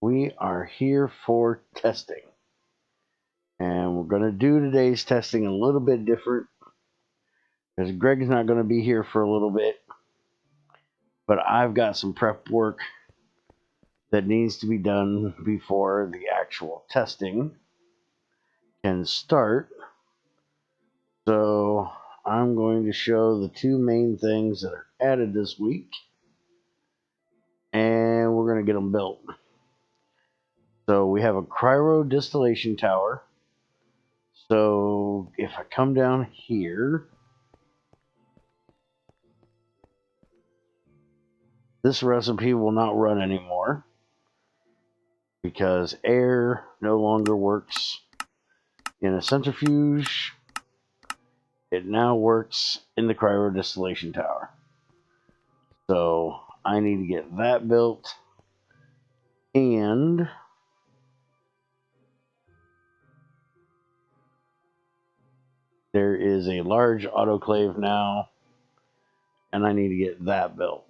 We are here for testing. And we're going to do today's testing a little bit different because Greg's not going to be here for a little bit. But I've got some prep work that needs to be done before the actual testing can start. So I'm going to show the two main things that are added this week. And we're going to get them built. So we have a cryo distillation tower. So if I come down here, this recipe will not run anymore because air no longer works in a centrifuge. It now works in the cryo distillation tower. So I need to get that built, and there is a large autoclave now, and I need to get that built.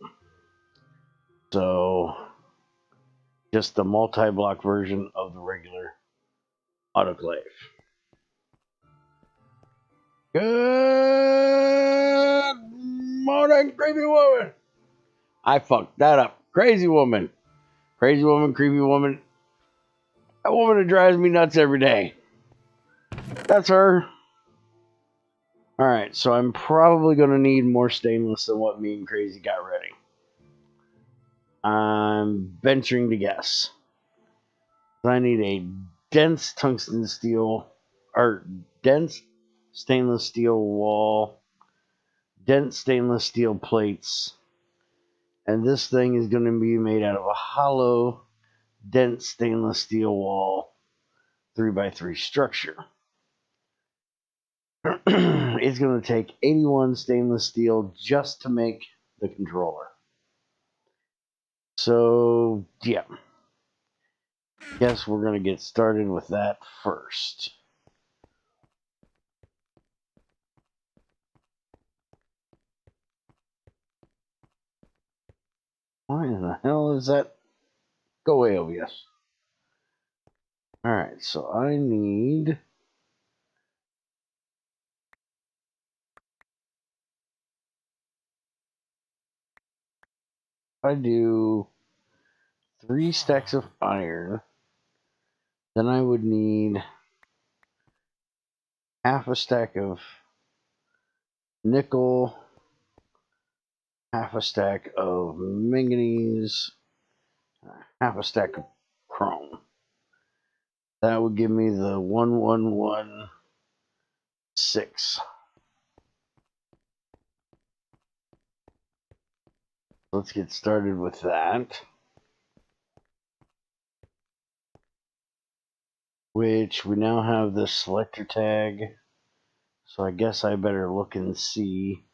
So just the multi-block version of the regular autoclave. Good morning, creepy woman. I fucked that up. Crazy woman. Crazy woman, creepy woman. That woman that drives me nuts every day. That's her. Alright, so I'm probably going to need more stainless than what me and Crazy got ready. I'm venturing to guess. I need a dense tungsten steel, or dense stainless steel wall, dense stainless steel plates, and this thing is going to be made out of a hollow, dense stainless steel wall 3x3 structure. It's going to take 81 stainless steel just to make the controller. So, yeah. Guess we're going to get started with that first. Why in the hell is that? Go away, OBS. Alright, so I need... I do 3 stacks of iron, then I would need half a stack of nickel, half a stack of manganese, half a stack of chrome. That would give me the 1116. Let's get started with that. Which we now have the selector tag. So I guess I better look and see.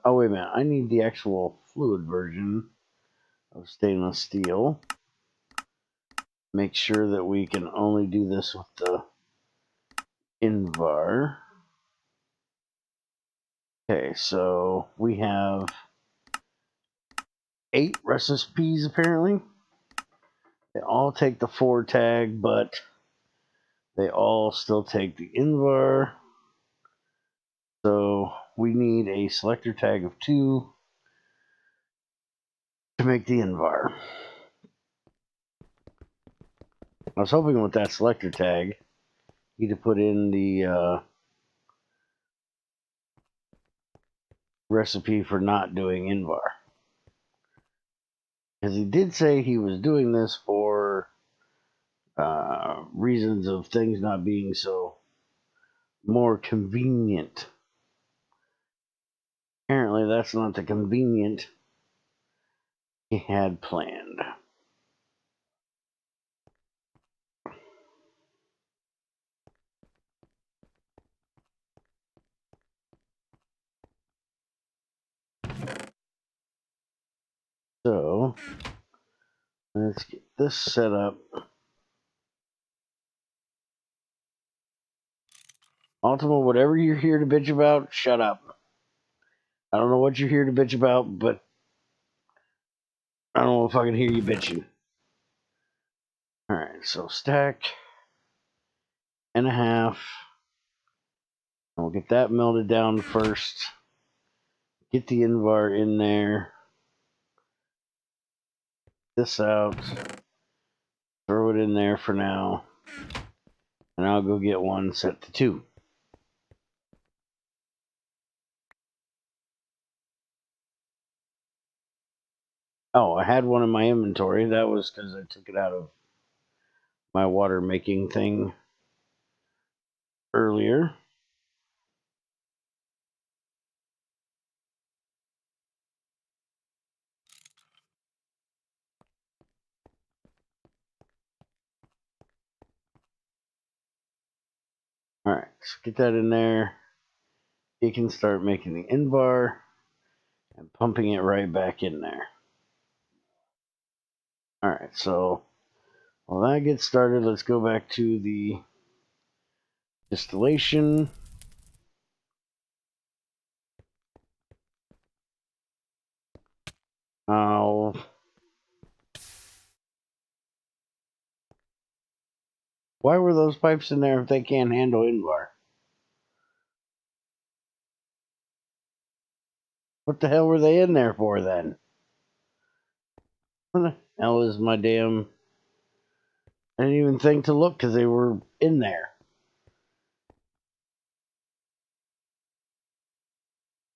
Oh, wait a minute. I need the actual fluid version of stainless steel. Make sure that we can only do this with the Invar. Okay, so we have 8 recipes apparently. They all take the 4 tag, but they all still take the Invar. So we need a selector tag of 2 to make the Invar. I was hoping with that selector tag, you could put in the recipe for not doing Invar. Because he did say he was doing this for reasons of things not being so more convenient. Apparently, that's not the convenient he had planned. now. Let's get this set up. Ultima, whatever you're here to bitch about, shut up. I don't know what you're here to bitch about, but I don't know if I can hear you bitching. Alright, so stack and a half. We'll get that melted down first. Get the Invar in there. This out. Throw it in there for now. And I'll go get one set to 2. Oh, I had one in my inventory. That was because I took it out of my water making thing earlier. Alright, so get that in there. You can start making the Invar and pumping it right back in there. Alright, so while that gets started, let's go back to the distillation. Why were those pipes in there if they can't handle Invar? What the hell were they in there for then? What the hell is my damn... I didn't even think to look because they were in there.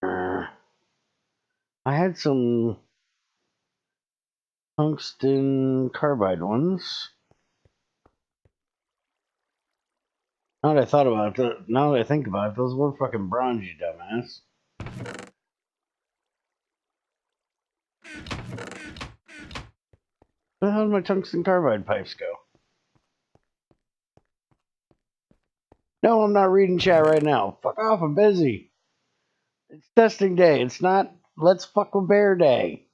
I had some tungsten carbide ones. Now that I think about it, those were fucking bronze, you dumbass. Where the hell did my tungsten carbide pipes go? No, I'm not reading chat right now. Fuck off, I'm busy. It's testing day. It's not let's fuck with bear day.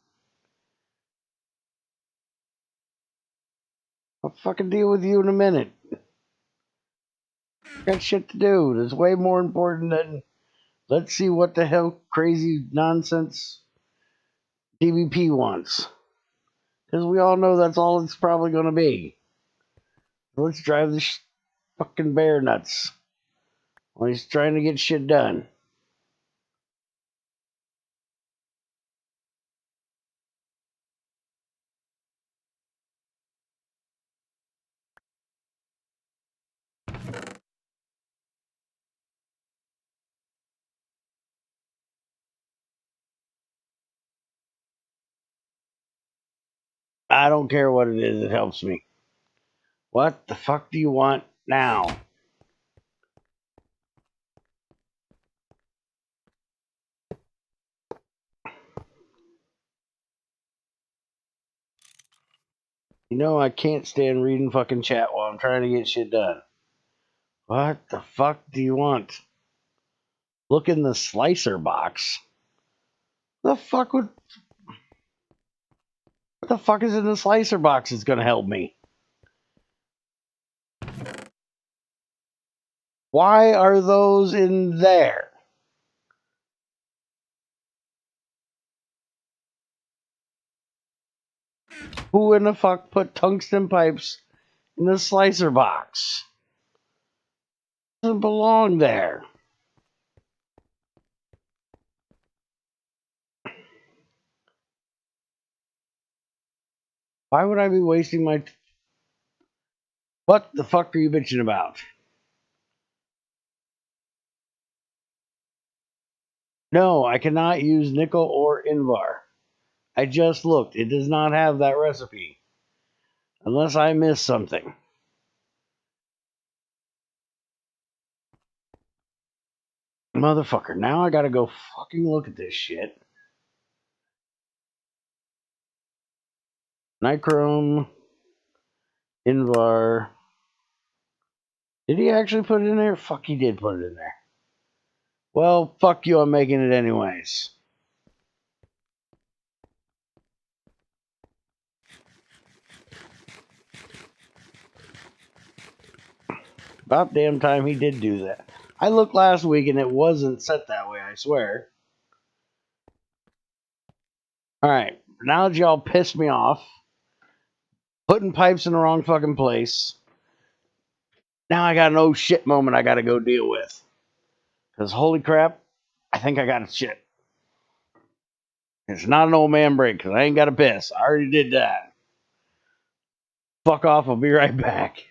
I'll fucking deal with you in a minute. Got shit to do. That's way more important than let's see what the hell crazy nonsense DVP wants. Because we all know that's all it's probably going to be. Let's drive this fucking bear nuts while he's trying to get shit done. I don't care what it is, it helps me. What the fuck do you want now? You know I can't stand reading fucking chat while I'm trying to get shit done. What the fuck do you want? Look in the slicer box. What the fuck is in the slicer box that's gonna help me? Why are those in there? Who in the fuck put tungsten pipes in the slicer box? It doesn't belong there. Why would I be wasting my... What the fuck are you bitching about? No, I cannot use nickel or Invar. I just looked. It does not have that recipe. Unless I missed something. Motherfucker, now I gotta go fucking look at this shit. Nichrome, Invar. Did he actually put it in there? Fuck, he did put it in there. Well, fuck you, I'm making it anyways. About damn time he did do that. I looked last week and it wasn't set that way, I swear. Alright, now that y'all pissed me off, putting pipes in the wrong fucking place, now I got an oh shit moment I gotta go deal with. Because holy crap, I think I got a shit. It's not an old man break because I ain't got to piss. I already did that. Fuck off. I'll be right back.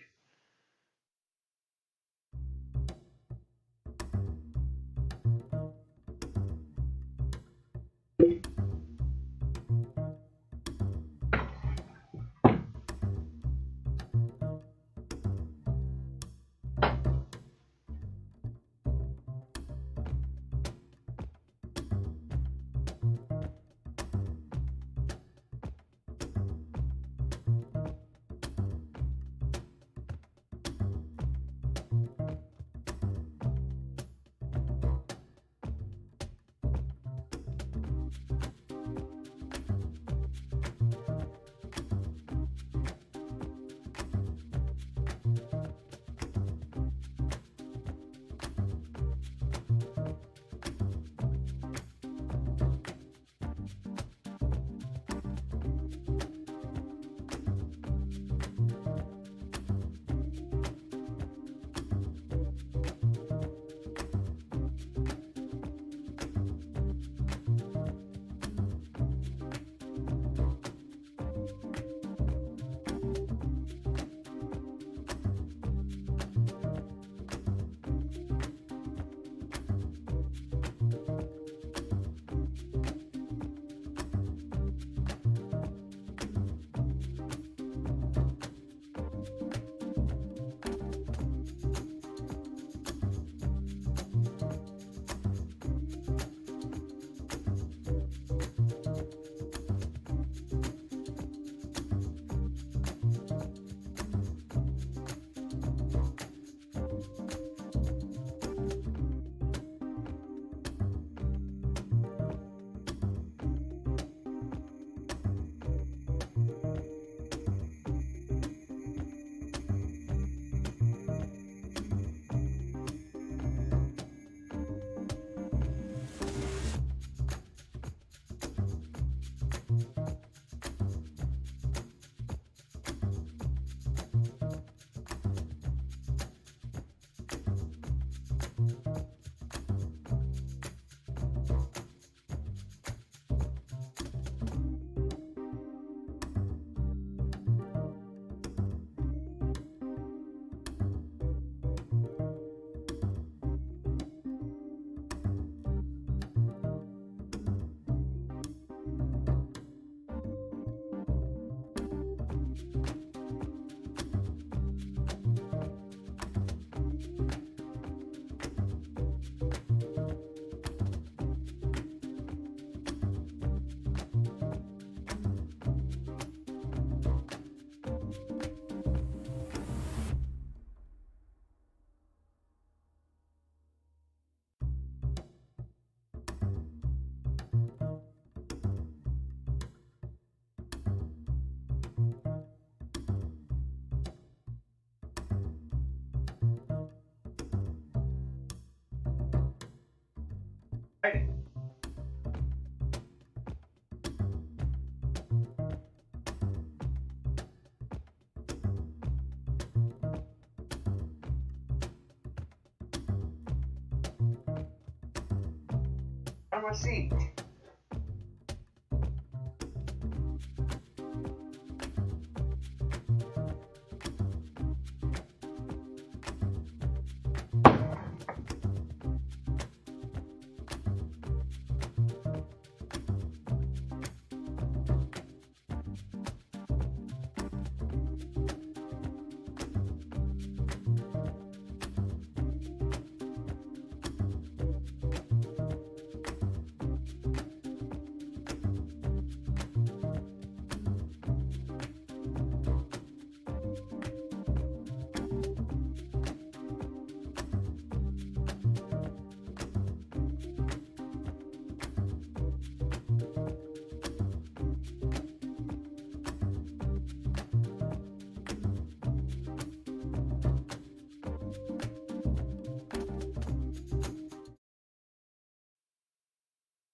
On my seat.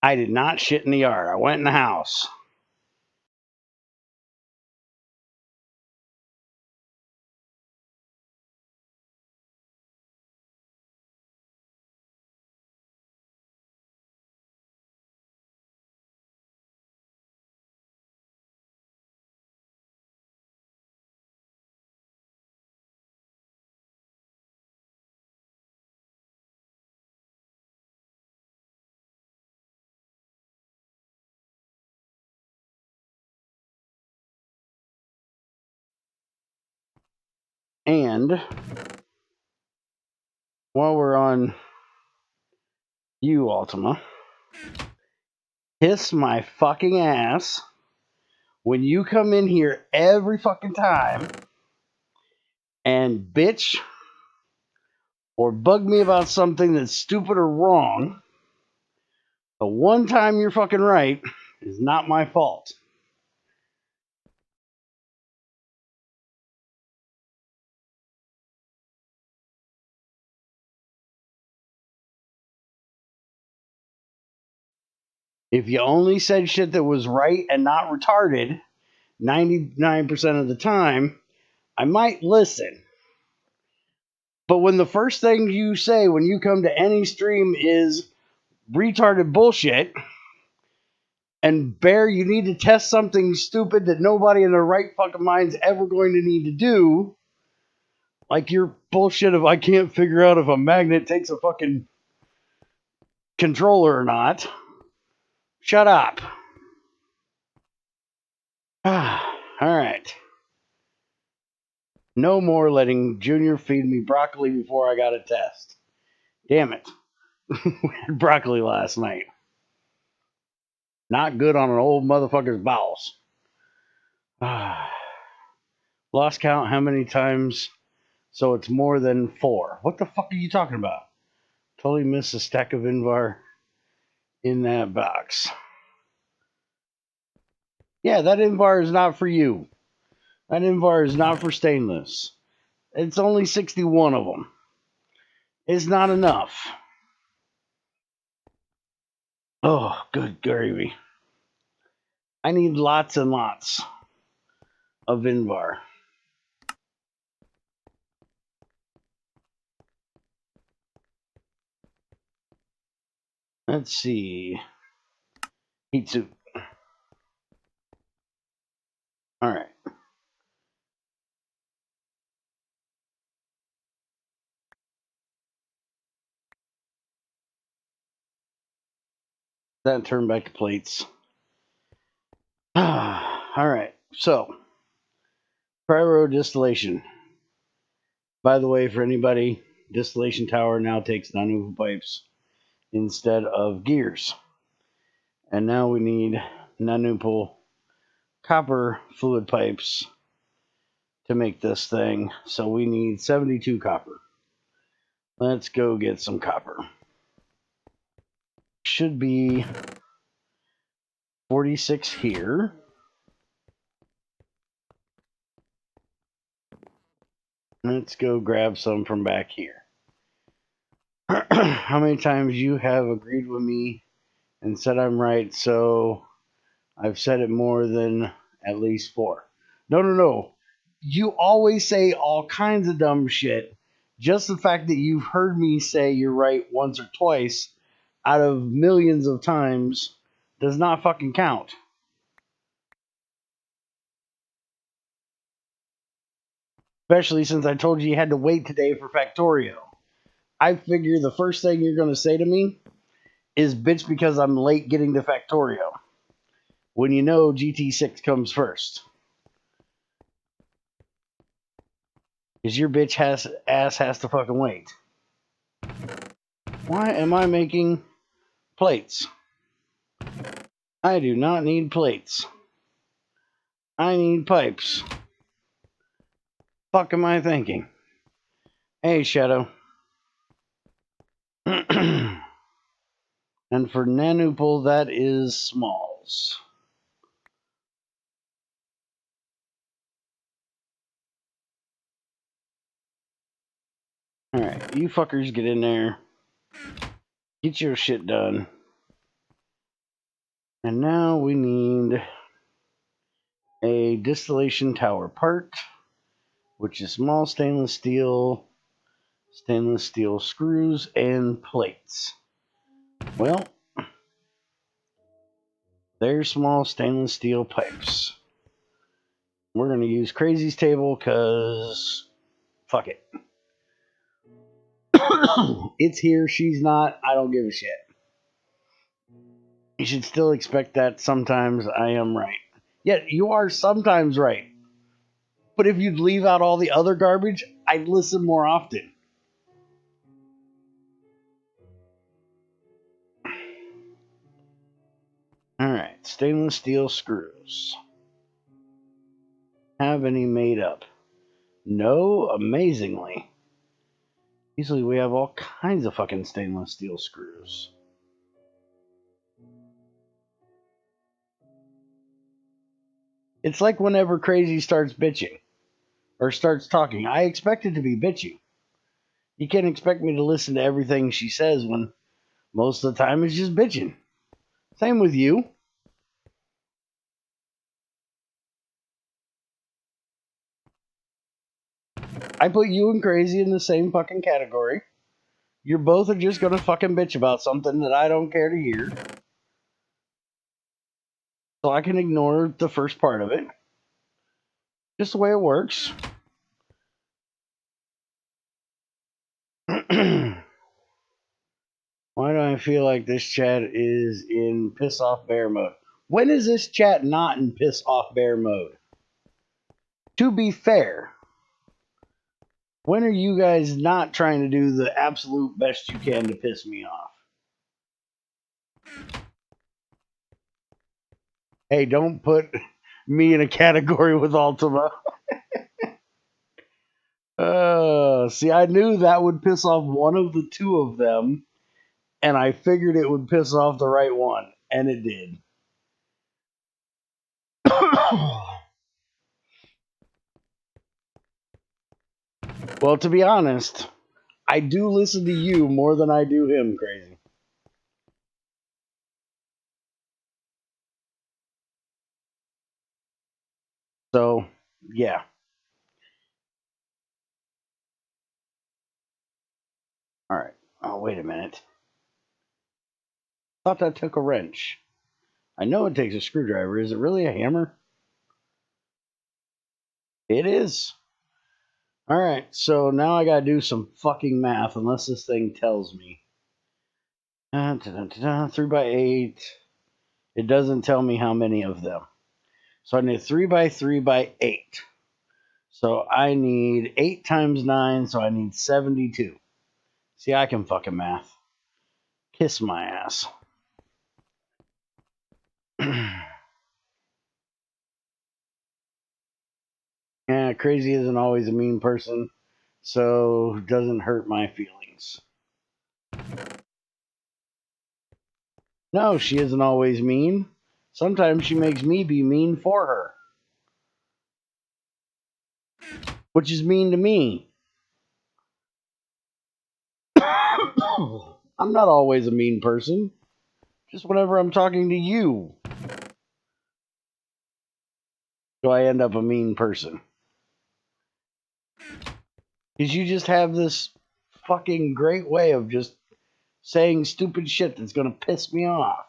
I did not shit in the yard. I went in the house. And while we're on you, Ultima, kiss my fucking ass when you come in here every fucking time and bitch or bug me about something that's stupid or wrong. The one time you're fucking right is not my fault. If you only said shit that was right and not retarded 99% of the time, I might listen. But when the first thing you say when you come to any stream is retarded bullshit, and Bear, you need to test something stupid that nobody in their right fucking mind's ever going to need to do, like your bullshit of I can't figure out if a magnet takes a fucking controller or not. Shut up. Alright. No more letting Junior feed me broccoli before I got a test. Damn it. We had broccoli last night. Not good on an old motherfucker's bowels. Lost count how many times, so it's more than 4. What the fuck are you talking about? Totally missed a stack of Invar in that box. Yeah, that Invar is not for you. That Invar is not for stainless. It's only 61 of them. It's not enough. Oh, good gravy. I need lots and lots of Invar. Let's see. Heat suit. All right. Then turn back to plates. All right. So, Cryo distillation. By the way, for anybody, distillation tower now takes non-movable pipes instead of gears. And now we need non-movable copper fluid pipes to make this thing. So we need 72 copper. Let's go get some copper. Should be 46 here. Let's go grab some from back here. How many times you have agreed with me and said I'm right, so I've said it more than at least 4. No. You always say all kinds of dumb shit. Just the fact that you've heard me say you're right once or twice out of millions of times does not fucking count. Especially since I told you had to wait today for Factorio. I figure the first thing you're going to say to me is bitch because I'm late getting to Factorio. When you know GT6 comes first. Because your bitch ass has to fucking wait. Why am I making plates? I do not need plates. I need pipes. Fuck am I thinking? Hey, Shadow. And for Nanupul, that is smalls. Alright, you fuckers get in there. Get your shit done. And now we need a distillation tower part, which is small stainless steel screws, and plates. Well, they're small stainless steel pipes. We're going to use Crazy's table because fuck it. It's here, she's not, I don't give a shit. You should still expect that sometimes I am right. Yet you are sometimes right. But if you'd leave out all the other garbage, I'd listen more often. Alright, stainless steel screws. Have any made up? No, amazingly. Usually we have all kinds of fucking stainless steel screws. It's like whenever Crazy starts bitching or starts talking, I expect it to be bitching. You can't expect me to listen to everything she says when most of the time it's just bitching. Same with you. I put you and Crazy in the same fucking category. You're both are just gonna fucking bitch about something that I don't care to hear. So I can ignore the first part of it. Just the way it works. Why do I feel like this chat is in piss off bear mode? When is this chat not in piss off bear mode? To be fair, when are you guys not trying to do the absolute best you can to piss me off? Hey, don't put me in a category with Ultima. See, I knew that would piss off one of the two of them, and I figured it would piss off the right one, and it did. Well, to be honest, I do listen to you more than I do him, Crazy. So, yeah. All right. Oh, wait a minute. Thought that took a wrench. I know it takes a screwdriver. Is it really a hammer? It is. All right. So now I gotta do some fucking math, unless this thing tells me. 3x8. It doesn't tell me how many of them. So I need 3x3x8. So I need 8 times 9, so I need 72. See, I can fucking math. Kiss my ass. Yeah, Crazy isn't always a mean person, so doesn't hurt my feelings. No, she isn't always mean. Sometimes she makes me be mean for her, which is mean to me. I'm not always a mean person. Just whenever I'm talking to you, do I end up a mean person. Because you just have this fucking great way of just saying stupid shit that's going to piss me off.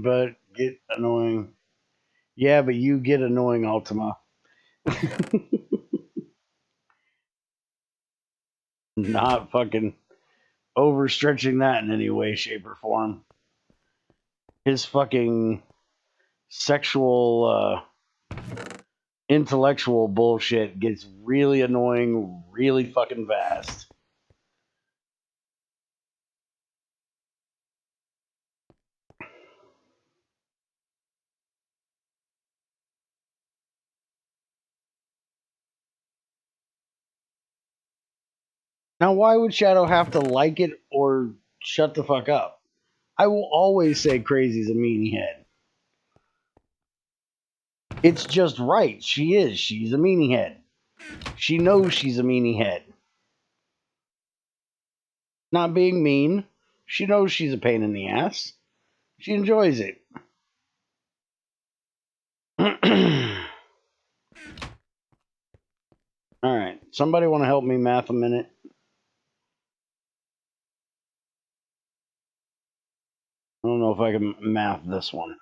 But get annoying. Yeah, but you get annoying, Ultima. Not fucking overstretching that in any way, shape, or form. His fucking sexual, intellectual bullshit gets really annoying really fucking fast. Now, why would Shadow have to like it or shut the fuck up? I will always say Crazy's a meanie head. It's just right. She is. She's a meanie head. She knows she's a meanie head. Not being mean. She knows she's a pain in the ass. She enjoys it. Alright. Somebody want to help me math a minute? I don't know if I can math this one.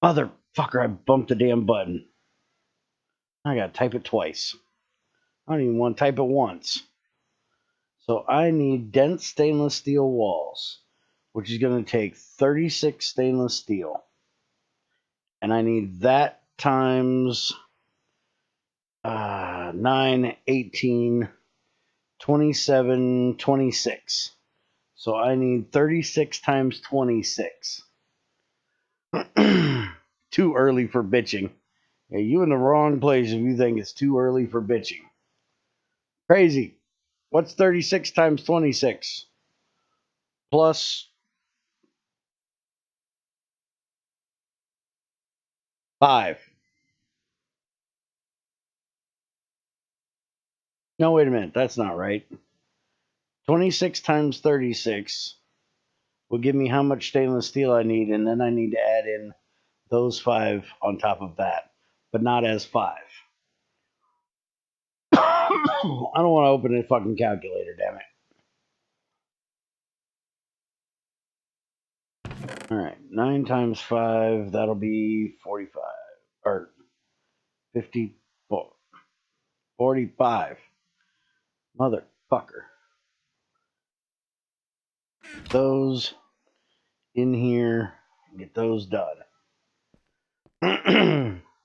Motherfucker, I bumped the damn button. I gotta type it twice. I don't even want to type it once. So I need dense stainless steel walls, which is going to take 36 stainless steel. And I need that times 9, 18, 27, 26. So I need 36 times 26. Too early for bitching. Yeah, you in the wrong place if you think it's too early for bitching. Crazy. What's 36 times 26? Plus 5. No, wait a minute. That's not right. 26 times 36 will give me how much stainless steel I need, and then I need to add in those 5 on top of that, but not as 5. I don't want to open a fucking calculator, damn it. All right, 9 times 5, that'll be 45, or 54, 45. Motherfucker. Those in here, get those done.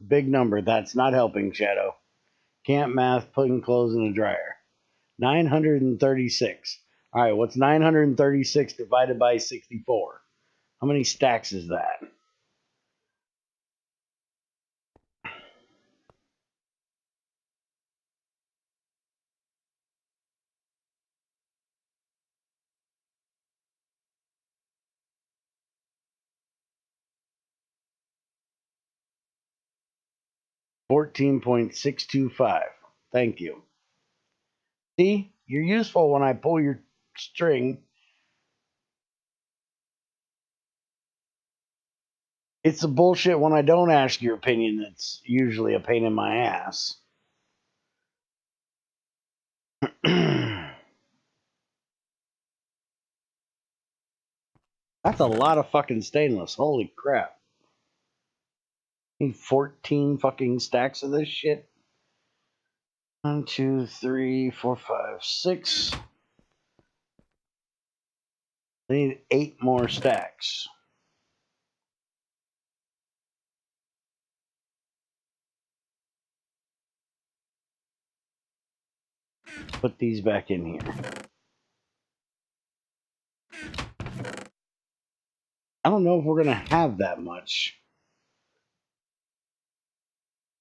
Big number, that's not helping, Shadow. Can't math putting clothes in the dryer. 936. All right, what's 936 divided by 64? How many stacks is that? $14.625. Thank you. See, you're useful when I pull your string. It's the bullshit when I don't ask your opinion that's usually a pain in my ass. That's a lot of fucking stainless. Holy crap. Need 14 fucking stacks of this shit. 1, 2, 3, 4, 5, 6. I need 8 more stacks. Put these back in here. I don't know if we're going to have that much.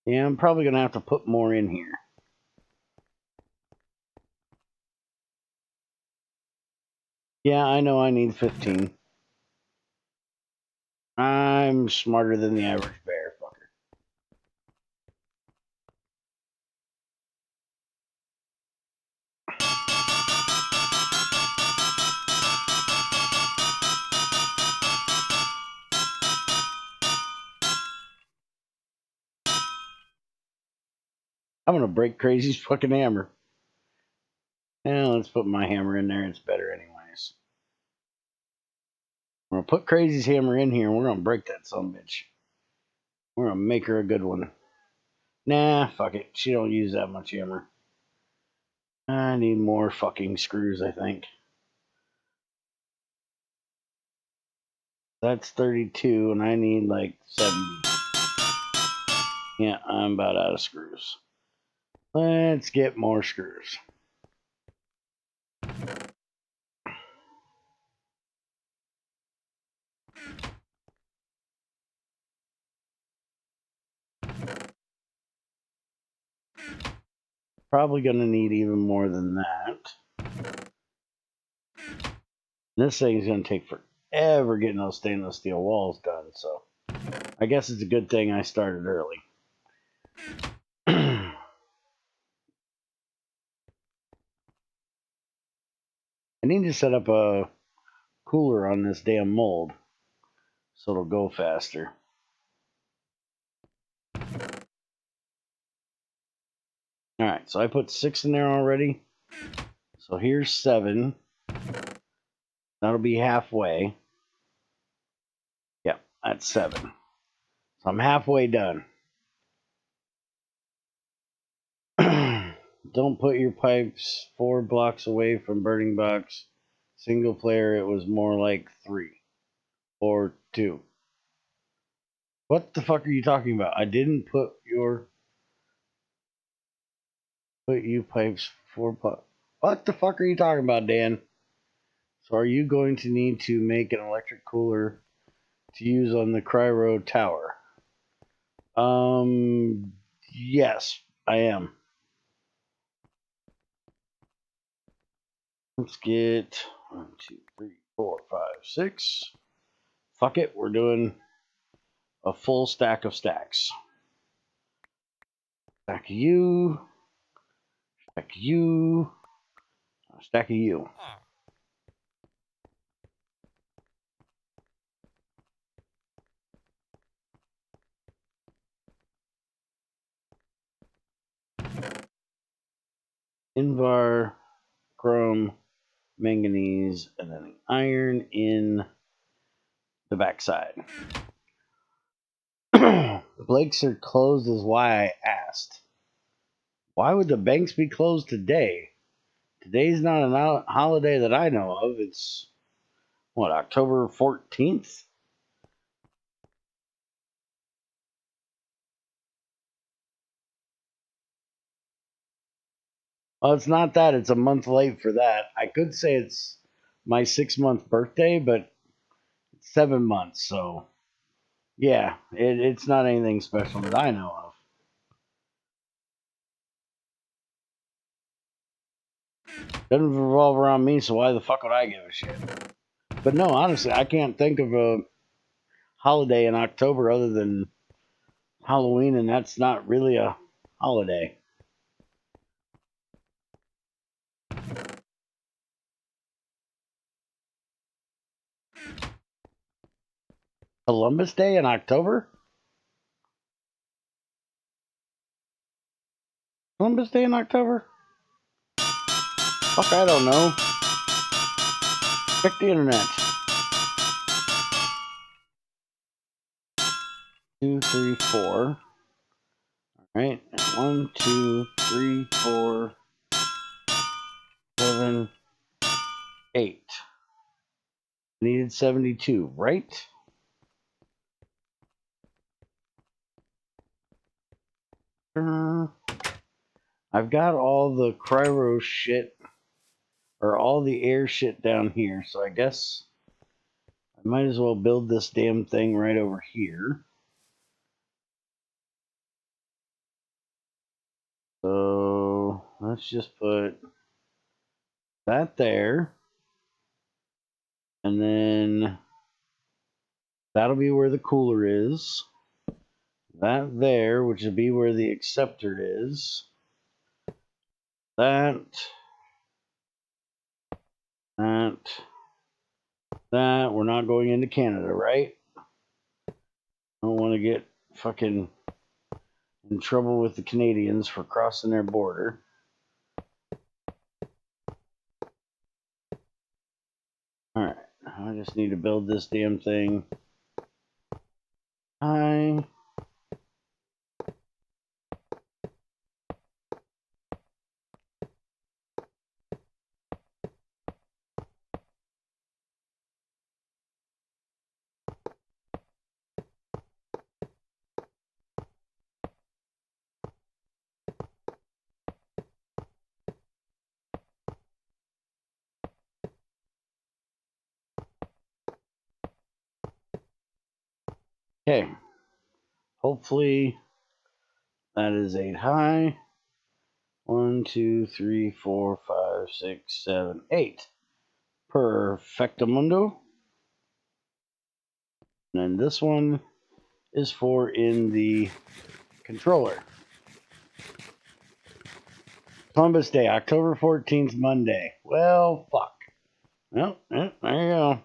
Yeah, I'm probably going to have to put more in here. Yeah, I know I need 15. I'm smarter than the average bear fucker. I'm going to break Crazy's fucking hammer. Yeah, let's put my hammer in there. It's better anyways. We're going to put Crazy's hammer in here and we're going to break that sumbitch. We're going to make her a good one. Nah, fuck it. She don't use that much hammer. I need more fucking screws, I think. That's 32 and I need like 70. Yeah, I'm about out of screws. Let's get more screws. Probably going to need even more than that. This thing's going to take forever getting those stainless steel walls done, so I guess it's a good thing I started early. I need to set up a cooler on this damn mold so it'll go faster. Alright, so I put 6 in there already. So here's 7. That'll be halfway. Yep, that's 7. So I'm halfway done. Don't put your pipes 4 blocks away from burning box. Single player, it was more like 3 or 2. What the fuck are you talking about? I didn't put you pipes 4 blocks. What the fuck are you talking about, Dan? So are you going to need to make an electric cooler to use on the cryo tower? Yes, I am. Let's get 1, 2, 3, 4, 5, 6. Fuck it, we're doing a full stack of stacks. Stack of you. Stack of you. Stack of you. Invar, chrome, manganese, and then iron in the backside. Blake's are closed is why I asked. Why would the banks be closed today? Today's not a holiday that I know of. It's, what, October 14th? Well, it's not that. It's a month late for that. I could say it's my 6-month birthday, but it's 7 months, so yeah, it's not anything special that I know of. Doesn't revolve around me, so why the fuck would I give a shit? But no, honestly, I can't think of a holiday in October other than Halloween, and that's not really a holiday. Columbus Day in October? Columbus Day in October? Fuck, I don't know. Check the internet. 2, 3, 4. Alright, 1, 2, 3, 4, 7, 8. Needed 72, right? I've got all the cryo shit, or all the air shit down here, so I guess I might as well build this damn thing right over here. So let's just put that there, and then that'll be where the cooler is. That there, which will be where the acceptor is. That, we're not going into Canada, right? I don't want to get fucking in trouble with the Canadians for crossing their border. Alright, I just need to build this damn thing high. Okay, hopefully that is 8 high. 1, 2, 3, 4, 5, 6, 7, 8. Perfectamundo. And then this one is for in the controller. Columbus Day, October 14th, Monday. Well, fuck. Well, there you go.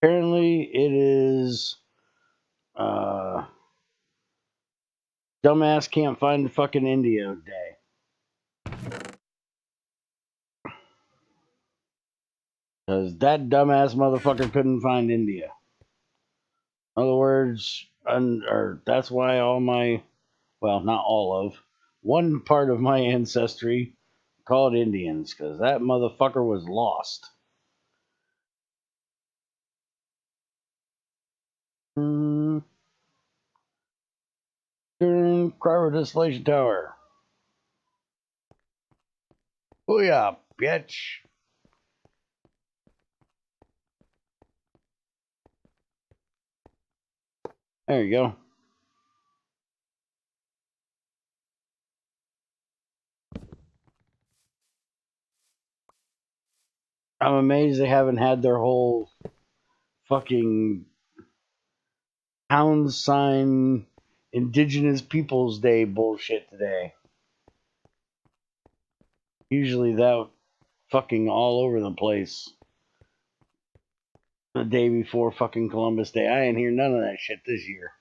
Apparently, it is. Dumbass can't find the fucking India Day. Because that dumbass motherfucker couldn't find India. In other words, that's why all my, well, not all of, one part of my ancestry called Indians, because that motherfucker was lost. Cryo distillation tower. Booyah, bitch. There you go. I'm amazed they haven't had their whole fucking pound sign Indigenous Peoples Day bullshit today. Usually that fucking all over the place the day before fucking Columbus Day. I ain't hear none of that shit this year.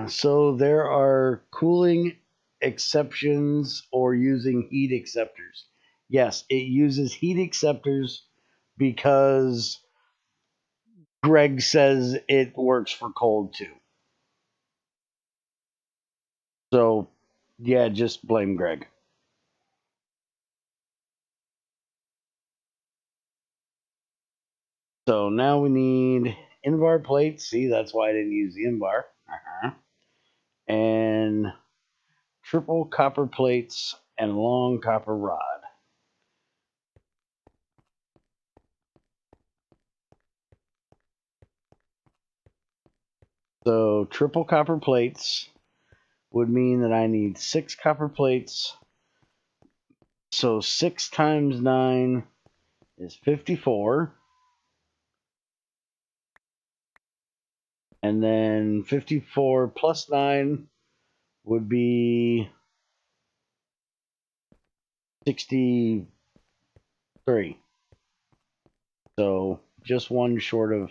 So there are cooling exceptions or using heat acceptors. Yes, it uses heat acceptors because Greg says it works for cold too. So, yeah, just blame Greg. So now we need in-bar plates. See, that's why I didn't use the in-bar. And triple copper plates and a long copper rod. So triple copper plates would mean that I need 6 copper plates. So 6 times 9 is 54. And then 54 plus 9 would be 63. So just one short of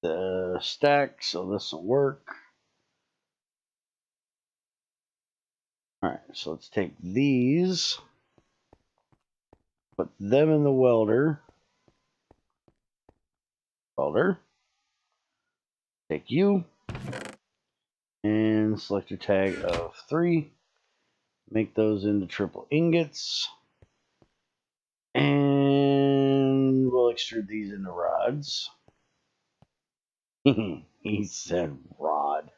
the stack, so this will work. Alright, so let's take these, put them in the welder. Take you, and select a tag of 3. Make those into triple ingots. And we'll extrude these into rods. He said rod.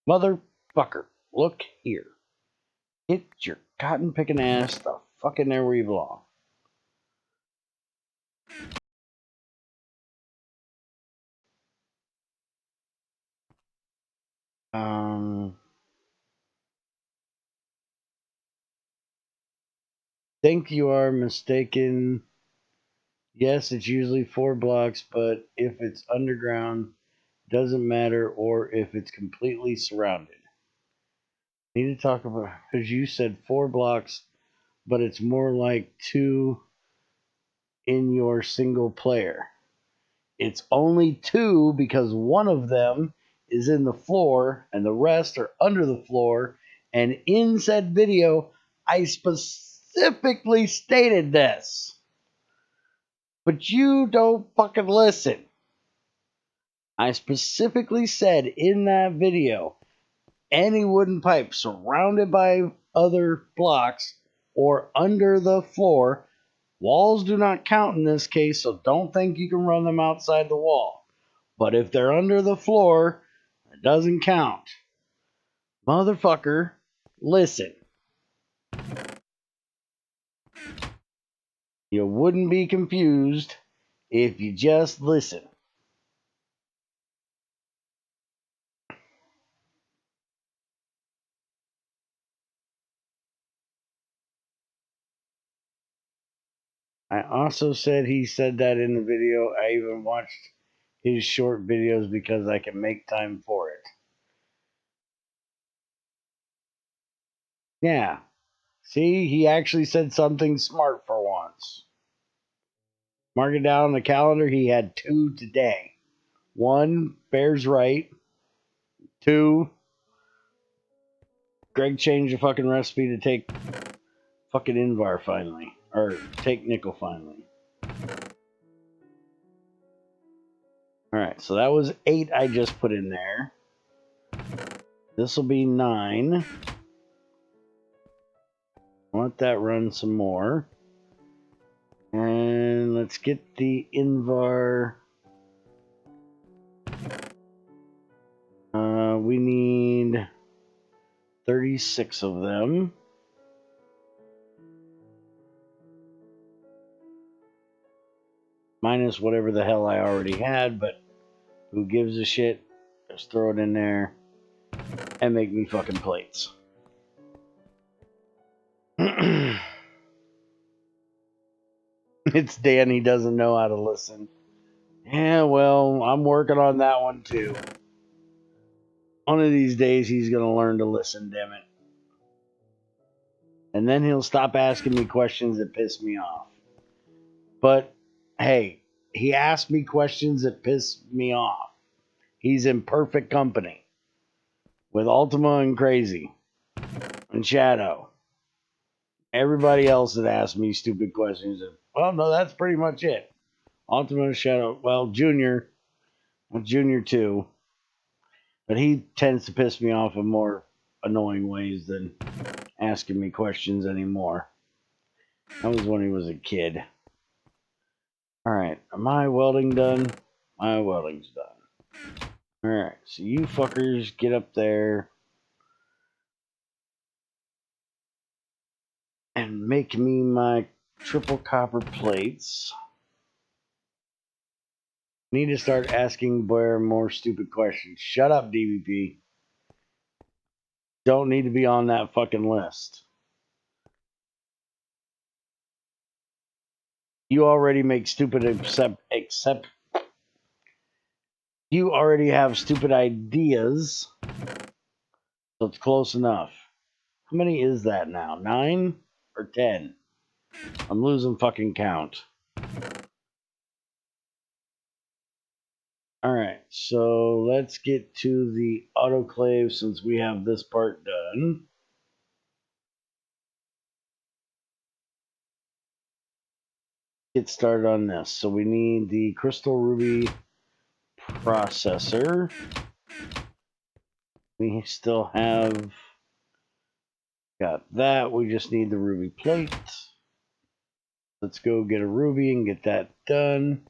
Motherfucker, look here. Get your cotton picking ass the fuck in there where you belong. Think you are mistaken. Yes, it's usually 4 blocks, but if it's underground, doesn't matter, or if it's completely surrounded. Need to talk about, because you said 4 blocks, but it's more like 2 in your single player. It's only 2 because one of them is in the floor and the rest are under the floor. And in said video, I specifically stated this. But you don't fucking listen. I specifically said in that video, any wooden pipe surrounded by other blocks or under the floor, walls do not count in this case, so don't think you can run them outside the wall. But if they're under the floor, it doesn't count. Motherfucker, listen. You wouldn't be confused if you just listen. I also said he said that in the video. I even watched his short videos because I can make time for it. Yeah. See, he actually said something smart for once. Mark it down on the calendar. He had 2 today. 1, Bears right. 2, Greg changed the fucking recipe to take fucking Invar finally. Or take nickel finally. Alright, so that was 8 I just put in there. This will be 9. Let that run some more. And let's get the Invar. We need 36 of them. Minus whatever the hell I already had, but who gives a shit? Just throw it in there and make me fucking plates. It's Dan, he doesn't know how to listen. Yeah, well, I'm working on that one too. One of these days he's gonna learn to listen, damn it. And then he'll stop asking me questions that piss me off. But hey, he asked me questions that piss me off. He's in perfect company with Ultima and Crazy and Shadow. Everybody else that asked me stupid questions, well, no, that's pretty much it. Ultima and Shadow, well, Junior too, but he tends to piss me off in more annoying ways than asking me questions anymore. That was when he was a kid. Alright, am I welding done? My welding's done. Alright, so you fuckers get up there and make me my triple copper plates. Need to start asking Blair more stupid questions. Shut up, DVP. Don't need to be on that fucking list. You already make stupid except you already have stupid ideas, so it's close enough. How many is that now? 9 or 10? I'm losing fucking count. Alright, so let's get to the autoclave since we have this part done. Get started on this. So we need the crystal ruby processor. We still have got that. We just need the ruby plate. Let's go get a ruby and get that done.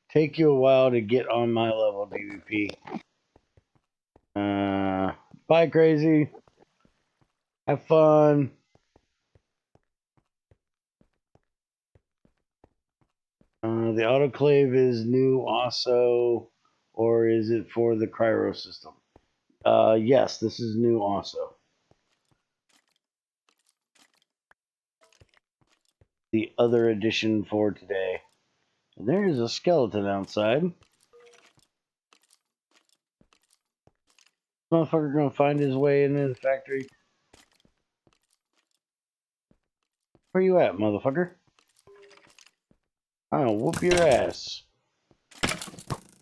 Take you a while to get on my level, DVP. Bye, Crazy. Have fun. The autoclave is new also, or is it for the cryo system? Yes, this is new also. The other edition for today. And there's a skeleton outside. Motherfucker gonna find his way into the factory. Where you at, motherfucker? I'll whoop your ass.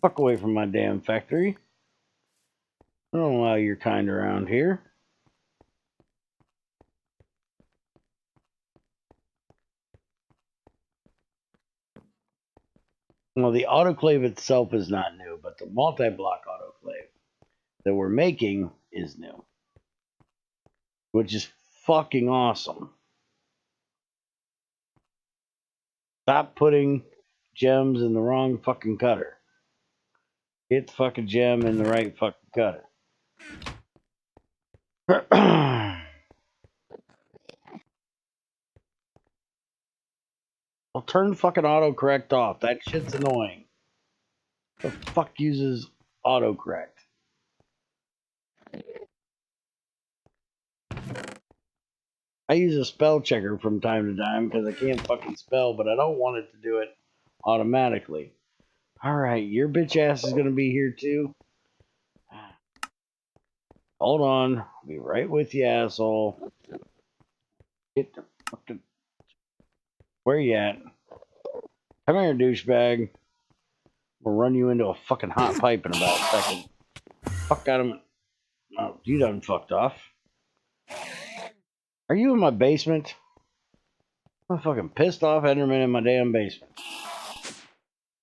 Fuck away from my damn factory. I don't allow your kind around here. Well, the autoclave itself is not new, but the multi-block autoclave that we're making is new. Which is fucking awesome. Stop putting gems in the wrong fucking cutter. Get the fucking gem in the right fucking cutter. Well, I'll turn fucking autocorrect off. That shit's annoying. The fuck uses autocorrect? I use a spell checker from time to time because I can't fucking spell, but I don't want it to do it automatically. Alright, your bitch ass is gonna be here too. Hold on. I'll be right with you, asshole. Get the fucking... Where you at? Come here, douchebag. We'll run you into a fucking hot pipe in about a second. Fuck out of my... Oh, you done fucked off. Are you in my basement? I'm fucking pissed off Enderman in my damn basement.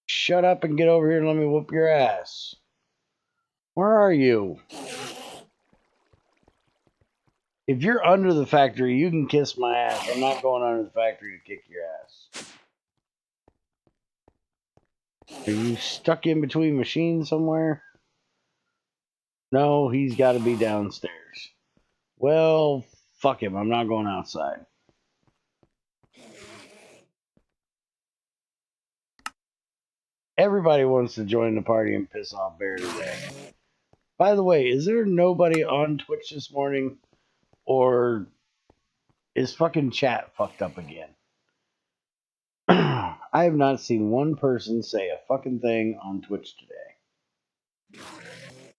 Shut up and get over here and let me whoop your ass. Where are you? If you're under the factory, you can kiss my ass. I'm not going under the factory to kick your ass. Are you stuck in between machines somewhere? No, he's got to be downstairs. Well, fuck him. I'm not going outside. Everybody wants to join the party and piss off Bear today. By the way, is there nobody on Twitch this morning? Or is fucking chat fucked up again? I have not seen one person say a fucking thing on Twitch today.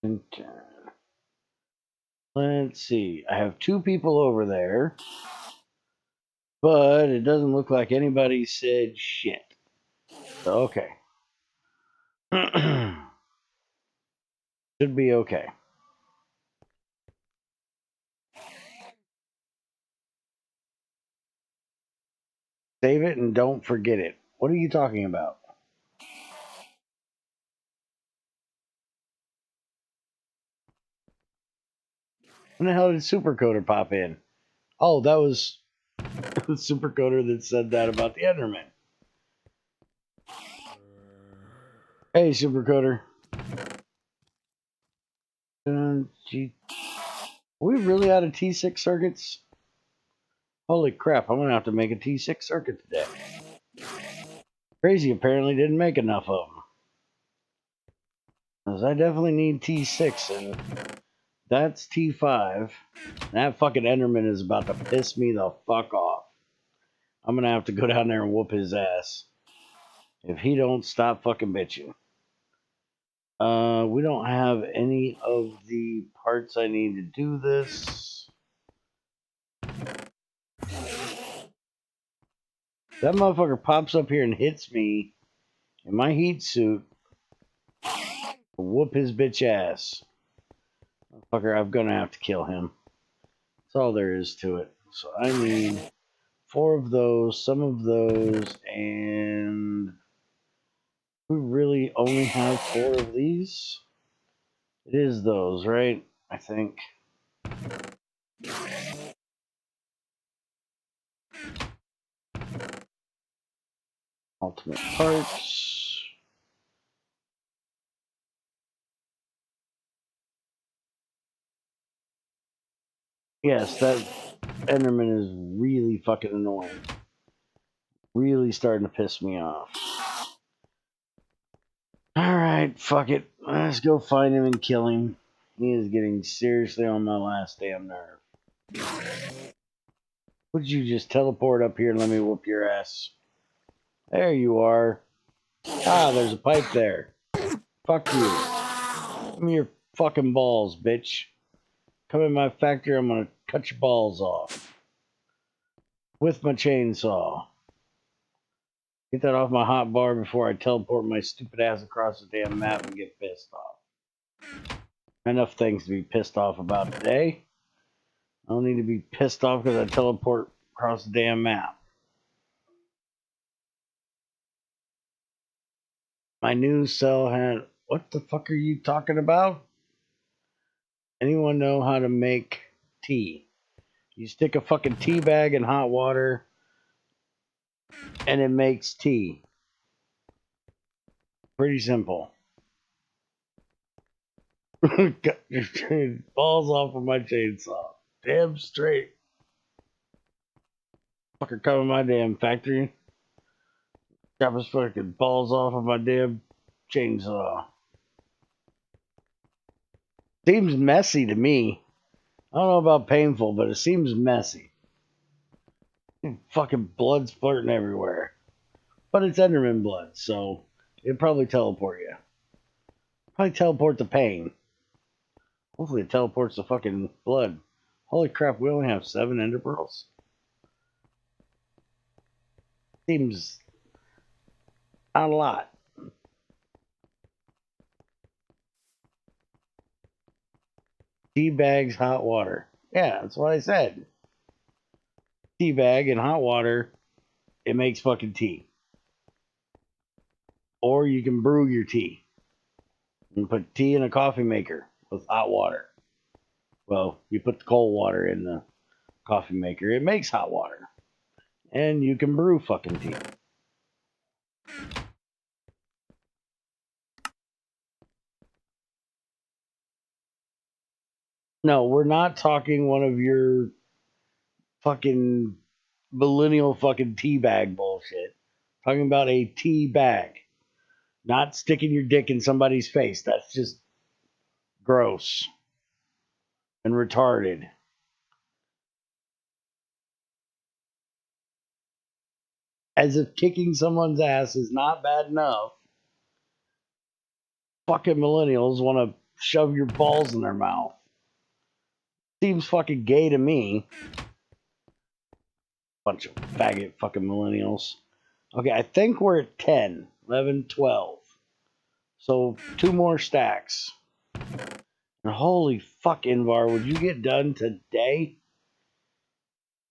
And, let's see. I have 2 people over there. But it doesn't look like anybody said shit. So, okay. Should be okay. Save it and don't forget it. What are you talking about? When the hell did Supercoder pop in? Oh, that was the Supercoder that said that about the Enderman. Hey, Supercoder. Are we really out of T6 circuits? Holy crap, I'm going to have to make a T6 circuit today. Crazy apparently didn't make enough of them. Because I definitely need T6, and that's T5. That fucking Enderman is about to piss me the fuck off. I'm going to have to go down there and whoop his ass. If he don't stop fucking bitching. We don't have any of the parts I need to do this. That motherfucker pops up here and hits me in my heat suit. Whoop his bitch ass. Motherfucker, I'm gonna have to kill him. That's all there is to it. So I need 4 of those, some of those, and we really only have 4 of these. It is those, right? I think. Ultimate parts. Yes, that Enderman is really fucking annoying. Really starting to piss me off. Alright, fuck it. Let's go find him and kill him. He is getting seriously on my last damn nerve. Would you just teleport up here and let me whoop your ass? There you are. Ah, there's a pipe there. Fuck you. Give me your fucking balls, bitch. Come in my factory, I'm gonna cut your balls off. With my chainsaw. Get that off my hot bar before I teleport my stupid ass across the damn map and get pissed off. Enough things to be pissed off about today. I don't need to be pissed off because I teleport across the damn map. My new cell had... What the fuck are you talking about? Anyone know how to make tea? You stick a fucking tea bag in hot water and it makes tea. Pretty simple. Got your balls off of my chainsaw. Damn straight. Fucker come in my damn factory. Chop his fucking balls off of my damn chainsaw. Seems messy to me. I don't know about painful, but it seems messy. Fucking blood splurting everywhere. But it's Enderman blood, so it'd probably teleport you. Probably teleport the pain. Hopefully it teleports the fucking blood. Holy crap, we only have 7 ender pearls. Seems not a lot. Tea bags, hot water. Yeah, that's what I said. Tea bag and hot water, it makes fucking tea. Or you can brew your tea. You put tea in a coffee maker with hot water. Well, you put the cold water in the coffee maker, it makes hot water. And you can brew fucking tea. No, we're not talking one of your fucking millennial fucking tea bag bullshit. Talking about a tea bag. Not sticking your dick in somebody's face. That's just gross and retarded. As if kicking someone's ass is not bad enough. Fucking millennials want to shove your balls in their mouth. Seems fucking gay to me. Bunch of faggot fucking millennials. Okay, I think we're at 10, 11, 12. So 2 more stacks. And holy fuck, Invar, would you get done today?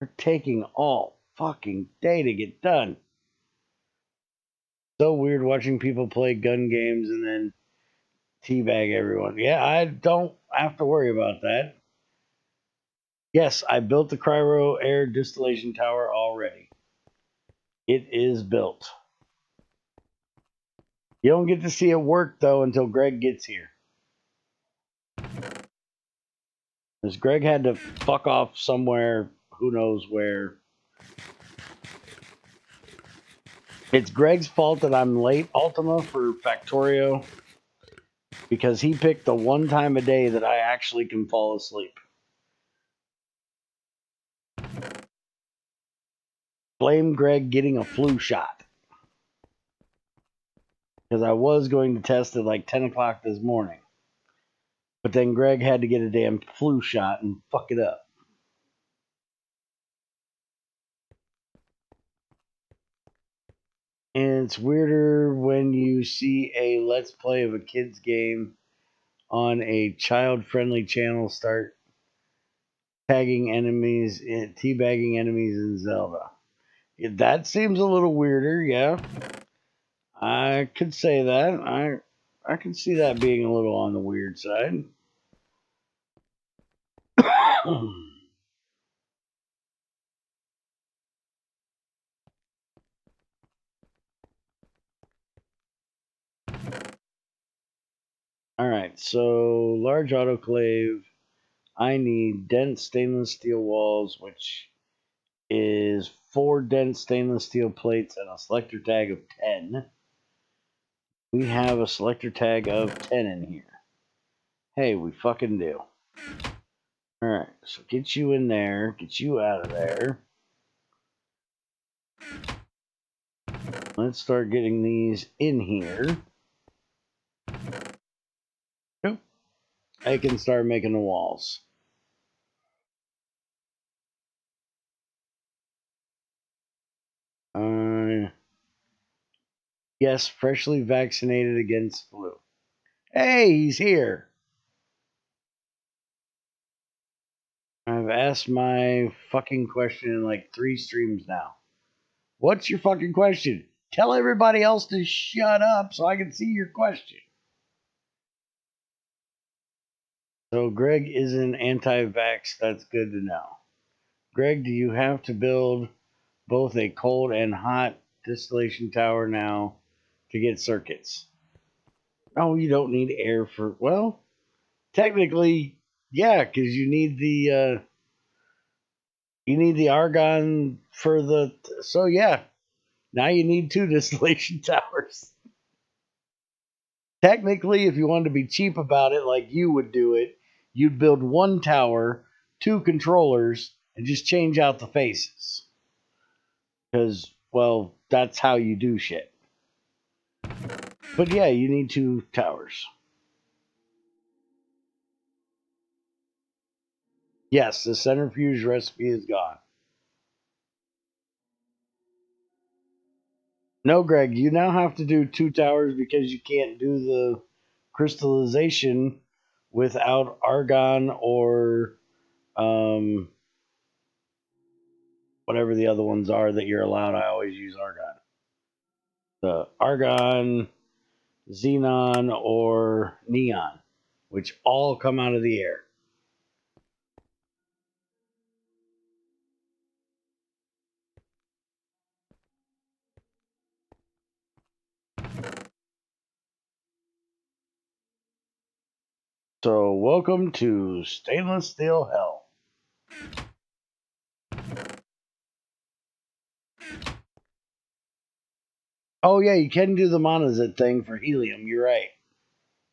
You're taking all fucking day to get done. So weird watching people play gun games and then teabag everyone. Yeah, I don't have to worry about that. Yes, I built the cryo air distillation tower already. It is built. You don't get to see it work, though, until Greg gets here. Because Greg had to fuck off somewhere, who knows where. It's Greg's fault that I'm late, Ultima, for Factorio. Because he picked the one time a day that I actually can fall asleep. Blame Greg getting a flu shot. Because I was going to test at like 10 o'clock this morning. But then Greg had to get a damn flu shot and fuck it up. And it's weirder when you see a let's play of a kid's game on a child-friendly channel start tagging enemies, teabagging enemies in Zelda. That seems a little weirder, yeah. I could say that. I can see that being a little on the weird side. All right, so large autoclave. I need dense stainless steel walls, which is 4 dense stainless steel plates and a selector tag of 10. We have a selector tag of 10 in here. Hey, we fucking do. Alright, so get you in there, get you out of there. Let's start getting these in here. Oop. I can start making the walls. Yes, freshly vaccinated against flu. Hey, he's here. I've asked my fucking question in like 3 streams now. What's your fucking question? Tell everybody else to shut up so I can see your question. So Greg isn't anti-vax. That's good to know. Greg, do you have to build both a cold and hot distillation tower now to get circuits? Oh, you don't need air for... Well, technically, yeah, because you need the argon for the... So, yeah. Now you need 2 distillation towers. Technically, if you wanted to be cheap about it, like you would do it, you'd build 1 tower, 2 controllers, and just change out the faces. Because, well, that's how you do shit. But yeah, you need 2 towers. Yes, the centrifuge recipe is gone. No, Greg, you now have to do 2 towers because you can't do the crystallization without argon or whatever the other ones are that you're allowed. I always use argon. The argon, xenon, or neon, which all come out of the air. So, welcome to stainless steel hell. Oh, yeah, you can do the monazite thing for helium. You're right.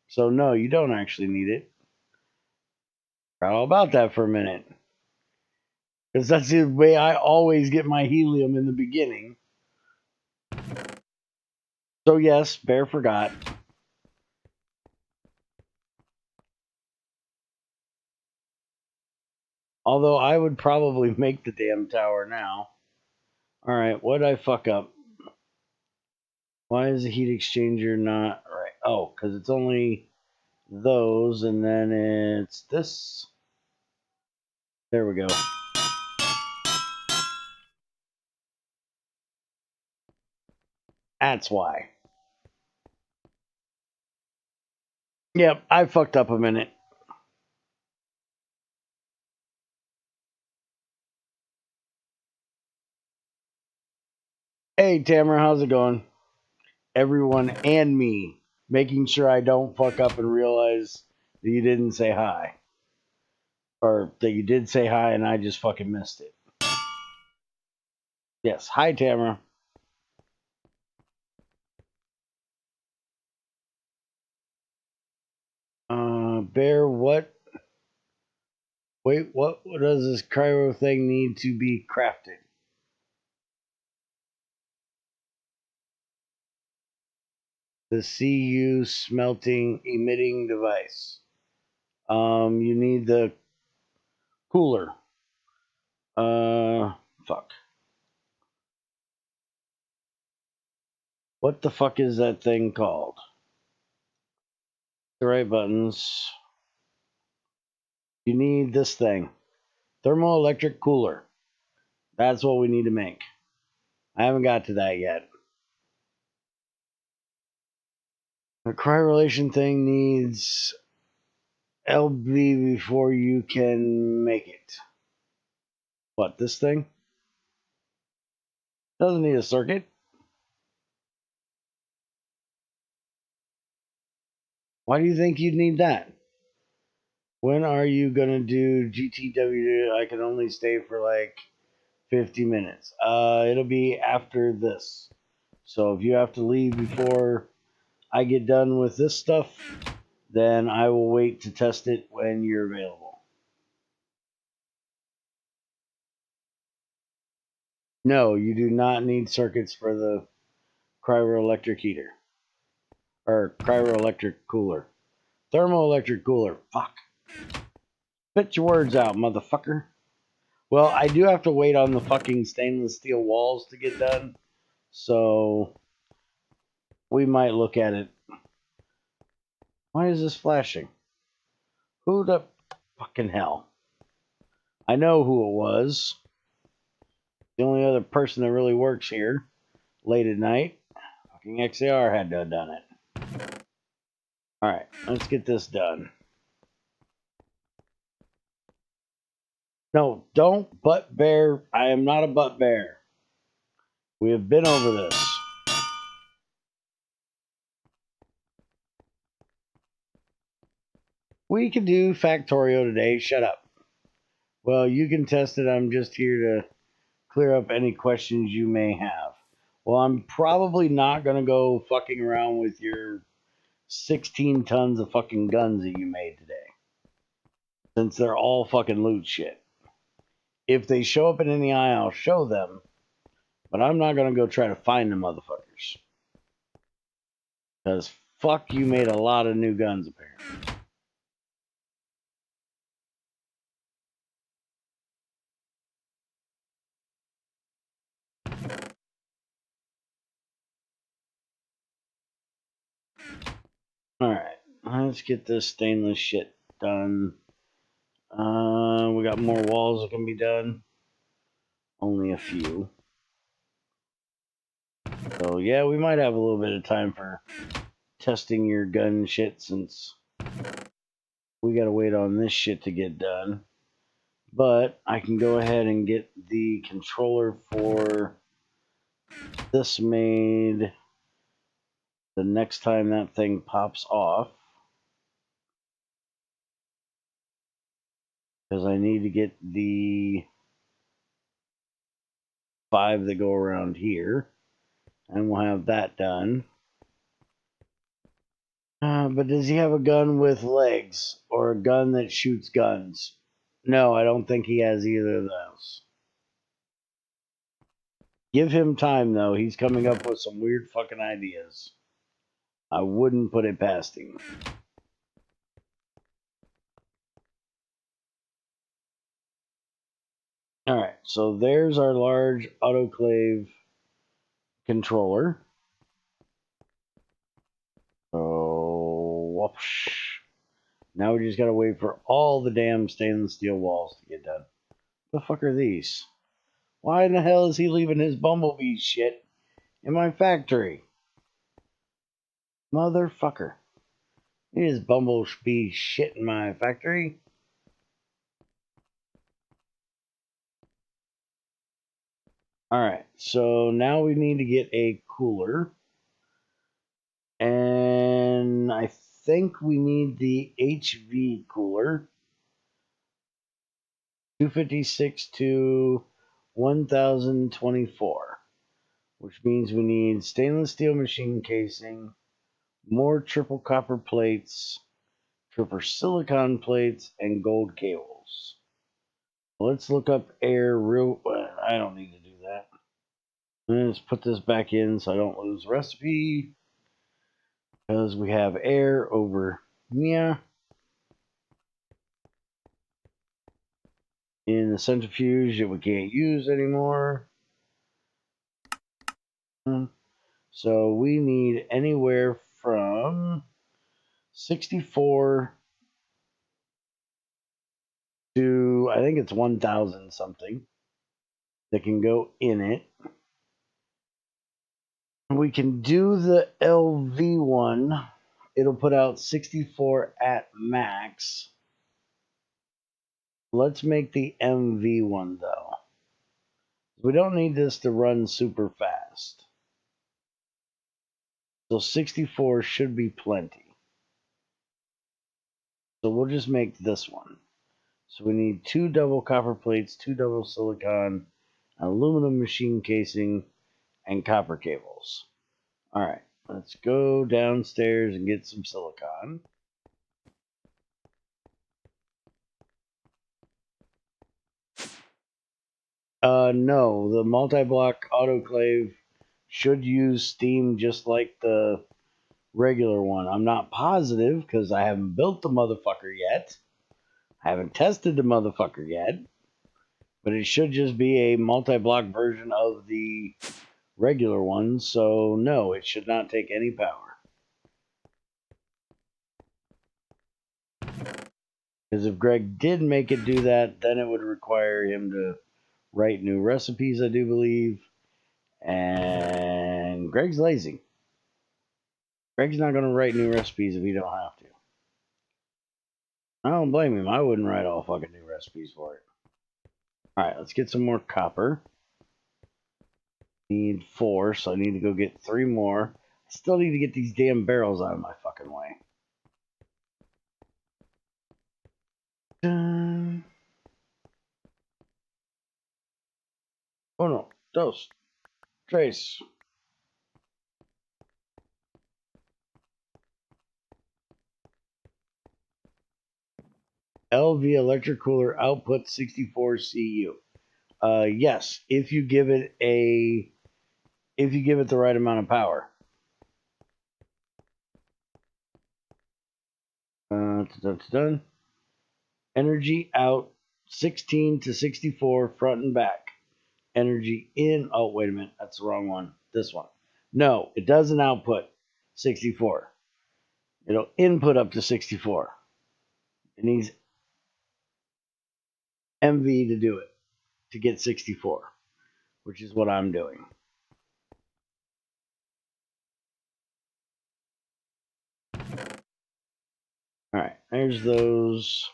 So, no, you don't actually need it. Forgot all about that for a minute. Because that's the way I always get my helium in the beginning. So, yes, Bear forgot. Although I would probably make the damn tower now. Alright, what did I fuck up? Why is the heat exchanger not right? Oh, because it's only those, and then it's this. There we go. That's why. Yep, I fucked up a minute. Hey, Tamara, how's it going? Everyone and me, making sure I don't fuck up and realize that you didn't say hi. Or that you did say hi and I just fucking missed it. Yes, hi, Tamara. Bear, what? Wait, what does this cryo thing need to be crafted? The CU smelting emitting device. You need the cooler. Fuck. What the fuck is that thing called? The right buttons. You need this thing. Thermoelectric cooler. That's what we need to make. I haven't got to that yet. The cryorelation thing needs LB before you can make it. What, this thing? Doesn't need a circuit. Why do you think you'd need that? When are you gonna do GTW? I can only stay for like 50 minutes. It'll be after this. So if you have to leave before I get done with this stuff, then I will wait to test it when you're available. No, you do not need circuits for the cryoelectric heater. Or cryoelectric cooler. Thermoelectric cooler. Fuck. Spit your words out, motherfucker. Well, I do have to wait on the fucking stainless steel walls to get done. So we might look at it. Why is this flashing? Who the fucking hell? I know who it was. The only other person that really works here late at night. Fucking XAR had to have done it. Alright, let's get this done. No, don't butt bear. I am not a butt bear. We have been over this. We can do Factorio today. Shut up. Well, you can test it. I'm just here to clear up any questions you may have. Well, I'm probably not gonna go fucking around with your 16 tons of fucking guns that you made today. Since they're all fucking loot shit. If they show up in any eye, I'll show them. But I'm not gonna go try to find them motherfuckers. Because fuck, you made a lot of new guns apparently. Alright, let's get this stainless shit done. We got more walls that can be done. Only a few. So yeah, we might have a little bit of time for testing your gun shit since we gotta wait on this shit to get done. But I can go ahead and get the controller for this made the next time that thing pops off. Because I need to get the 5 that go around here. And we'll have that done. But does he have a gun with legs? Or a gun that shoots guns? No, I don't think he has either of those. Give him time, though. He's coming up with some weird fucking ideas. I wouldn't put it past him. Alright, so there's our large autoclave controller. So, whoosh. Now we just gotta wait for all the damn stainless steel walls to get done. What the fuck are these? Why in the hell is he leaving his bumblebee shit in my factory? Motherfucker. He is bumblebee shit in my factory. Alright, so now we need to get a cooler. And I think we need the HV cooler. 256 to 1024. Which means we need stainless steel machine casing, more triple copper plates, triple silicon plates, and gold cables. Let's look up air real. I don't need to do that. Let's put this back in so I don't lose recipe. Because we have air over here. In the centrifuge that we can't use anymore. So we need anywhere from 64 to, I think it's 1,000 something that can go in it. We can do the LV one. It'll put out 64 at max. Let's make the MV one though. We don't need this to run super fast. So 64 should be plenty. So we'll just make this one. So we need 2 double copper plates, 2 double silicon, aluminum machine casing, and copper cables. Alright, let's go downstairs and get some silicon. No, the multi-block autoclave should use steam just like the regular one. I'm not positive because I haven't built the motherfucker yet. I haven't tested the motherfucker yet. But it should just be a multi-block version of the regular one, so no, it should not take any power. Because if Greg did make it do that, then it would require him to write new recipes, I do believe. And Greg's lazy. Greg's not going to write new recipes if he don't have to. I don't blame him. I wouldn't write all fucking new recipes for it. Alright, let's get some more copper. Need 4, so I need to go get 3 more. I still need to get these damn barrels out of my fucking way. Dun. Oh no, dos, tres, LV electric cooler output 64 CU. Yes, if you give it the right amount of power. Done. Energy out 16 to 64 front and back. Energy in. Oh, wait a minute. That's the wrong one. This one. No, it doesn't output 64. It'll input up to 64. It needs MV to do it, to get 64, which is what I'm doing. All right, there's those.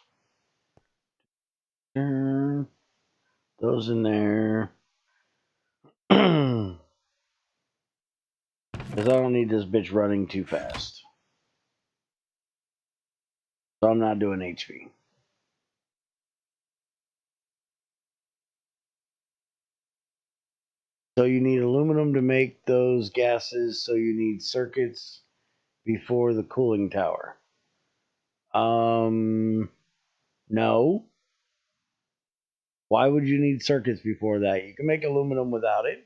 Those in there. Because I don't need this bitch running too fast. So I'm not doing HP. So you need aluminum to make those gases, so you need circuits before the cooling tower. No. Why would you need circuits before that? You can make aluminum without it.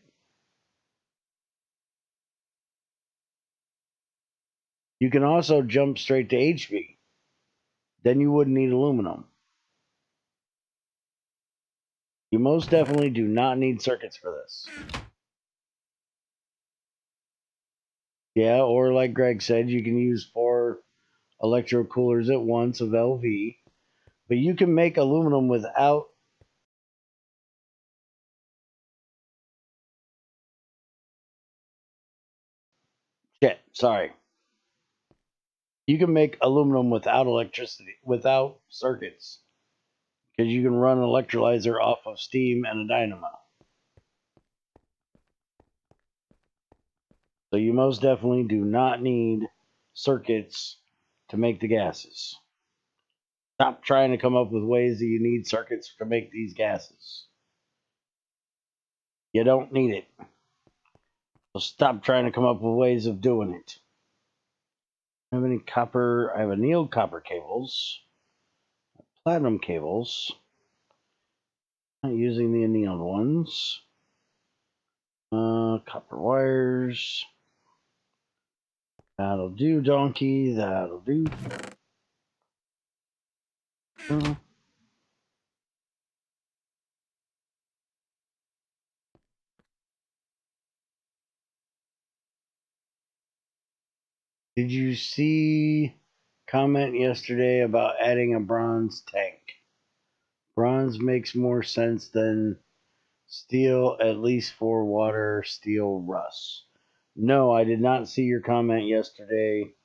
You can also jump straight to HP. Then you wouldn't need aluminum. You most definitely do not need circuits for this. Yeah, or like Greg said, you can use 4 electro coolers at once of LV. But you can make aluminum without. Shit, sorry. You can make aluminum without electricity, without circuits. Because you can run an electrolyzer off of steam and a dynamo. So you most definitely do not need circuits to make the gases. Stop trying to come up with ways that you need circuits to make these gases. You don't need it. So stop trying to come up with ways of doing it. I have any copper? I have annealed copper cables, platinum cables. Not using the annealed ones. Copper wires. That'll do, donkey. That'll do. Did you see comment yesterday about adding a bronze tank? Bronze makes more sense than steel, at least for water steel rust. No, I did not see your comment yesterday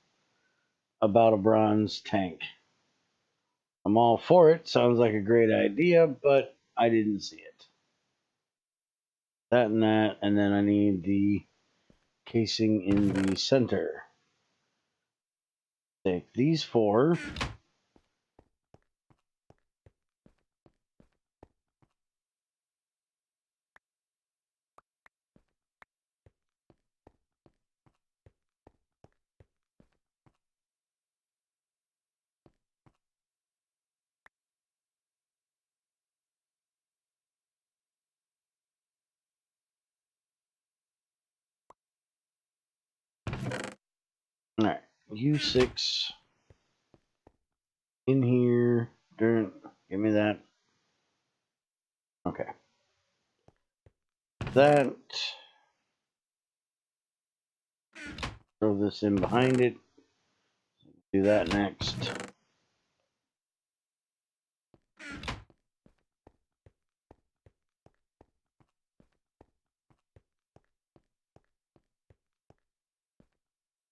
about a bronze tank. I'm all for it. Sounds like a great idea, but I didn't see it. That, and then I need the casing in the center. Take these 4. All right, U6 in here. Give me that. Okay. That. Throw this in behind it. Do that next.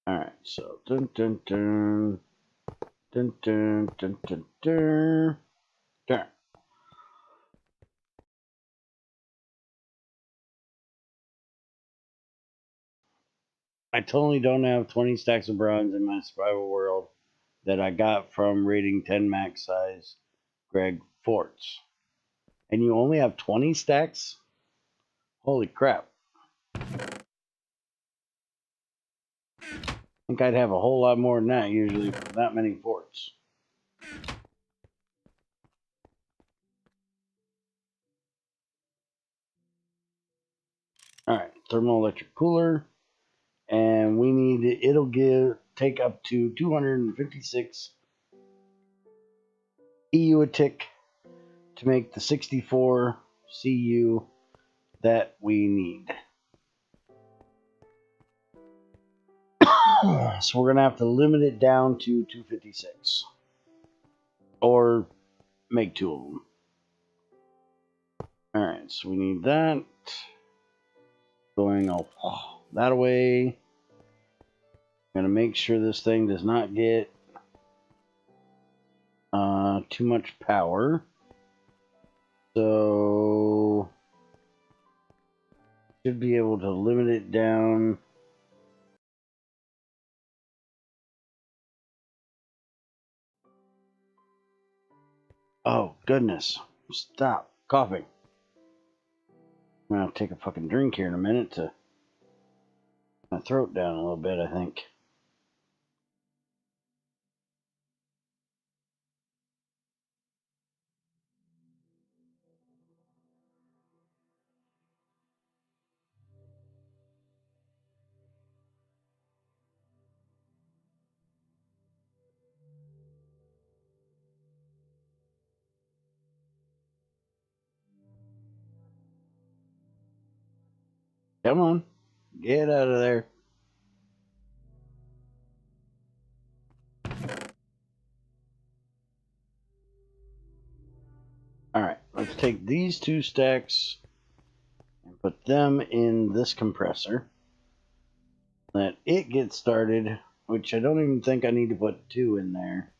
All right, so dun dun dun dun dun dun dun dun. Dun. I totally don't have 20 stacks of bronze in my survival world that I got from raiding 10 max size Greg forts. And you only have 20 stacks? Holy crap. I think I'd have a whole lot more than that usually for that many forts. thermoelectric cooler, and we need it'll take up to 256 EU a tick to make the 64 CU that we need. So we're gonna have to limit it down to 256, or make 2 of them. All right, so we need that. Going all that away. I'm gonna make sure this thing does not get too much power. So should be able to limit it down. Oh goodness! Stop coughing. I'm gonna take a fucking drink here in a minute to my throat down a little bit, I think. Come on, get out of there. Alright, let's take these 2 stacks and put them in this compressor. Let it get started, which I don't even think I need to put 2 in there.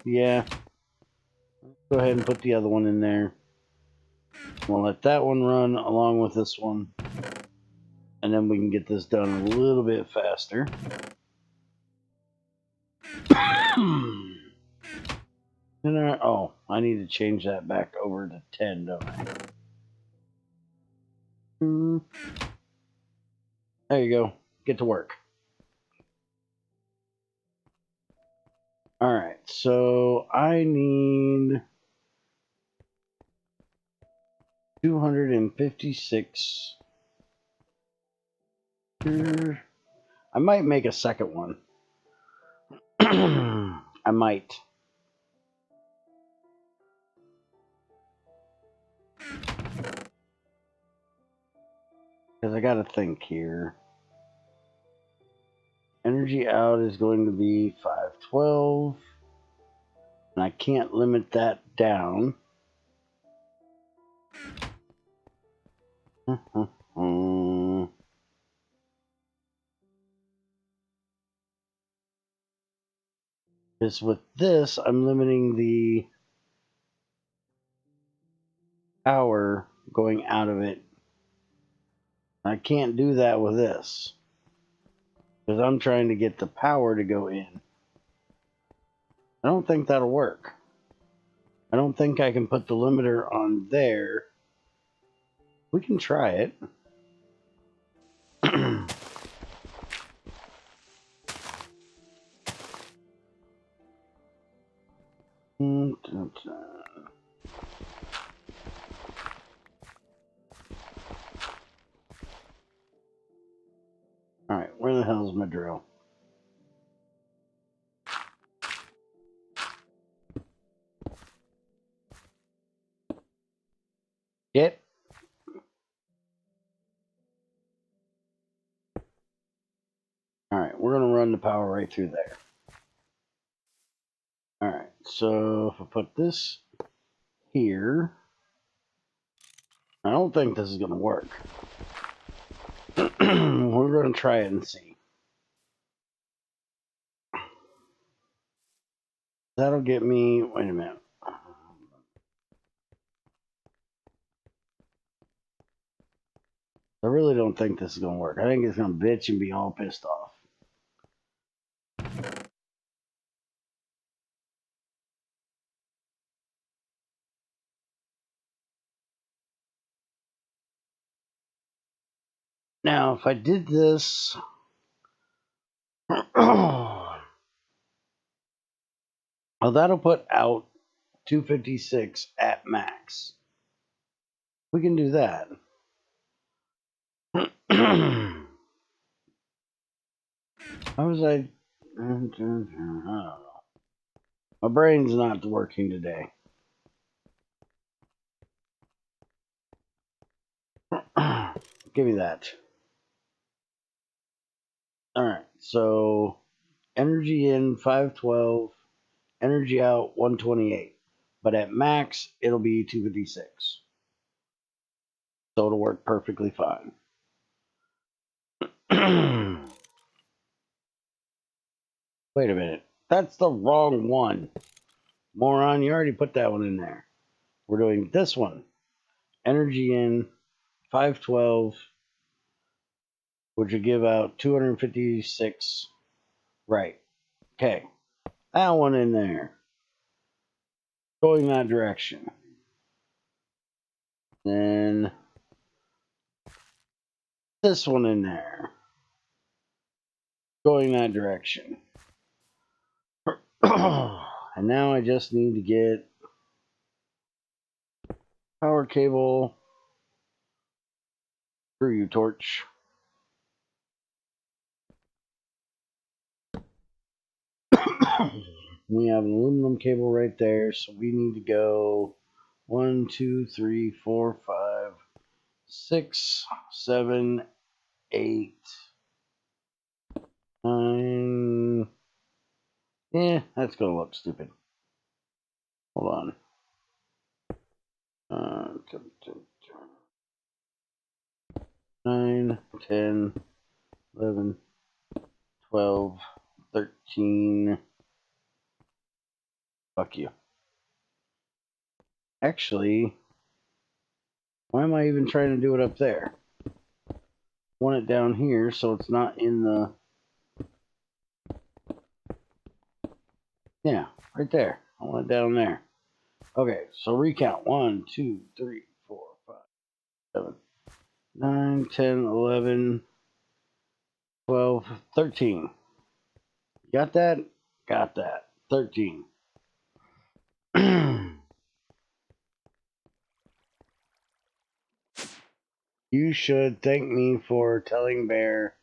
Yeah. Go ahead and put the other one in there. We'll let that one run along with this one. And then we can get this done a little bit faster. Oh, I need to change that back over to 10, don't I? There you go. Get to work. Alright, so I need 256. I might make a second one. I might. Because I gotta think here. Energy out is going to be 512. And I can't limit that down. Because with this, I'm limiting the power going out of it. I can't do that with this. Because I'm trying to get the power to go in. I don't think that'll work. I don't think I can put the limiter on there. We can try it. Alright, where the hell is my drill? Get. Alright, we're going to run the power right through there. Alright, so if I put this here, I don't think this is going to work. We're going to try it and see. That'll get me, wait a minute. I really don't think this is going to work. I think it's going to bitch and be all pissed off. Now, if I did this... well, that'll put out 256 at max. We can do that. How was I don't know. My brain's not working today. Give me that. Alright, so energy in 512, energy out 128. But at max, it'll be 256. So it'll work perfectly fine. Wait a minute. That's the wrong one. Moron, you already put that one in there. We're doing this one. Energy in 512, which would give out 256. Right. Okay. That one in there. Going that direction. Then this one in there. Going that direction. And now I just need to get power cable. Screw you, torch. We have an aluminum cable right there, so we need to go 1, 2, 3, 4, 5, 6, 7, 8, 9. Yeah, that's gonna look stupid. Hold on. 9, 10, 11, 12, 13. Fuck you. Actually, why am I even trying to do it up there? I want it down here so it's not in the... Yeah, right there. I want it down there. Okay, so recount. 1, 2, 3, 4, 5, 7, 9, 10, 11, 12, 13. Got that? Got that. 13. You should thank me for telling Bear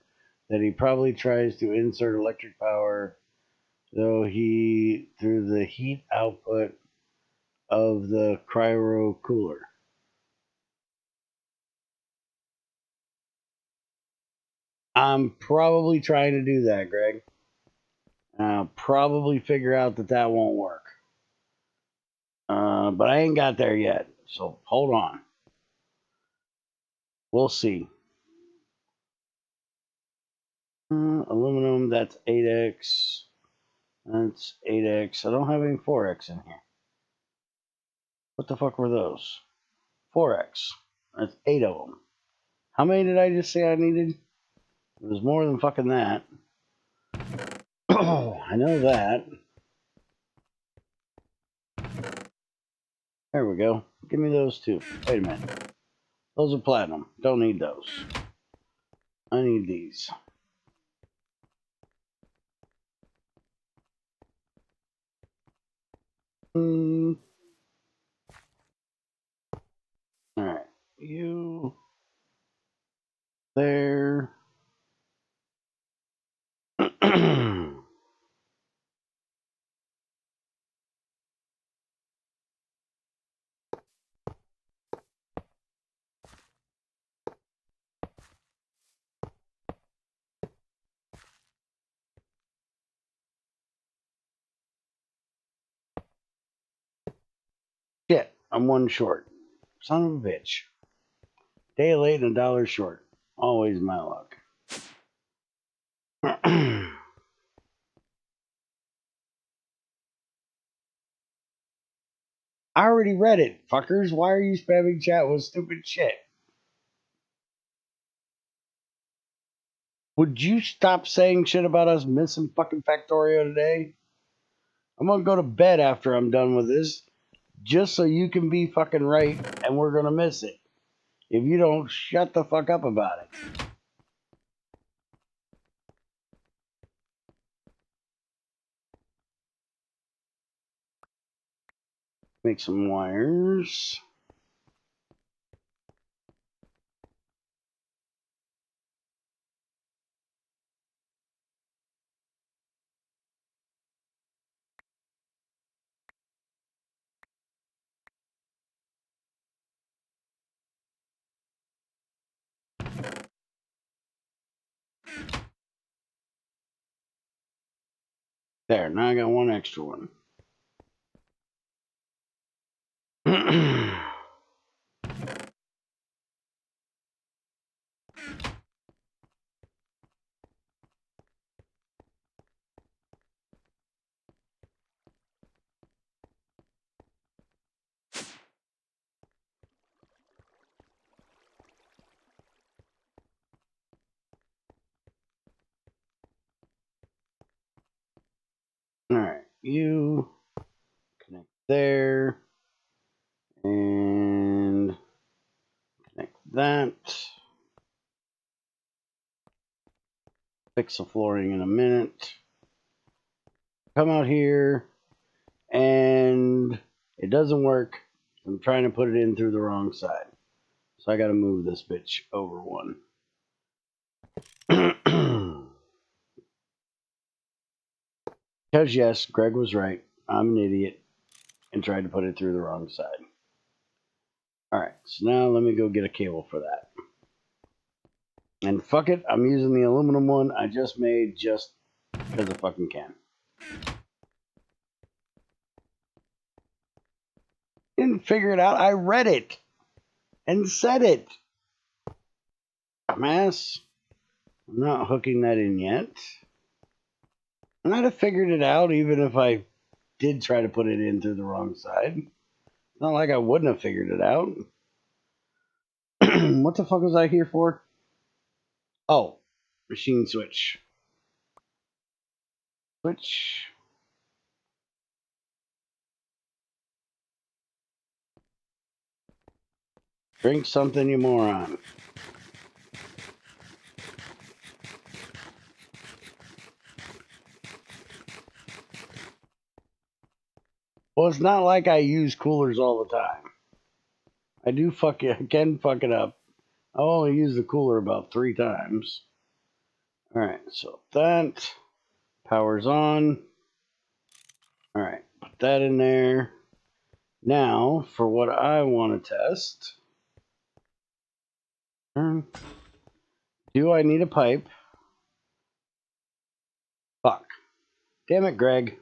that he probably tries to insert electric power, though he through the heat output of the cryo cooler. I'm probably trying to do that, Greg. I'll probably figure out that that won't work. But I ain't got there yet, so hold on. We'll see. Aluminum, that's 8x. That's 8x. I don't have any 4x in here. What the fuck were those? 4x. That's 8 of them. How many did I just say I needed? It was more than fucking that. Oh, I know that. There we go. Give me those two. Wait a minute. Those are platinum. Don't need those. I need these. Alright. You. There. Shit. I'm one short. Son of a bitch. Day late and a dollar short. Always my luck. I already read it, fuckers. Why are you spamming chat with stupid shit? Would you stop saying shit about us missing fucking Factorio today? I'm gonna go to bed after I'm done with this, just so you can be fucking right and we're gonna miss it. If you don't shut the fuck up about it. Make some wires. There, now I got one extra one. Alright, you connect there. And connect that. Fix the flooring in a minute. Come out here, and it doesn't work. I'm trying to put it in through the wrong side. So I gotta move this bitch over one. Because yes, Greg was right. I'm an idiot and tried to put it through the wrong side. Alright, so now let me go get a cable for that. And fuck it, I'm using the aluminum one I just made just because I fucking can. Didn't figure it out, I read it and said it. Dumbass. I'm not hooking that in yet. And I'd have figured it out even if I did try to put it in through the wrong side. It's not like I wouldn't have figured it out. What the fuck was I here for? Oh, machine switch. Switch. Drink something, you moron. Well, it's not like I use coolers all the time. I can fuck it up. I only use the cooler about 3 times. Alright, so that power's on. Alright, put that in there. Now, for what I want to test. Do I need a pipe? Fuck. Damn it, Greg.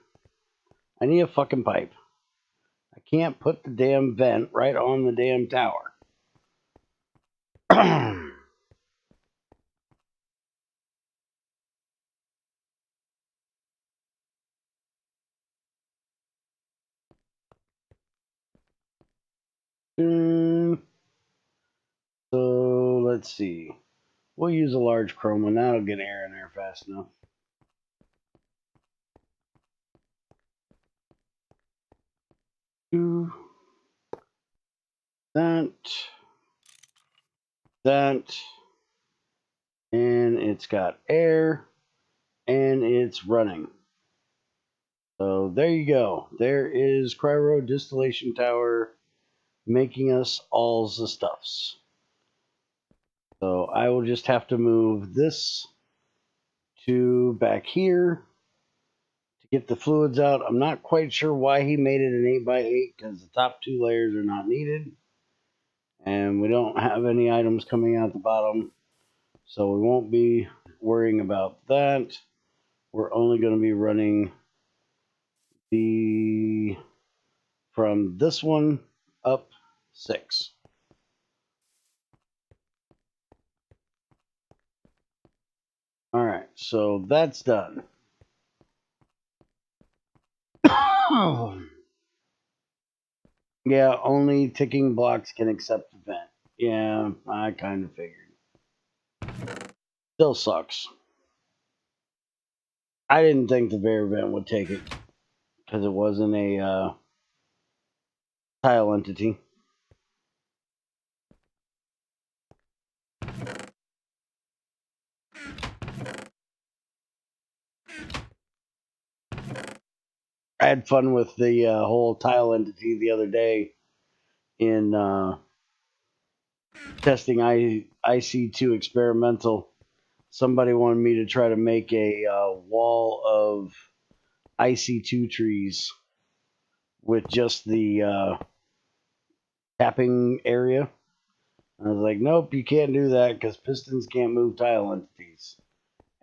I need a fucking pipe. I can't put the damn vent right on the damn tower. So, let's see. We'll use a large chrome one. That'll get air in there fast enough. That, and it's got air, and it's running. So there you go. There is Cryo Distillation Tower making us all the stuffs. So I will just have to move this to back here to get the fluids out. I'm not quite sure why he made it an 8x8 because the top 2 layers are not needed. And we don't have any items coming out the bottom. So we won't be worrying about that. We're only going to be running from this one up 6. All right, so that's done. Yeah, only ticking blocks can accept the vent. Yeah, I kind of figured. Still sucks. I didn't think the Bear vent would take it because it wasn't a tile entity. I had fun with the whole tile entity the other day in testing IC2 experimental. Somebody wanted me to try to make a wall of IC2 trees with just the tapping area. I was like, nope, you can't do that because pistons can't move tile entities.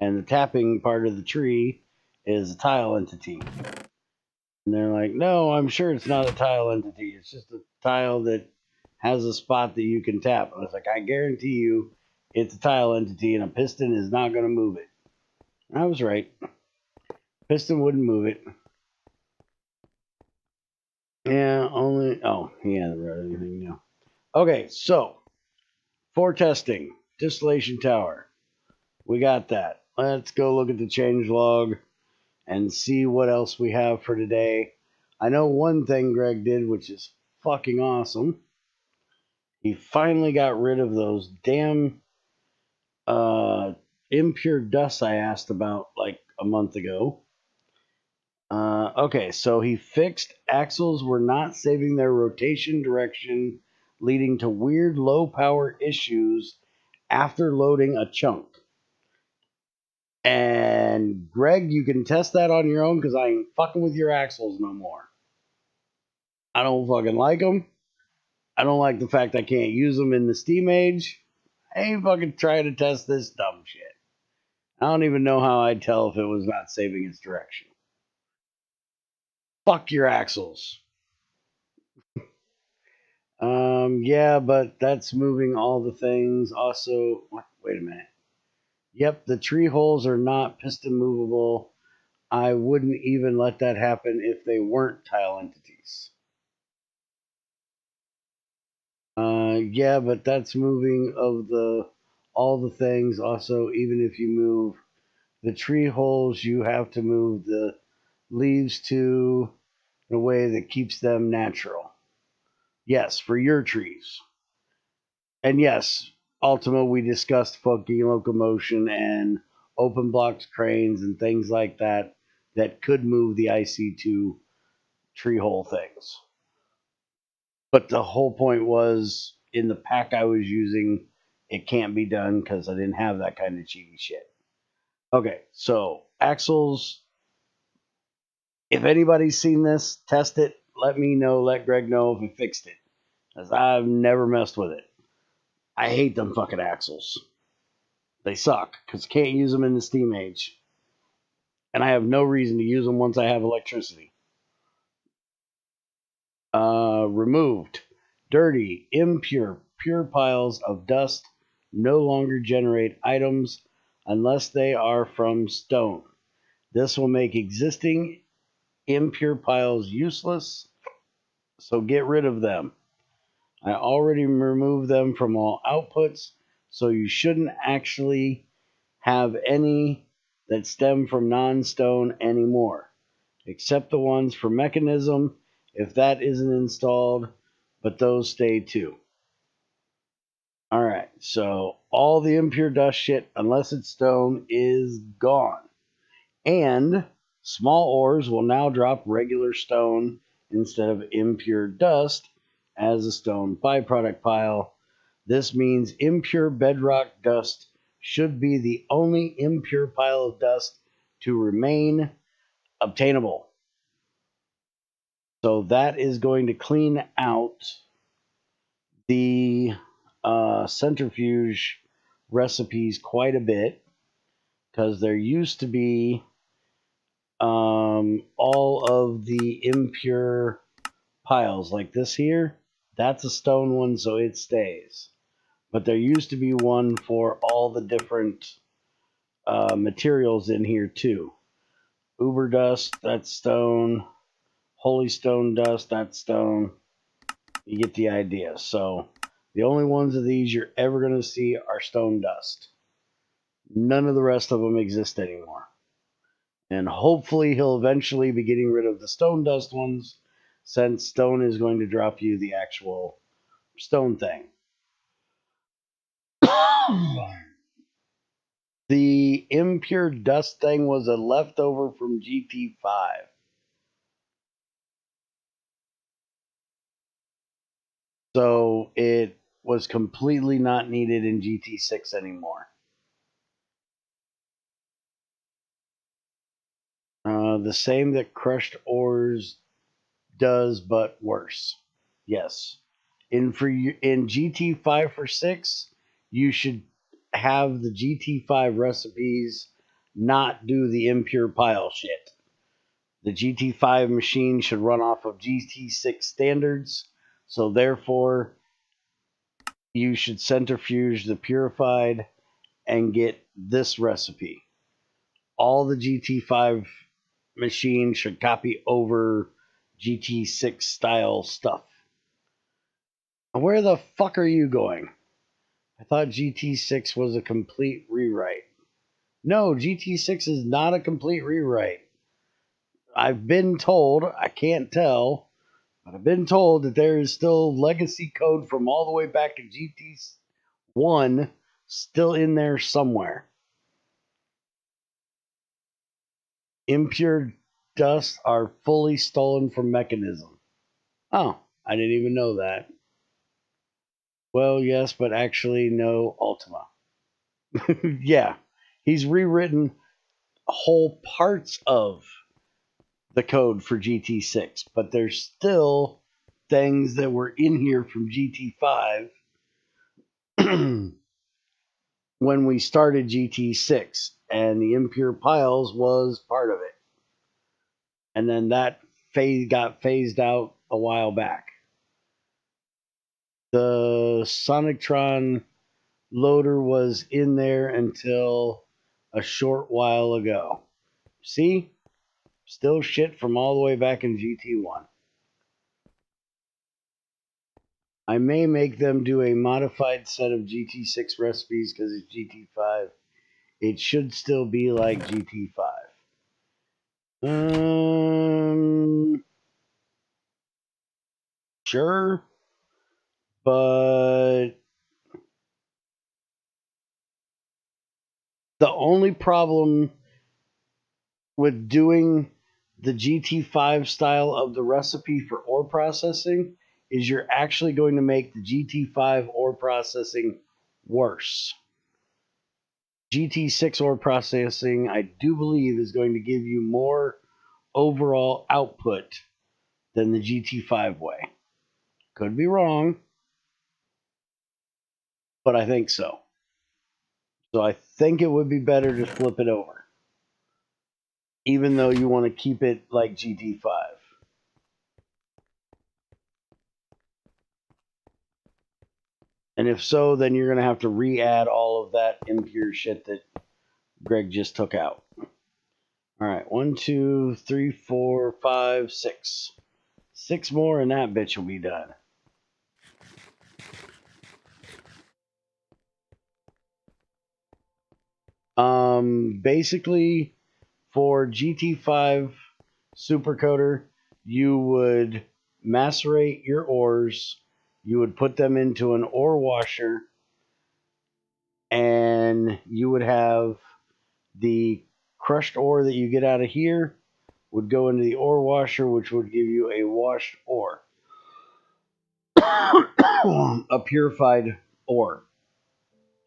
And the tapping part of the tree is a tile entity. And they're like, no, I'm sure it's not a tile entity. It's just a tile that has a spot that you can tap. And I was like, I guarantee you it's a tile entity and a piston is not going to move it. And I was right. Piston wouldn't move it. Yeah, only. Oh, he hasn't read anything now. Okay, so for testing, distillation tower. We got that. Let's go look at the change log and see what else we have for today. I know one thing Greg did, which is fucking awesome. He finally got rid of those damn impure dust I asked about like a month ago. Okay, so he fixed axles were not saving their rotation direction, leading to weird low power issues after loading a chunk. And Greg, you can test that on your own because I ain't fucking with your axles no more. I don't fucking like them. I don't like the fact I can't use them in the Steam Age. I ain't fucking trying to test this dumb shit. I don't even know how I'd tell if it was not saving its direction. Fuck your axles. Yeah, but that's moving all the things. Also, wait a minute. Yep, the tree holes are not piston movable. I wouldn't even let that happen if they weren't tile entities. Yeah, but that's moving of all the things. Also, even if you move the tree holes, you have to move the leaves to in a way that keeps them natural. Yes, for your trees. And yes, Ultima, we discussed funky locomotion and open blocks cranes and things like that that could move the IC2 tree hole things. But the whole point was in the pack I was using, it can't be done because I didn't have that kind of cheaty shit. Okay, so axles. If anybody's seen this, test it. Let me know. Let Greg know if he fixed it, because I've never messed with it. I hate them fucking axles. They suck because can't use them in the Steam Age, and I have no reason to use them once I have electricity. Removed. Dirty, impure, pure piles of dust no longer generate items unless they are from stone. This will make existing impure piles useless, so get rid of them. I already removed them from all outputs, so you shouldn't actually have any that stem from non-stone anymore, except the ones for mechanism if that isn't installed, but those stay too. Alright, so all the impure dust shit, unless it's stone, is gone. And small ores will now drop regular stone instead of impure dust as a stone byproduct pile. This means impure bedrock dust should be the only impure pile of dust to remain obtainable. So that is going to clean out the centrifuge recipes quite a bit because there used to be all of the impure piles like this here. That's a stone one, so it stays. But there used to be one for all the different materials in here too. Uber dust, that's stone. Holy stone dust, that's stone. You get the idea. So the only ones of these you're ever going to see are stone dust. None of the rest of them exist anymore. And hopefully he'll eventually be getting rid of the stone dust ones, since stone is going to drop you the actual stone thing. The impure dust thing was a leftover from GT5. So it was completely not needed in GT6 anymore. The same that crushed ores does, but worse. Yes. In GT5 for 6, you should have the GT5 recipes not do the impure pile shit. The GT5 machine should run off of GT6 standards, so therefore you should centrifuge the purified and get this recipe. All the GT5 machines should copy over GT6 style stuff. Where the fuck are you going? I thought GT6 was a complete rewrite. No, GT6 is not a complete rewrite. I've been told, I can't tell, but I've been told that there is still legacy code from all the way back to GT1 still in there somewhere. Impure dust are fully stolen from mechanism. Oh, I didn't even know that. Well, yes, but actually, no, Ultima. Yeah, he's rewritten whole parts of the code for GT6, but there's still things that were in here from GT5 when we started GT6, and the impure piles was part of it. And then that got phased out a while back. The Sonictron loader was in there until a short while ago. See? Still shit from all the way back in GT1. I may make them do a modified set of GT6 recipes because it's GT5. It should still be like GT5. Sure, but the only problem with doing the GT5 style of the recipe for ore processing is you're actually going to make the GT5 ore processing worse. GT6 ore processing, I do believe, is going to give you more overall output than the GT5 way. Could be wrong, but I think so. So I think it would be better to flip it over, even though you want to keep it like GT5. And if so, then you're going to have to re-add all of that impure shit that Greg just took out. All right, 1, 2, 3, 4, 5, 6. 6 more and that bitch will be done. Basically, for GT5 Supercoater, you would macerate your ores, you would put them into an ore washer, and you would have the crushed ore that you get out of here would go into the ore washer, which would give you a washed ore, a purified ore.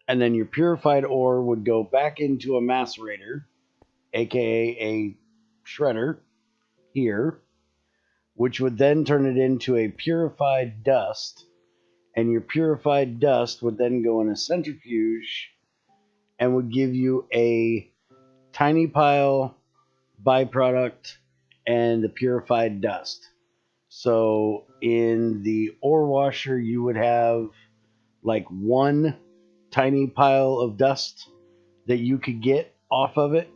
And then your purified ore would go back into a macerator, aka a shredder, here, which would then turn it into a purified dust. And your purified dust would then go in a centrifuge and would give you a tiny pile byproduct and the purified dust. So in the ore washer, you would have like one tiny pile of dust that you could get off of it.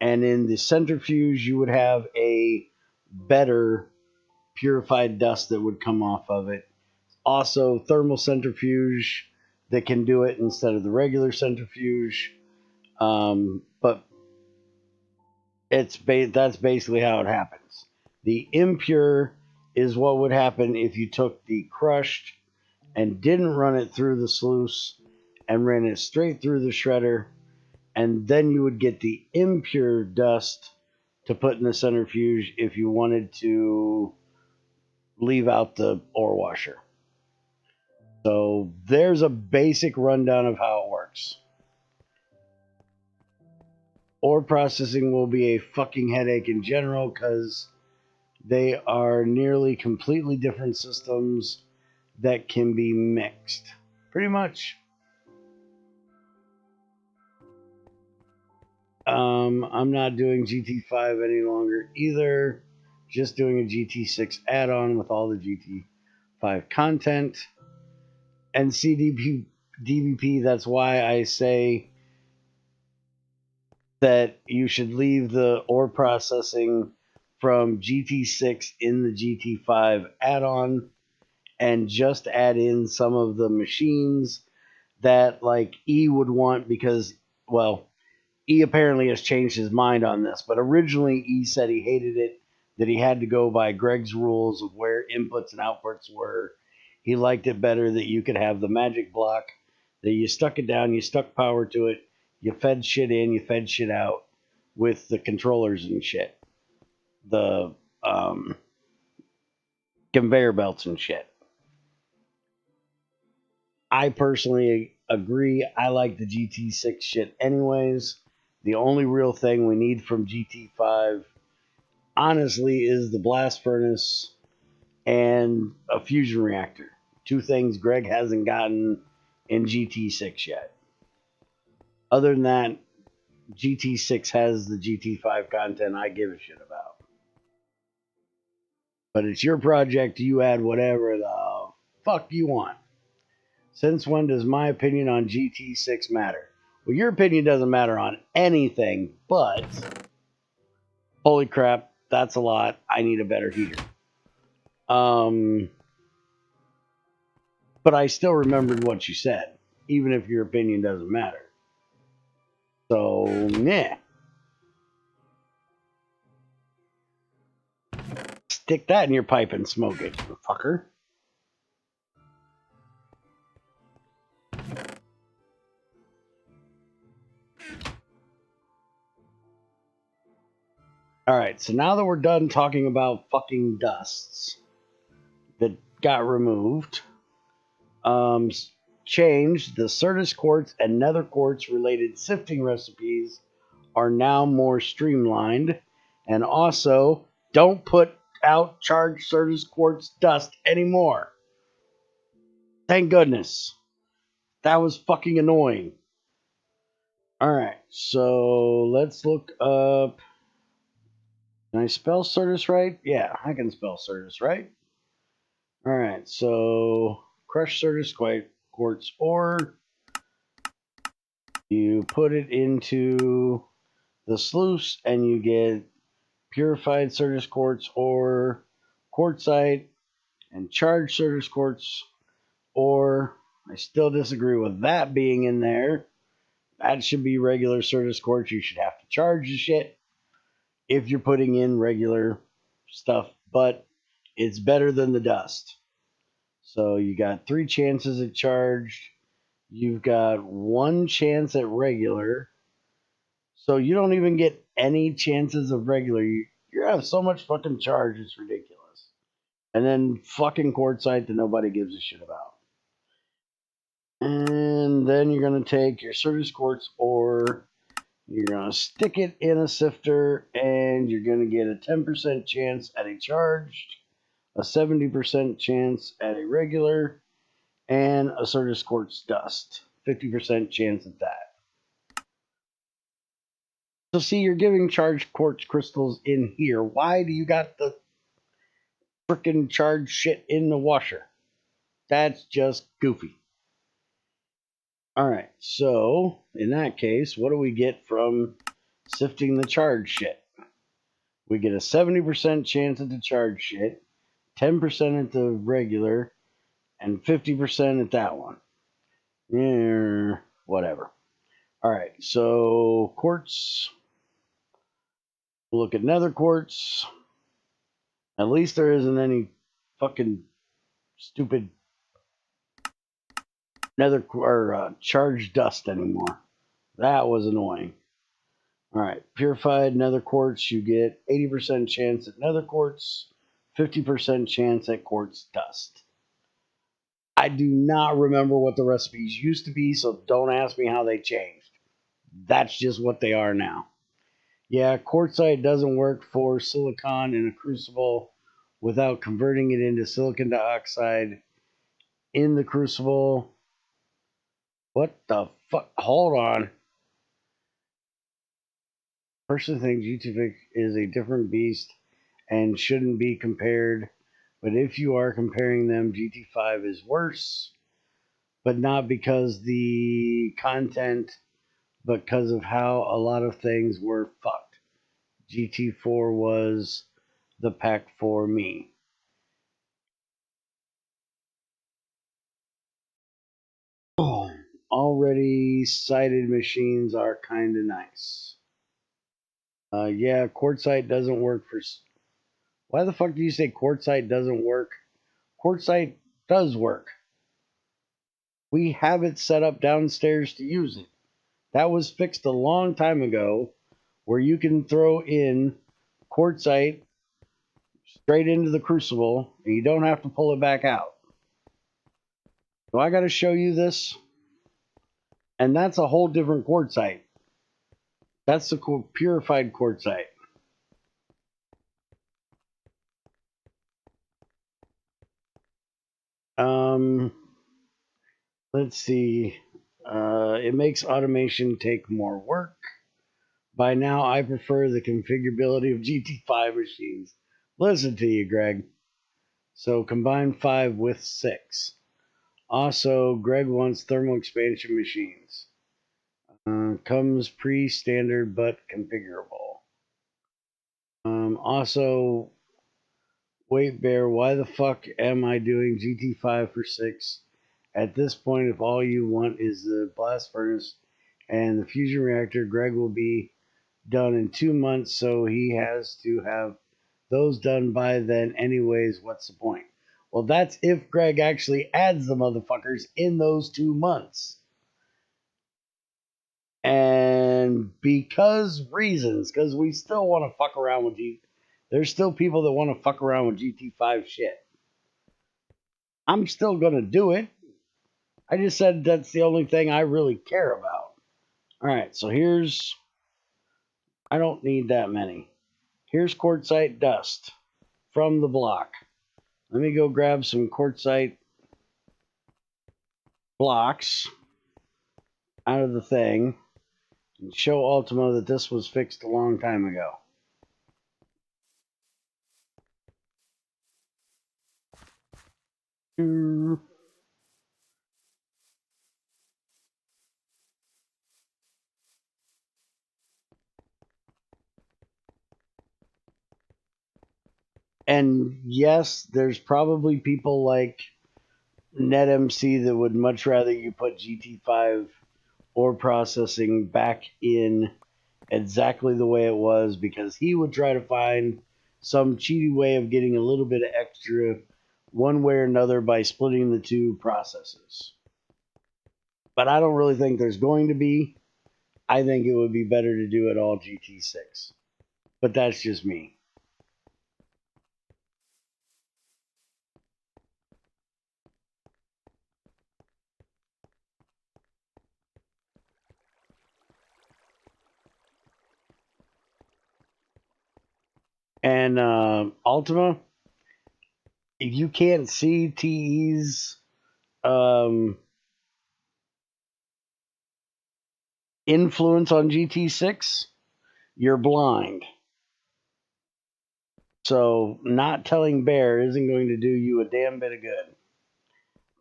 And in the centrifuge, you would have a better purified dust that would come off of it. Also, thermal centrifuge that can do it instead of the regular centrifuge. But that's basically how it happens. The impure is what would happen if you took the crushed and didn't run it through the sluice and ran it straight through the shredder, and then you would get the impure dust to put in the centrifuge if you wanted to leave out the ore washer. So there's a basic rundown of how it works. Ore processing will be a fucking headache in general because they are nearly completely different systems that can be mixed. Pretty much. I'm not doing GT5 any longer either. Just doing a GT6 add-on with all the GT5 content. And DVP, that's why I say that you should leave the ore processing from GT6 in the GT5 add-on and just add in some of the machines that like E would want because, well, E apparently has changed his mind on this, but originally E said he hated it, that he had to go by Greg's rules of where inputs and outputs were. He liked it better that you could have the magic block, that you stuck it down, you stuck power to it, you fed shit in, you fed shit out with the controllers and shit. The conveyor belts and shit. I personally agree. I like the GT6 shit anyways. The only real thing we need from GT5 honestly is the blast furnace and a fusion reactor. Two things Greg hasn't gotten in GT6 yet. Other than that, GT6 has the GT5 content I give a shit about. But it's your project, you add whatever the fuck you want. Since when does my opinion on GT6 matter? Well, your opinion doesn't matter on anything, but holy crap, that's a lot. I need a better heater. But I still remembered what you said, even if your opinion doesn't matter. So, meh. Stick that in your pipe and smoke it, you fucker. Alright, so now that we're done talking about fucking dusts that got removed, changed, the Certus quartz and nether quartz related sifting recipes are now more streamlined. And also, don't put out charged Certus quartz dust anymore. Thank goodness. That was fucking annoying. Alright, so let's look up. Can I spell Certus right? Yeah, I can spell Certus right. Alright, so crushed Certus quartz ore. You put it into the sluice and you get purified Certus quartz ore, quartzite, and charged Certus quartz ore. I still disagree with that being in there. That should be regular Certus quartz. You should have to charge the shit if you're putting in regular stuff, but it's better than the dust. So you got 3 chances at charged. You've got 1 chance at regular. So you don't even get any chances of regular. You have so much fucking charge, it's ridiculous. And then fucking quartzite that nobody gives a shit about. And then you're going to take your Certus quartz ore, you're going to stick it in a sifter, and you're going to get a 10% chance at a charged, a 70% chance at a regular, and a Certus quartz dust. 50% chance at that. So see, you're giving charged quartz crystals in here. Why do you got the frickin' charged shit in the washer? That's just goofy. Alright, so in that case, what do we get from sifting the charged shit? We get a 70% chance at the charged shit, 10% at the regular, and 50% at that one. Yeah, whatever. Alright, so quartz. We'll look at nether quartz. At least there isn't any fucking stupid nether or charged dust anymore. That was annoying. All right, purified nether quartz, you get 80% chance at nether quartz, 50% chance at quartz dust. I do not remember what the recipes used to be, so don't ask me how they changed. That's just what they are now. Yeah, quartzite doesn't work for silicon in a crucible without converting it into silicon dioxide in the crucible. What the fuck? Hold on. Personally think GT6 is a different beast and shouldn't be compared. But if you are comparing them, GT5 is worse, but not because the content, but because of how a lot of things were fucked. GT4 was the pack for me. Already sighted machines are kind of nice. Yeah, quartzite doesn't work for. Why the fuck do you say quartzite doesn't work? Quartzite does work. We have it set up downstairs to use it. That was fixed a long time ago, where you can throw in quartzite straight into the crucible and you don't have to pull it back out. So I got to show you this, and that's a whole different quartzite. That's the purified quartzite. Let's see. It makes automation take more work. By now, I prefer the configurability of GT5 machines. Listen to you, Greg. So combine 5 with 6. Also, Greg wants thermal expansion machines. Comes pre-standard but configurable. Also, wait, Bear, why the fuck am I doing GT5 for 6? At this point, if all you want is the blast furnace and the fusion reactor, Greg will be done in 2 months, so he has to have those done by then anyways. What's the point? Well, that's if Greg actually adds the motherfuckers in those 2 months. And because we still want to fuck around with there's still people that want to fuck around with GT5 shit. I'm still going to do it. I just said that's the only thing I really care about. All right, so I don't need that many. Here's quartzite dust from the block. Let me go grab some quartzite blocks out of the thing and show Ultima that this was fixed a long time ago. And yes, there's probably people like NetMC that would much rather you put GT5 ore processing back in exactly the way it was, because he would try to find some cheaty way of getting a little bit of extra one way or another by splitting the two processes. But I don't really think there's going to be. I think it would be better to do it all GT6. But that's just me. And Ultima, if you can't see TE's influence on GT6, you're blind. So not telling Bear isn't going to do you a damn bit of good.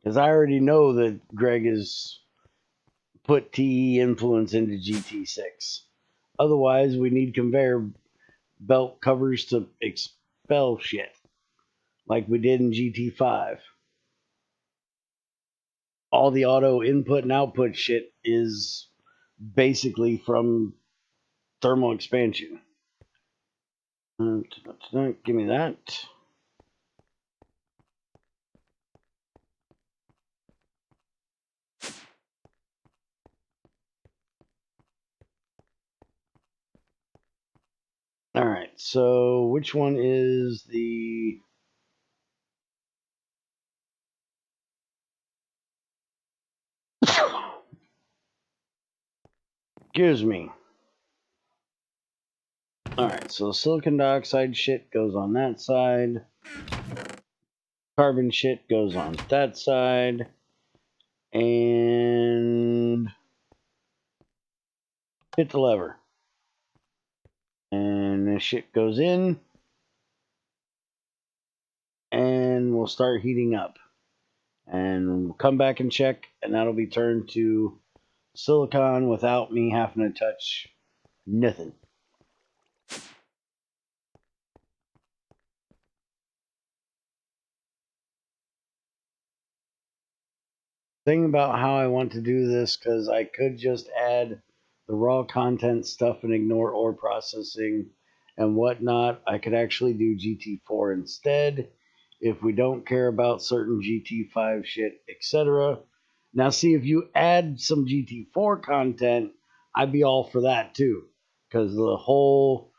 Because I already know that Greg has put TE influence into GT6. Otherwise, we need conveyor belt covers to expel shit, like we did in GT5. All the auto input and output shit is basically from thermal expansion. Give me that. All right, so which one is the... Excuse me. All right, so silicon dioxide shit goes on that side. Carbon shit goes on that side. And hit the lever. this shit goes in, and we'll start heating up. And we'll come back and check, and that'll be turned to silicon without me having to touch nothing. Thing about how I want to do this, because I could just add the raw content stuff and ignore ore processing and whatnot. I could actually do GT4 instead if we don't care about certain GT5 shit, etc. Now, see, if you add some GT4 content, I'd be all for that too, because the whole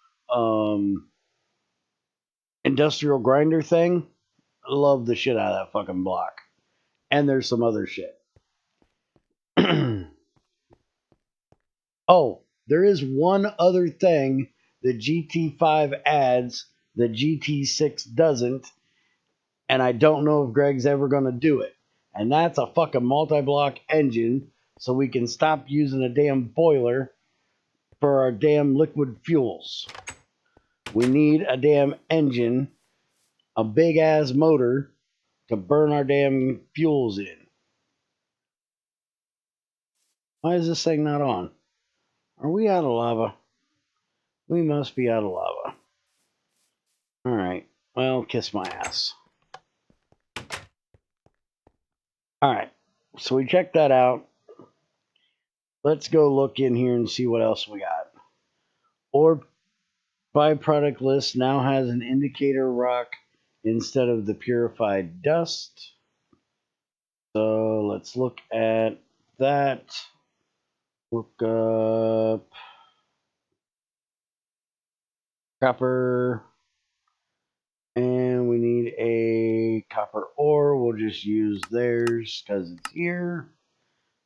industrial grinder thing, I love the shit out of that fucking block. And there's some other shit. Oh, there is one other thing that GT5 adds that GT6 doesn't, and I don't know if Greg's ever going to do it. And that's a fucking multi-block engine, so we can stop using a damn boiler for our damn liquid fuels. We need a damn engine, a big-ass motor, to burn our damn fuels in. Why is this thing not on? Are we out of lava? We must be out of lava. Alright, well, kiss my ass. Alright, so we checked that out. Let's go look in here and see what else we got. Ore byproduct list now has an indicator rock instead of the purified dust. So let's look at that. Look up copper. And we need a copper ore. We'll just use theirs because it's here.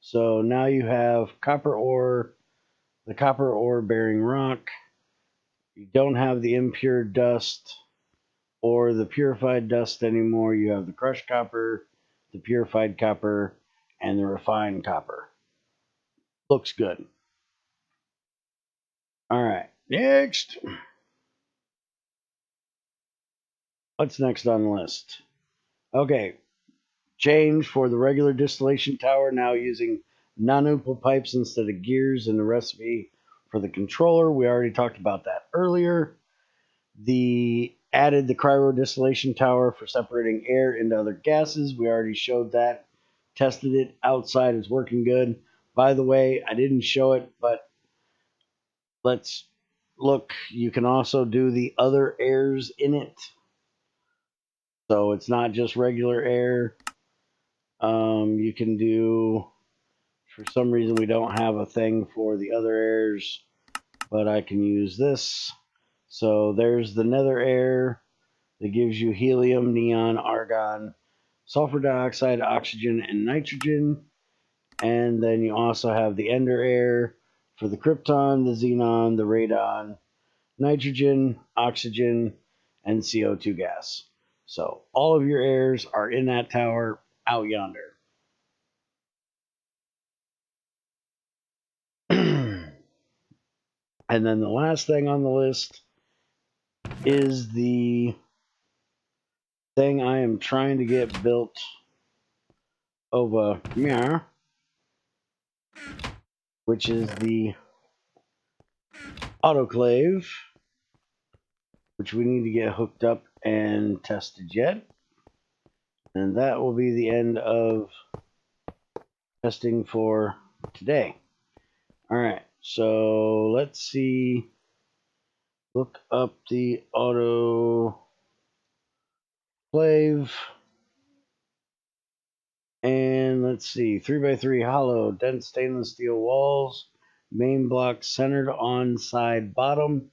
So now you have copper ore, the copper ore bearing rock. You don't have the impure dust or the purified dust anymore. You have the crushed copper, the purified copper, and the refined copper. Looks good. All right, next. What's next on the list? Okay, change for the regular distillation tower, now using non-opal pipes instead of gears in the recipe for the controller. We already talked about that earlier. Added the cryo distillation tower for separating air into other gases. We already showed that. Tested it outside. It's working good. By the way, I didn't show it, but let's look. You can also do the other airs in it. So it's not just regular air. You can do, for some reason we don't have a thing for the other airs, but I can use this. So there's the nether air that gives you helium, neon, argon, sulfur dioxide, oxygen, and nitrogen. And then you also have the ender air for the krypton, the xenon, the radon, nitrogen, oxygen, and CO2 gas. So all of your airs are in that tower out yonder. And then the last thing on the list is the thing I am trying to get built over here, which is the autoclave, which we need to get hooked up and tested yet. And that will be the end of testing for today. All right, so let's see. Look up the autoclave. And let's see, 3x3 hollow, dense stainless steel walls, main block centered on side bottom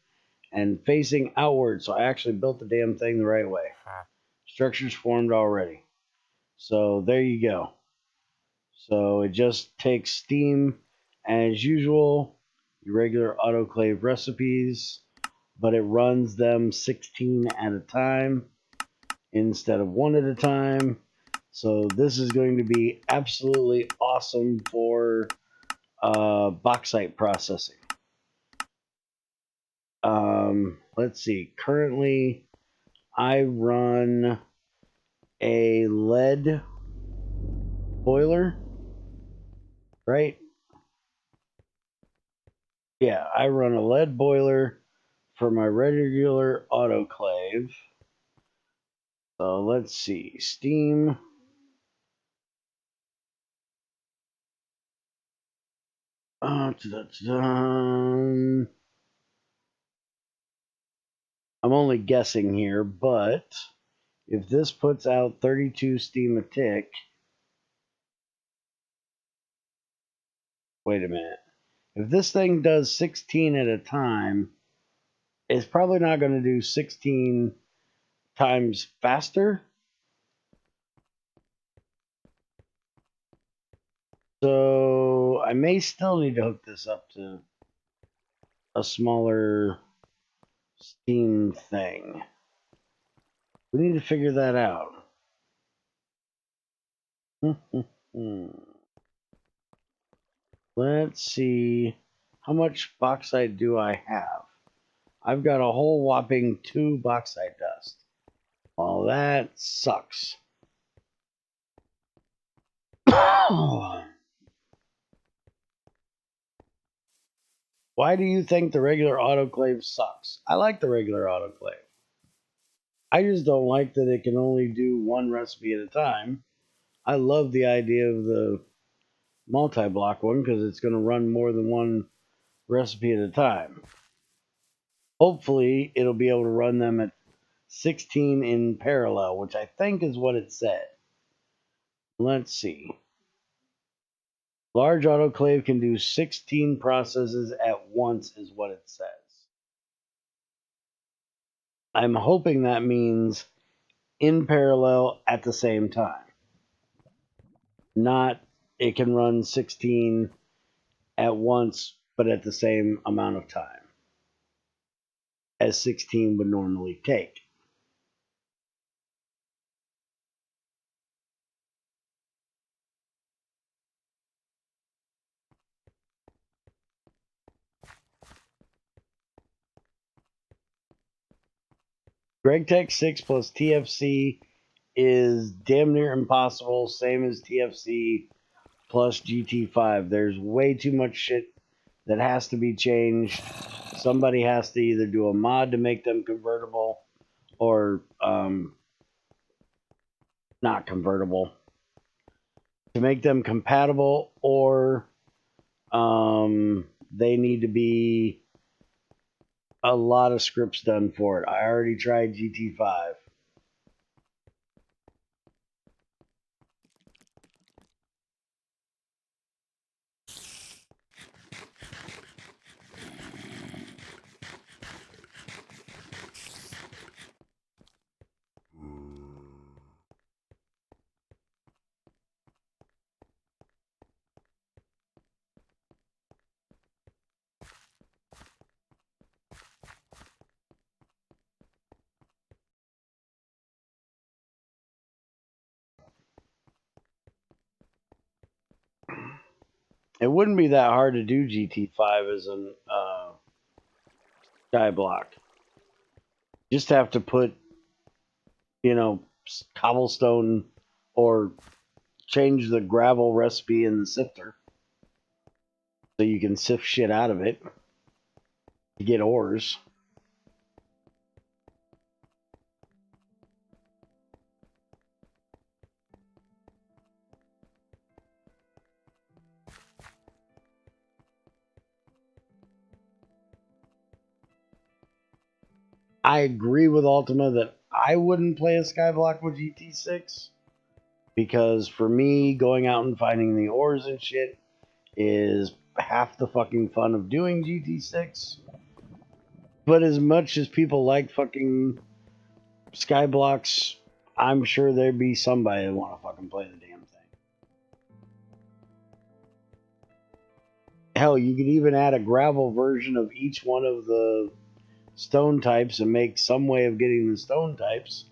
and facing outward. So I actually built the damn thing the right way. Structure's formed already. So there you go. So it just takes steam as usual, your regular autoclave recipes, but it runs them 16 at a time instead of one at a time. So this is going to be absolutely awesome for bauxite processing. Let's see. Currently, I run a lead boiler, right? Yeah, I run a lead boiler for my regular autoclave. So let's see. Steam. I'm only guessing here, but if this puts out 32 steam a tick, wait a minute. If this thing does 16 at a time, it's probably not going to do 16 times faster. So I may still need to hook this up to a smaller steam thing. We need to figure that out. Let's see. How much bauxite do I have? I've got a whole whopping 2 bauxite dust. Well, that sucks. Why do you think the regular autoclave sucks? I like the regular autoclave. I just don't like that it can only do one recipe at a time. I love the idea of the multi-block one because it's going to run more than one recipe at a time. Hopefully, it'll be able to run them at 16 in parallel, which I think is what it said. Let's see. Large autoclave can do 16 processes at once, is what it says. I'm hoping that means in parallel at the same time. Not it can run 16 at once, but at the same amount of time as 16 would normally take. GregTech 6 plus TFC is damn near impossible, same as TFC plus GT5. There's way too much shit that has to be changed. Somebody has to either do a mod to make them convertible or not convertible to make them compatible, or they need to be a lot of scripts done for it. I already tried GT5. It wouldn't be that hard to do GT5 as an sky block. Just have to put, cobblestone or change the gravel recipe in the sifter so you can sift shit out of it to get ores. I agree with Ultima that I wouldn't play a skyblock with GT6 because for me, going out and finding the ores and shit is half the fucking fun of doing GT6. But as much as people like fucking skyblocks, I'm sure there'd be somebody that want to fucking play the damn thing. Hell, you could even add a gravel version of each one of the stone types and make some way of getting the stone types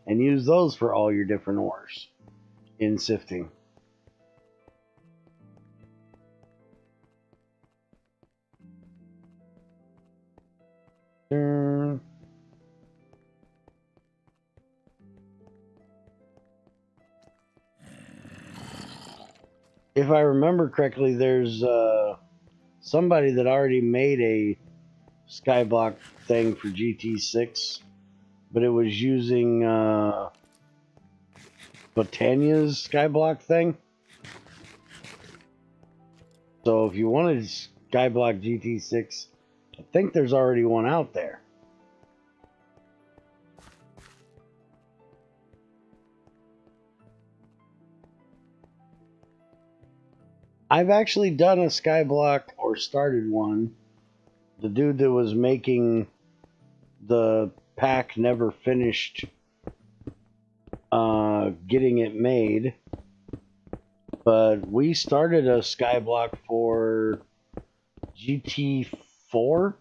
and use those for all your different ores in sifting. if I remember correctly, there's somebody that already made a skyblock thing for GT6, but it was using Botania's skyblock thing. So if you wanted skyblock GT6, I think there's already one out there. I've actually done a skyblock or started one. The dude that was making the pack never finished getting it made, but we started a skyblock for GT4,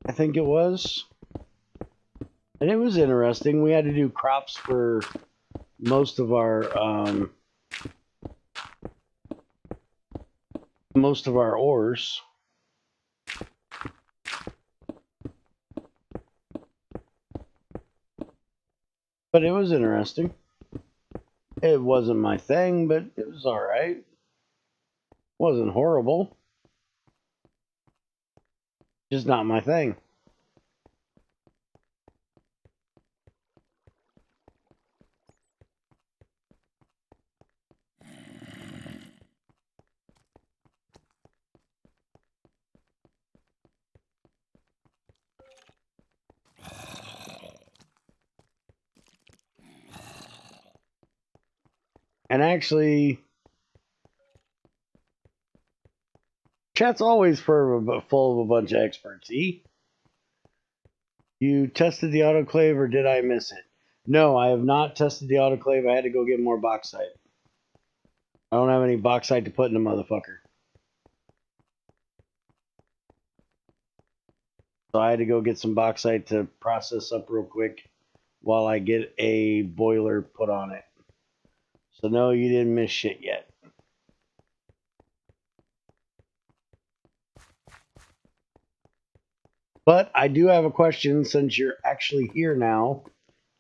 I think it was, and it was interesting. We had to do crops for most of our ores. But it was interesting. It wasn't my thing, but it was all right. Wasn't horrible. Just not my thing. And actually, chat's always full of a bunch of experts. You tested the autoclave, or did I miss it? No, I have not tested the autoclave. I had to go get more bauxite. I don't have any bauxite to put in the motherfucker. So I had to go get some bauxite to process up real quick while I get a boiler put on it. So no, you didn't miss shit yet. But I do have a question since you're actually here now.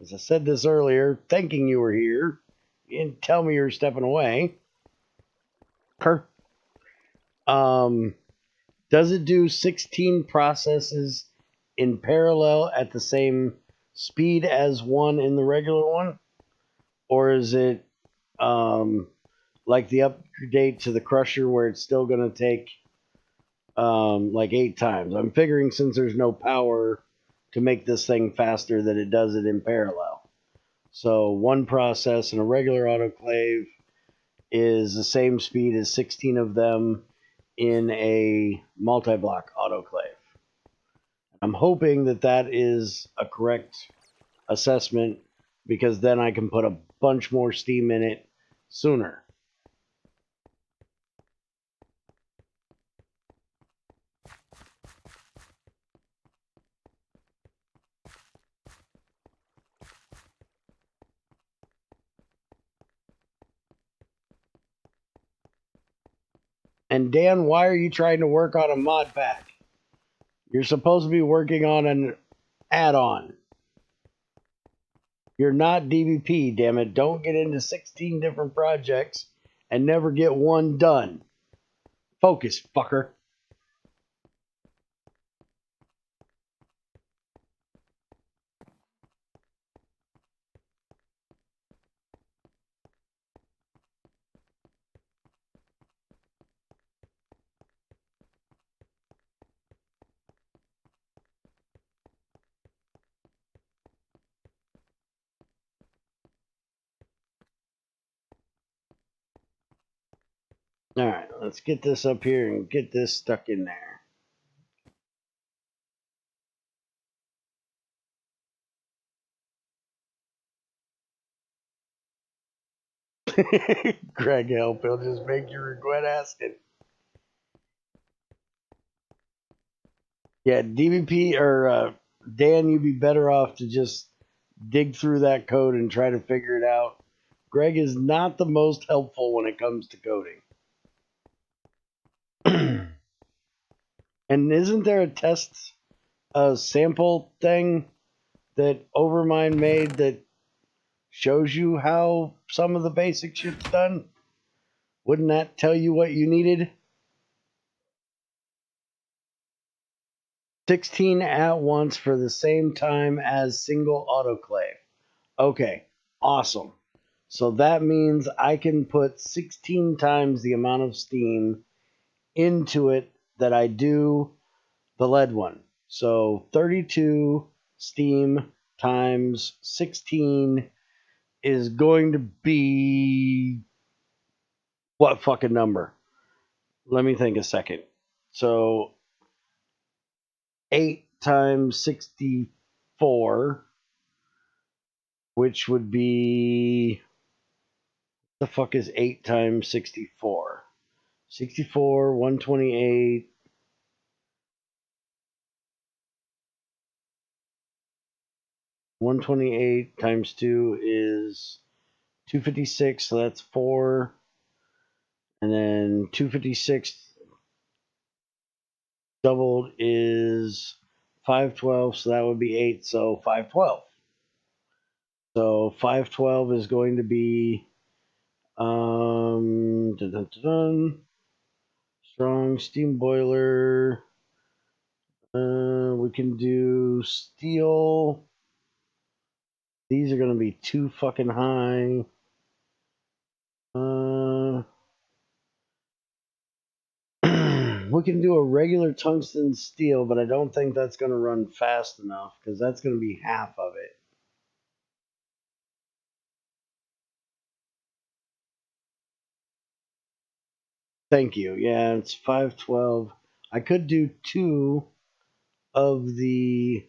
As I said this earlier, thinking you were here. You didn't tell me you were stepping away. Does it do 16 processes in parallel at the same speed as one in the regular one? Or is it like the update to the crusher where it's still going to take like 8 times? I'm figuring since there's no power to make this thing faster that it does it in parallel. So one process in a regular autoclave is the same speed as 16 of them in a multi-block autoclave. I'm hoping that that is a correct assessment because then I can put a bunch more steam in it sooner. And Dan, why are you trying to work on a mod pack? You're supposed to be working on an add-on. You're not DBP, damn it. Don't get into 16 different projects and never get one done. Focus, fucker. All right, let's get this up here and get this stuck in there. Greg, help. He'll just make you regret asking. Yeah, DBP or Dan, you'd be better off to just dig through that code and try to figure it out. Greg is not the most helpful when it comes to coding. And isn't there a test sample thing that Overmind made that shows you how some of the basic shit's done? Wouldn't that tell you what you needed? 16 at once for the same time as single autoclave. Okay, awesome. So that means I can put 16 times the amount of steam into it that I do the lead one. So 32 steam times 16 is going to be what fucking number? Let me think a second. So 8 times 64, which would be, the fuck is 8 times 64? 64, 128. 128 times 2 is 256, so that's 4. And then 256 doubled is 512, so that would be 8, so 512. So 512 is going to be dun, dun, dun, strong steam boiler. We can do steel. These are going to be too fucking high. We can do a regular tungsten steel, but I don't think that's going to run fast enough because that's going to be half of it. Thank you. Yeah, it's 512. I could do 2 of the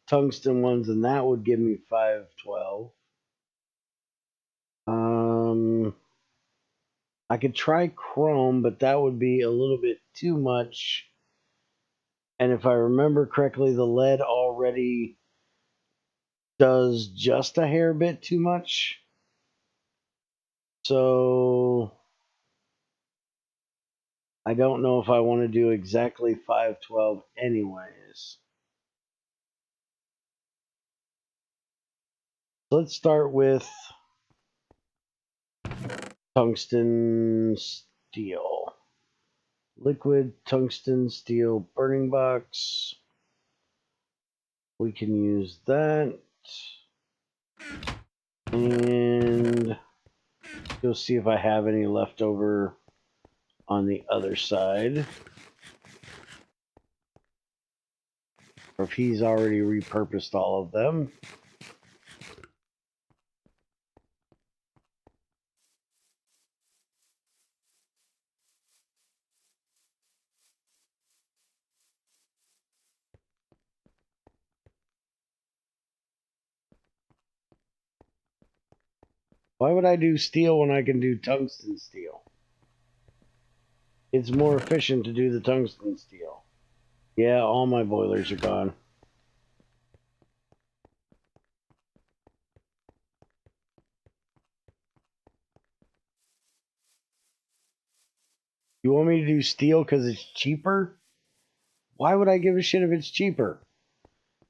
tungsten ones, and that would give me 512. I could try chrome, but that would be a little bit too much. And if I remember correctly, the lead already does just a hair bit too much. So I don't know if I want to do exactly 512 anyways. So let's start with tungsten steel. Liquid tungsten steel burning box. We can use that. And go see if I have any left over on the other side. Or if he's already repurposed all of them. Why would I do steel when I can do tungsten steel? It's more efficient to do the tungsten steel. Yeah, all my boilers are gone. You want me to do steel because it's cheaper? Why would I give a shit if it's cheaper?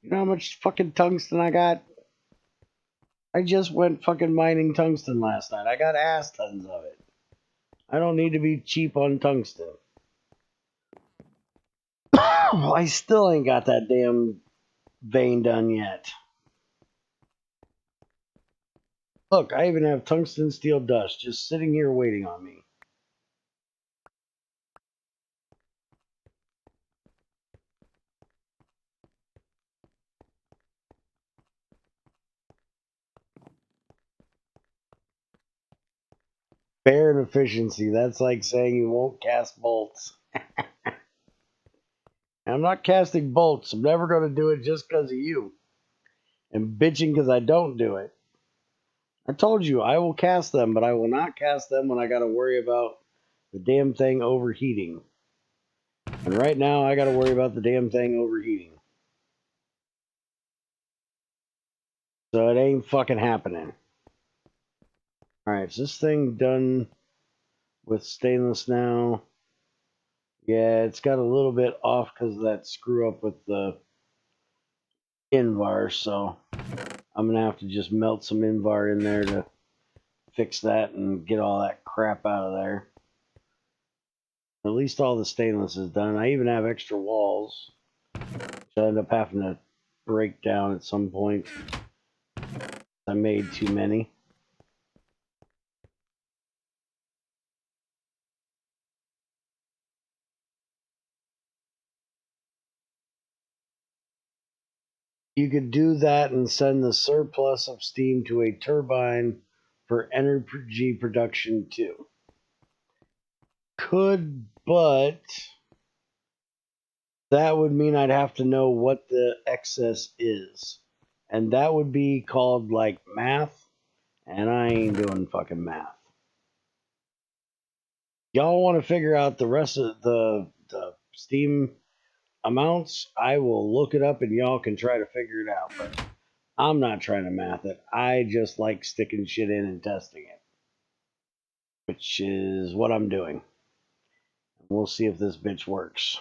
You know how much fucking tungsten I got? I just went fucking mining tungsten last night. I got ass tons of it. I don't need to be cheap on tungsten. I still ain't got that damn vein done yet. Look, I even have tungsten steel dust just sitting here waiting on me. Fair and efficiency. That's like saying you won't cast bolts. I'm not casting bolts. I'm never going to do it just because of you. And bitching because I don't do it. I told you I will cast them, but I will not cast them when I got to worry about the damn thing overheating. And right now I got to worry about the damn thing overheating. So it ain't fucking happening. Alright, is this thing done with stainless now? Yeah, it's got a little bit off because of that screw up with the Invar, so I'm going to have to just melt some Invar in there to fix that and get all that crap out of there. At least all the stainless is done. I even have extra walls, which I end up having to break down at some point. I made too many. You could do that and send the surplus of steam to a turbine for energy production too. Could, but that would mean I'd have to know what the excess is. And that would be called like math, and I ain't doing fucking math. Y'all want to figure out the rest of the steam amounts? I will look it up and y'all can try to figure it out. But I'm not trying to math it. I just like sticking shit in and testing it, which is what I'm doing. We'll see if this bitch works.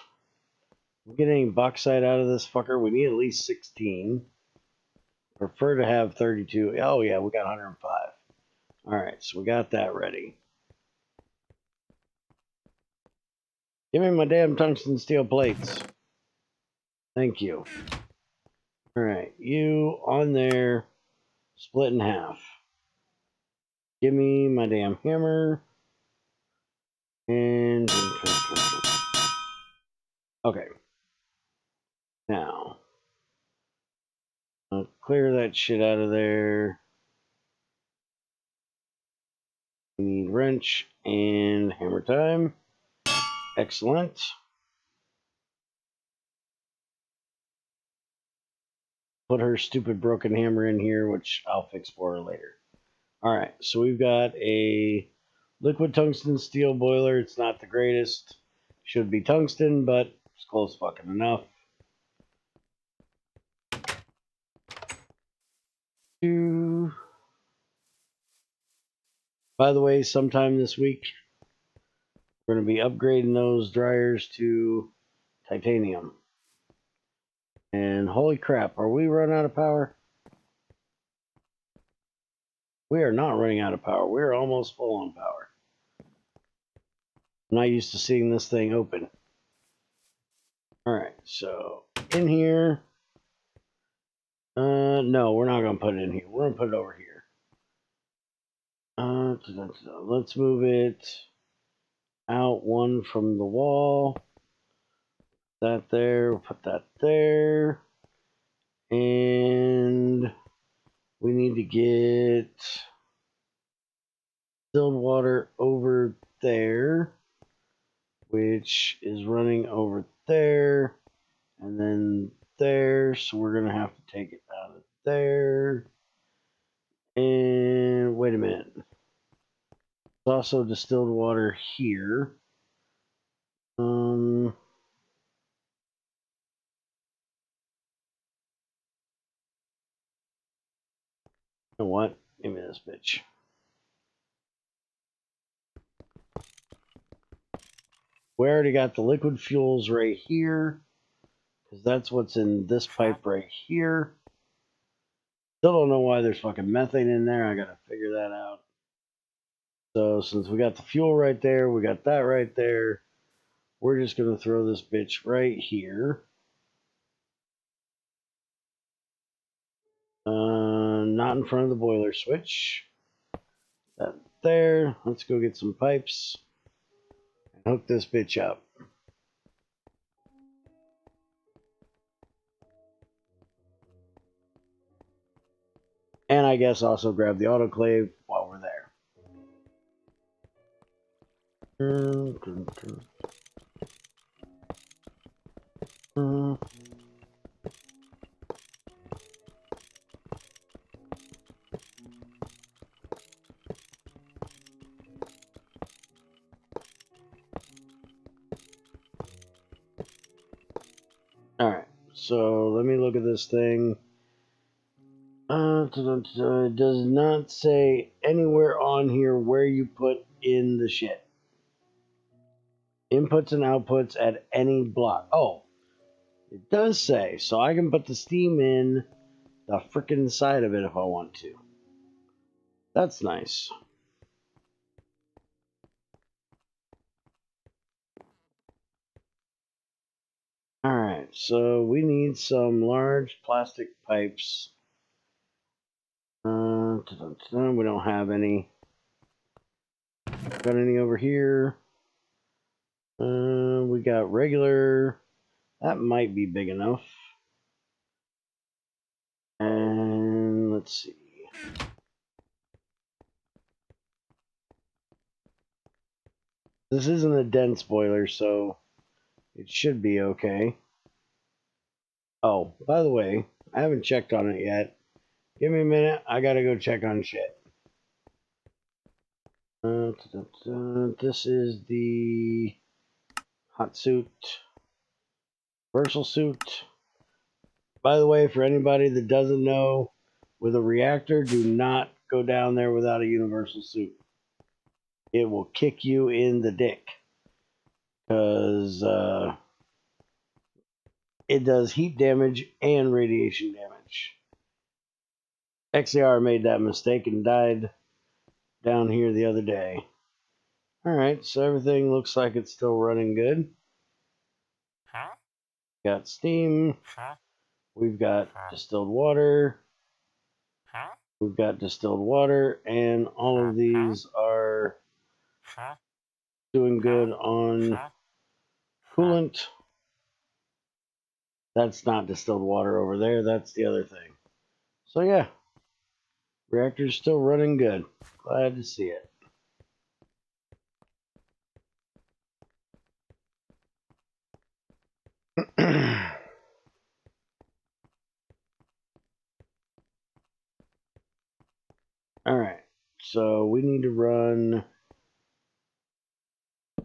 We get any bauxite out of this fucker? We need at least 16. Prefer to have 32. Oh yeah, we got 105. Alright, so we got that ready. Give me my damn tungsten steel plates. Thank you. Alright, you on there, split in half. Give me my damn hammer. And... okay. Now, I'll clear that shit out of there. We need wrench and hammer time. Excellent. Put her stupid broken hammer in here, which I'll fix for her later. Alright, so we've got a liquid tungsten steel boiler. It's not the greatest. Should be tungsten, but it's close fucking enough. By the way, sometime this week, we're going to be upgrading those dryers to titanium. And holy crap, are we running out of power? We are not running out of power. We're almost full on power. I'm not used to seeing this thing open. Alright, so in here. No, we're not going to put it in here. We're going to put it over here. Let's move it out one from the wall. That there, we'll put that there. And we need to get distilled water over there, which is running over there, and then there. So we're going to have to take it out of there. And wait a minute. There's also distilled water here. You know what? Give me this bitch. We already got the liquid fuels right here, because that's what's in this pipe right here. Still don't know why there's fucking methane in there. I gotta figure that out. So since we got the fuel right there, we got that right there, we're just gonna throw this bitch right here. Not in front of the boiler switch. That there. Let's go get some pipes and hook this bitch up. And I guess also grab the autoclave while we're there. Alright, so let me look at this thing. It does not say anywhere on here where you put in the shit. Inputs and outputs at any block. Oh, it does say, so I can put the steam in the frickin' side of it if I want to. That's nice. so we need some large plastic pipes. We don't have any. Got any over here? We got regular. That might be big enough. And let's see. This isn't a dense boiler, so it should be okay. Oh, by the way, I haven't checked on it yet. Give me a minute. I gotta go check on shit. This is the hot suit, universal suit. By the way, for anybody that doesn't know, with a reactor, do not go down there without a universal suit. It will kick you in the dick. Because it does heat damage and radiation damage. XAR made that mistake and died down here the other day. Alright, so everything looks like it's still running good. Got steam. We've got distilled water. We've got distilled water, and all of these are doing good on coolant. That's not distilled water over there, that's the other thing. So yeah, reactor's still running good. Glad to see it. Alright, so we need to run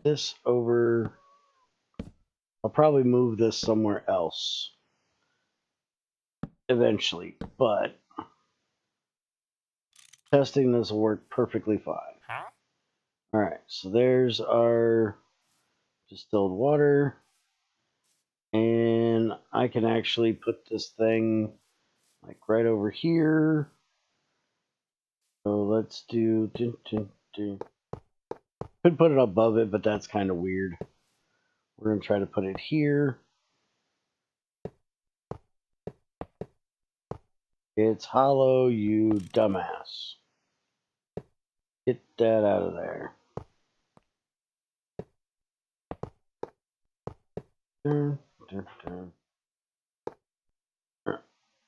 this over. I'll probably move this somewhere else eventually, but testing this will work perfectly fine. Alright, so there's our distilled water, and I can actually put this thing like right over here. So let's do. Could put it above it, but that's kind of weird. We're going to try to put it here. It's hollow, you dumbass. Get that out of there.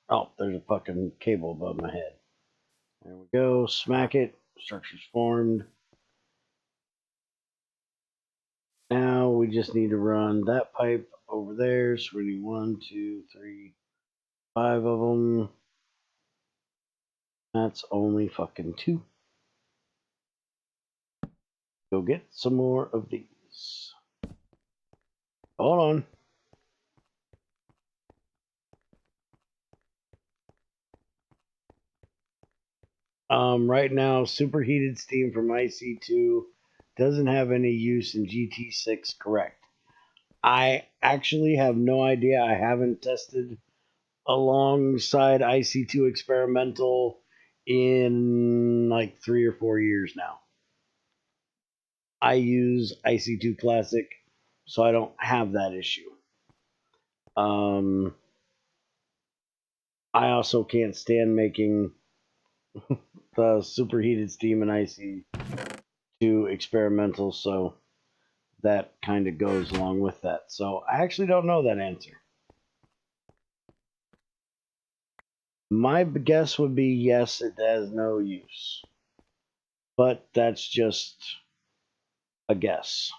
Oh, there's a fucking cable above my head. There we go. Smack it. Structure's formed. Now we just need to run that pipe over there. So we need 1, 2, 3, 5 of them. That's only fucking 2. Go get some more of these. Hold on. Right now, superheated steam from IC2 doesn't have any use in GT6, correct? I actually have no idea. I haven't tested alongside IC2 experimental in like 3 or 4 years now. I use IC2 Classic, so I don't have that issue. I also can't stand making the superheated steam and IC2 experimental, so that kind of goes along with that. So I actually don't know that answer. My guess would be yes, it has no use. But that's just a guess.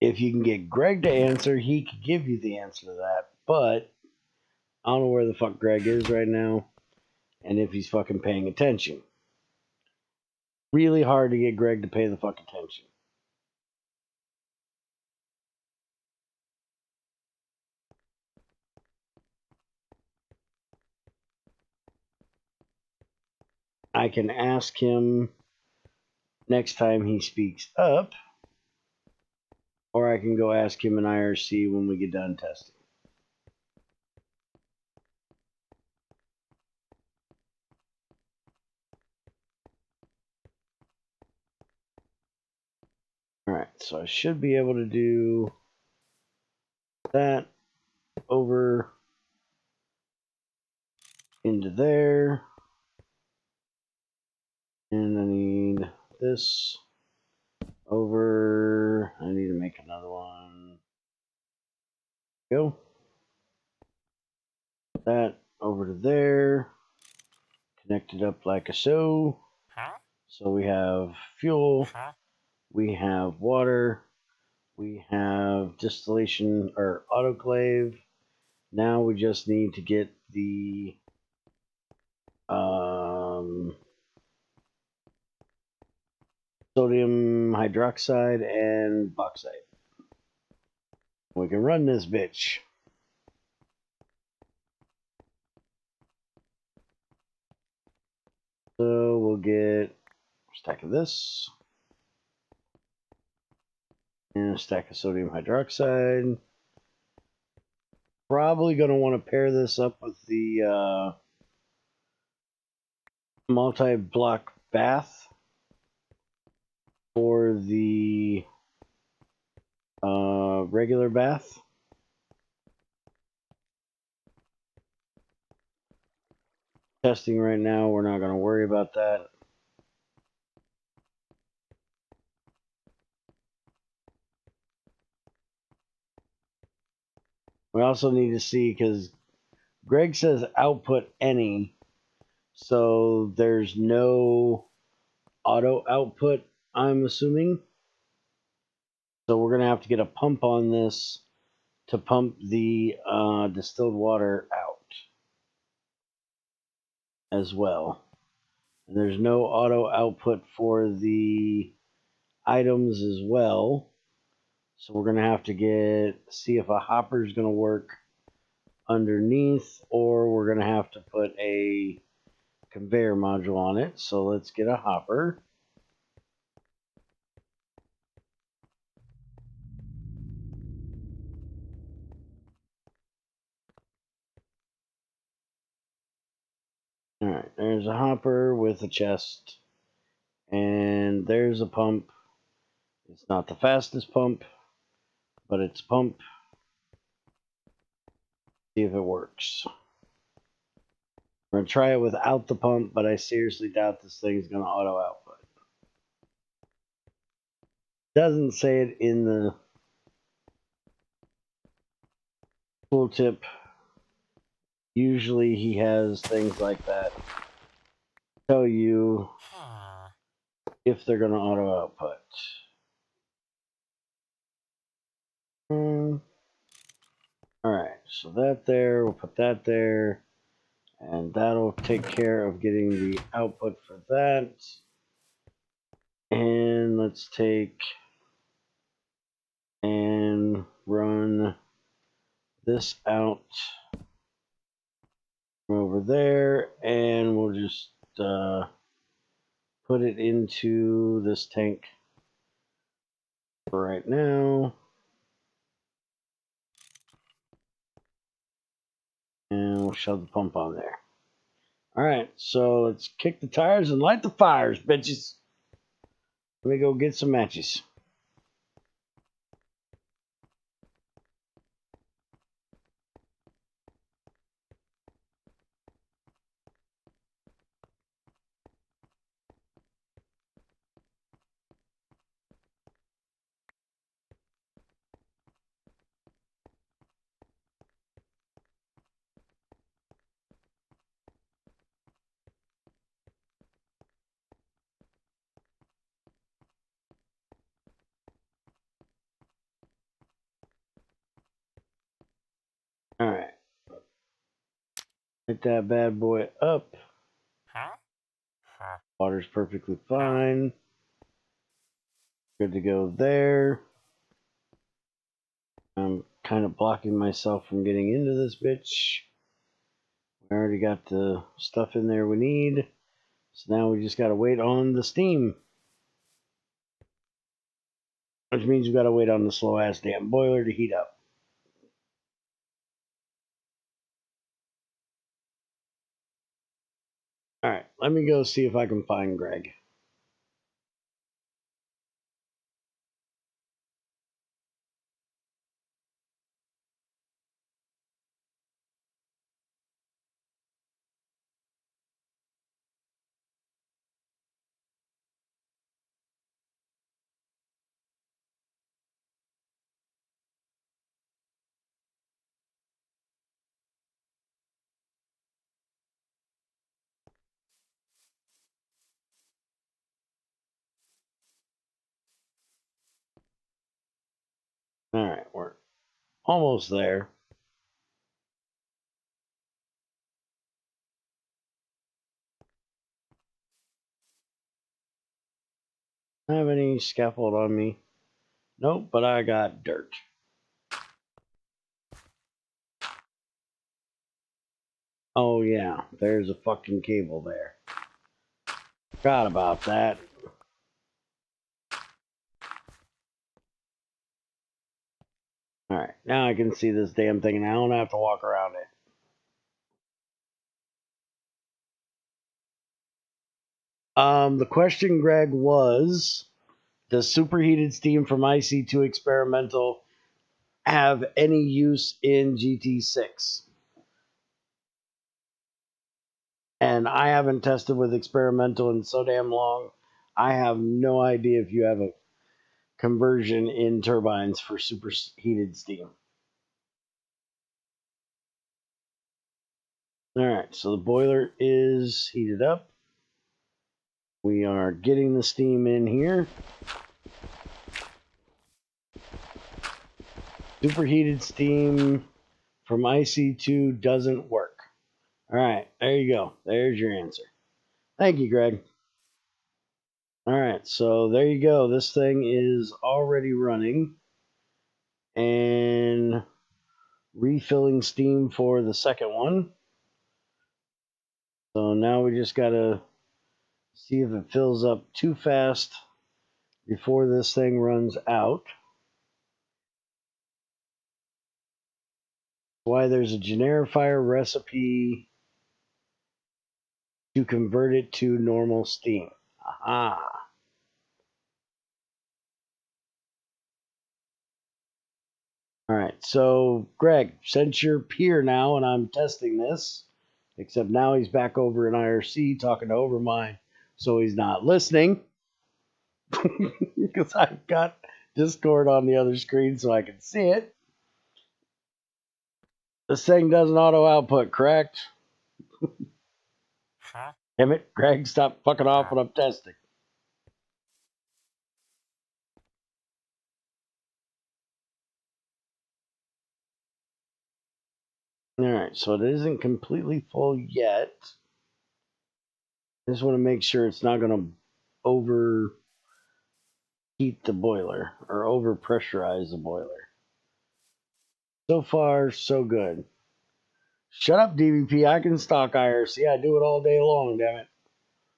If you can get Greg to answer, he could give you the answer to that. But I don't know where the fuck Greg is right now, and if he's fucking paying attention. Really hard to get Greg to pay the fuck attention. I can ask him next time he speaks up, or I can go ask him in IRC when we get done testing. Alright, so I should be able to do that over into there. And I need this over. I need to make another one. Go. That over to there. Connect it up like a so. So we have fuel. We have water. We have distillation or autoclave. Now we just need to get the sodium hydroxide and bauxite. We can run this bitch. So we'll get a stack of this and a stack of sodium hydroxide. Probably going to want to pair this up with the multi-block bath for the regular bath. Testing right now, we're not going to worry about that. We also need to see, because Greg says output any, so there's no auto output, I'm assuming. So we're going to have to get a pump on this to pump the distilled water out as well. And there's no auto output for the items as well. So we're going to have to see if a hopper is going to work underneath, or we're going to have to put a conveyor module on it. So let's get a hopper. All right, there's a hopper with a chest, and there's a pump. It's not the fastest pump, but it's a pump. See if it works. We're going to try it without the pump, but I seriously doubt this thing's going to auto output. Doesn't say it in the tooltip. Usually he has things like that tell you if they're going to auto output. Alright, so that there, we'll put that there, and that'll take care of getting the output for that. And let's take and run this out from over there, and we'll just put it into this tank for right now. And we'll shove the pump on there. Alright, so let's kick the tires and light the fires, bitches. Let me go get some matches. Alright. Light that bad boy up. Water's perfectly fine. Good to go there. I'm kind of blocking myself from getting into this bitch. We already got the stuff in there we need. So now we just got to wait on the steam. Which means we got to wait on the slow-ass damn boiler to heat up. Alright, let me go see if I can find Greg. Alright, we're almost there. I have any scaffold on me? Nope, but I got dirt. Oh yeah, there's a fucking cable there. Forgot about that. Alright, now I can see this damn thing and I don't have to walk around it. The question, Greg, was, does superheated steam from IC2 experimental have any use in GT6? And I haven't tested with experimental in so damn long. I have no idea if you have a conversion in turbines for superheated steam. All right, so the boiler is heated up. We are getting the steam in here. Superheated steam from IC2 doesn't work. All right, there you go. There's your answer. Thank you, Greg. All right, so there you go. This thing is already running and refilling steam for the second one. So now we just got to see if it fills up too fast before this thing runs out. Why there's a generifier recipe to convert it to normal steam. Aha. All right, so Greg, since you're here now and I'm testing this, except now he's back over in IRC talking to Overmind, so he's not listening because I've got Discord on the other screen so I can see it. This thing doesn't auto output, correct? Huh? Damn it, Greg, stop fucking off when I'm testing. Alright, so it isn't completely full yet. I just want to make sure it's not going to overheat the boiler or overpressurize the boiler. So far, so good. Shut up, DVP. I can stock IRC. I do it all day long, damn it.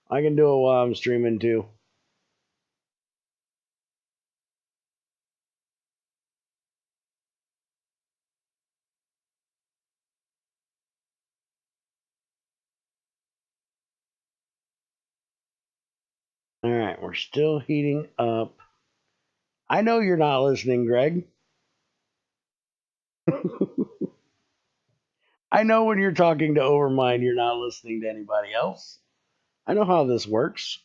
I can do it while I'm streaming too. Alright, we're still heating up. I know you're not listening, Greg. I know when you're talking to Overmind, you're not listening to anybody else. I know how this works.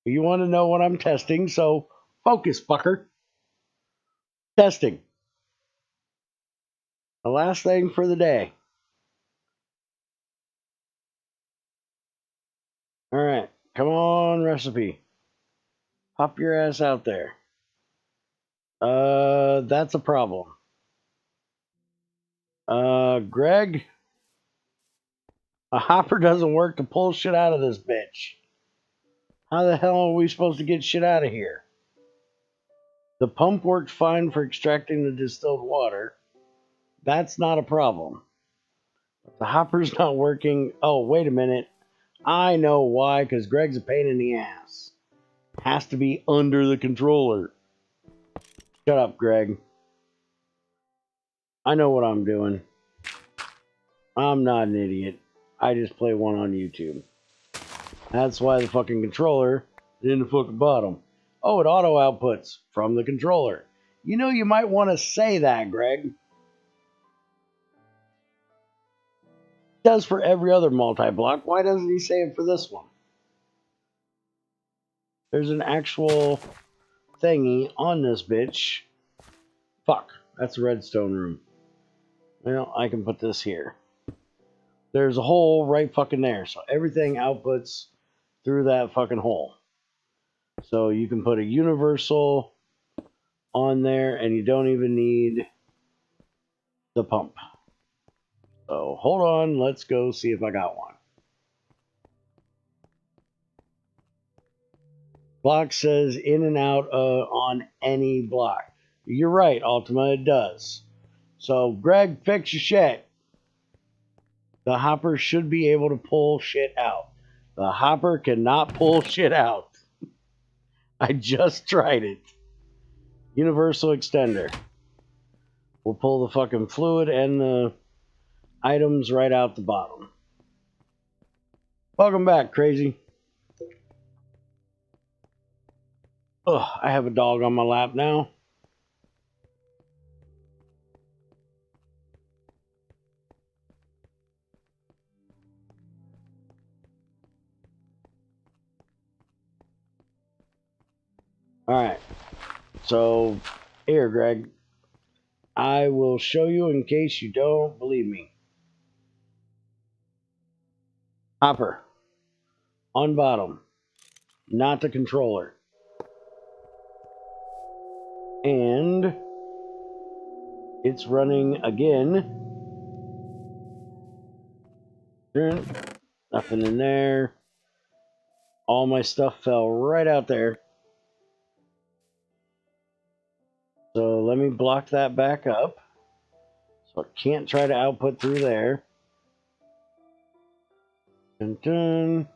You want to know what I'm testing, so focus, fucker. Testing. The last thing for the day. All right, come on, recipe. Pop your ass out there. That's a problem. Greg, a hopper doesn't work to pull shit out of this bitch. How the hell are we supposed to get shit out of here? The pump worked fine for extracting the distilled water. That's not a problem. The hopper's not working. Oh, wait a minute. I know why, because Greg's a pain in the ass. Has to be under the controller. Shut up, Greg. I know what I'm doing. I'm not an idiot. I just play one on YouTube. That's why the fucking controller is in the fucking bottom. Oh, it auto outputs from the controller. You know, you might want to say that, Greg. It does for every other multi-block. Why doesn't he say it for this one? There's an actual thingy on this bitch. Fuck, that's a redstone room. Well, I can put this here. There's a hole right fucking there, so everything outputs through that fucking hole. So you can put a universal on there, and you don't even need the pump. So hold on, let's go see if I got one. Block says in and out on any block. You're right, Ultima, it does. So Greg, fix your shit. The hopper should be able to pull shit out. The hopper cannot pull shit out. I just tried it. Universal extender. We'll pull the fucking fluid and the items right out the bottom. Welcome back, crazy. Ugh, I have a dog on my lap now. Alright. So, here, Greg. I will show you in case you don't believe me. Hopper. On bottom. Not the controller. And it's running again. Nothing in there. All my stuff fell right out there. So let me block that back up. So it can't try to output through there. Dun, dun.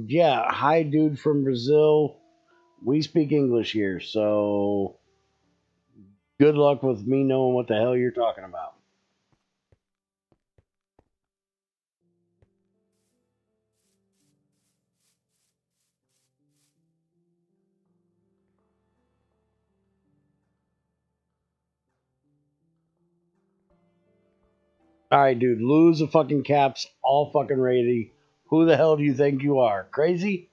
Yeah, hi dude from Brazil. We speak English here, so good luck with me knowing what the hell you're talking about. Alright, dude, lose the fucking caps, all fucking ready. Who the hell do you think you are? Crazy?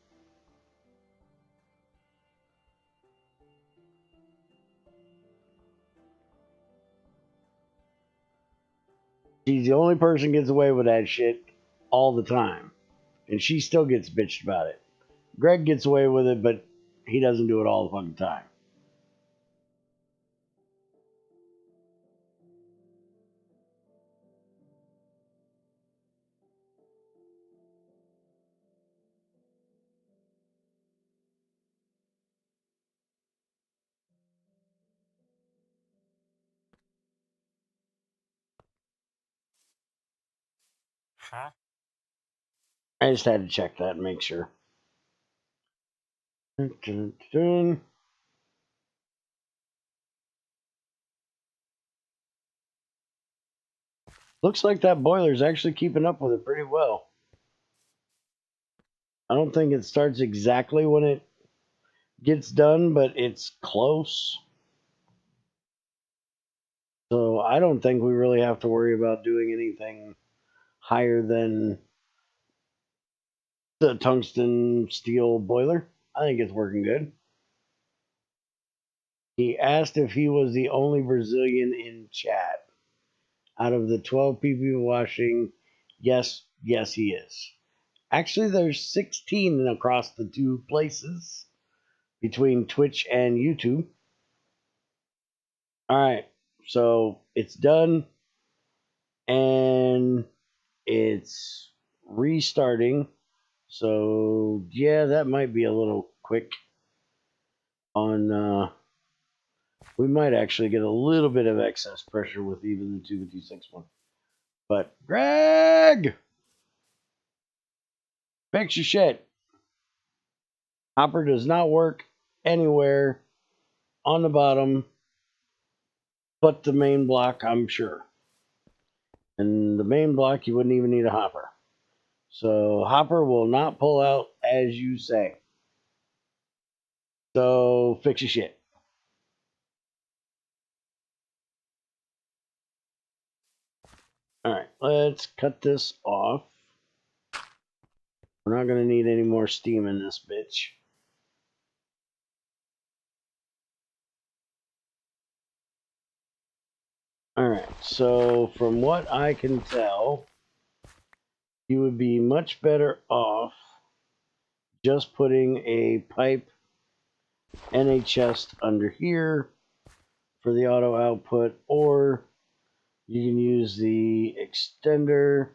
She's the only person gets away with that shit all the time. And she still gets bitched about it. Greg gets away with it, but he doesn't do it all the fucking time. Huh? I just had to check that and make sure. Dun, dun, dun. Looks like that boiler's actually keeping up with it pretty well. I don't think it starts exactly when it gets done, but it's close. So I don't think we really have to worry about doing anything higher than the tungsten steel boiler. I think it's working good. He asked if he was the only Brazilian in chat. Out of the 12 people watching, yes, he is. Actually, there's 16 across the two places between Twitch and YouTube. All right, so it's done and it's restarting. So, yeah, that might be a little quick on We might actually get a little bit of excess pressure with even the GT6 one. But Greg, fix your shit. Hopper does not work anywhere on the bottom but the main block, I'm sure. And the main block, you wouldn't even need a hopper. So hopper will not pull out as you say. So fix your shit. All right, let's cut this off. We're not going to need any more steam in this bitch. All right, so from what I can tell, you would be much better off just putting a pipe and a chest under here for the auto output, or you can use the extender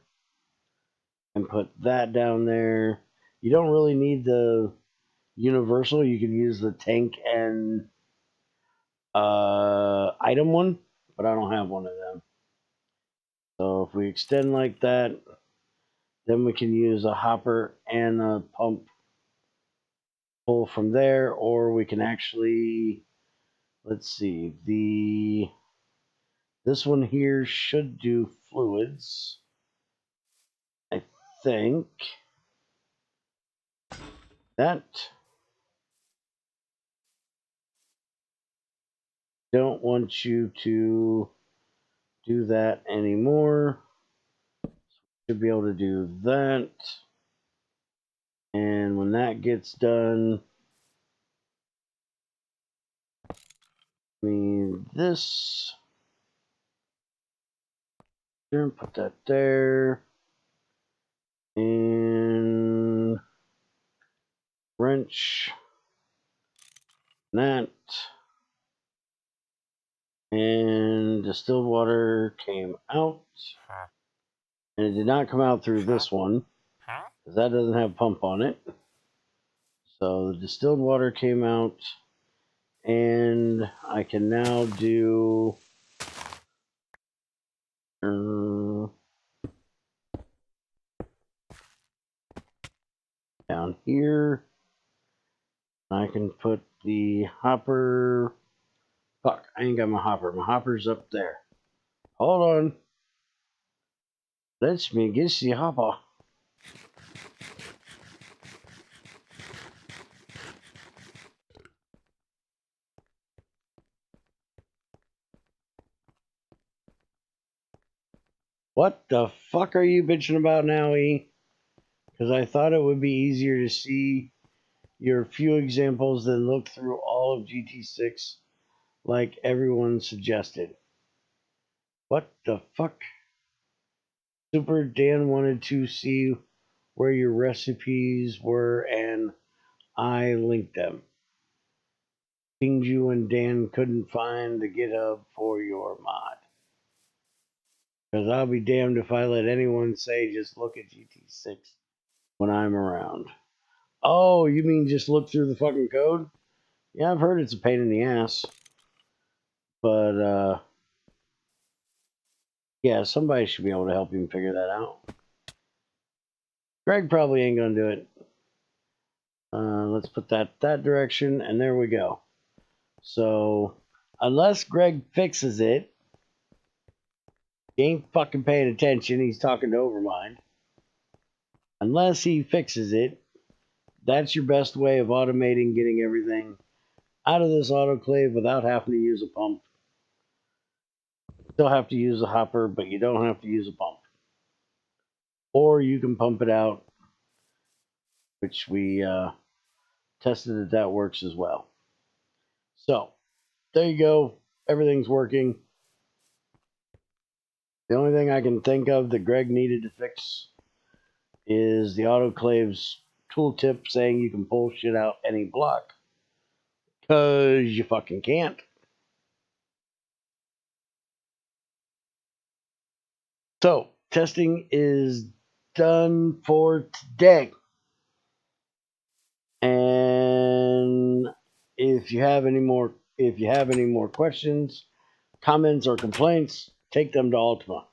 and put that down there. You don't really need the universal. You can use the tank and item one, but I don't have one of them. So if we extend like that, then we can use a hopper and a pump pull from there, or we can actually, let's see, this one here should do fluids, I think. That, don't want you to do that anymore. Should be able to do that. And when that gets done, I mean this, put that there, and wrench that, and distilled water came out, and it did not come out through this one because that doesn't have pump on it. So the distilled water came out, and I can now do down here. I can put the hopper. Fuck, I ain't got my hopper. My hopper's up there. Hold on. Let me get the hopper. What the fuck are you bitching about now, E? Because I thought it would be easier to see your few examples than look through all of GT6 like everyone suggested. What the fuck? Super Dan wanted to see where your recipes were, and I linked them. Pinged you and Dan couldn't find the GitHub for your mod. Because I'll be damned if I let anyone say just look at GT6 when I'm around. Oh, you mean just look through the fucking code? Yeah, I've heard it's a pain in the ass. But, yeah, somebody should be able to help him figure that out. Greg probably ain't gonna do it. Let's put that direction, and there we go. So, unless Greg fixes it, he ain't fucking paying attention. He's talking to Overmind. Unless he fixes it, that's your best way of automating getting everything out of this autoclave without having to use a pump. Still have to use a hopper, but you don't have to use a pump. Or you can pump it out, which we tested that works as well. So, there you go. Everything's working. The only thing I can think of that Greg needed to fix is the autoclave's tooltip saying you can pull shit out any block. Because you fucking can't. So, testing is done for today. And if you have any more if you have any more questions, comments, or complaints, take them to Ultima.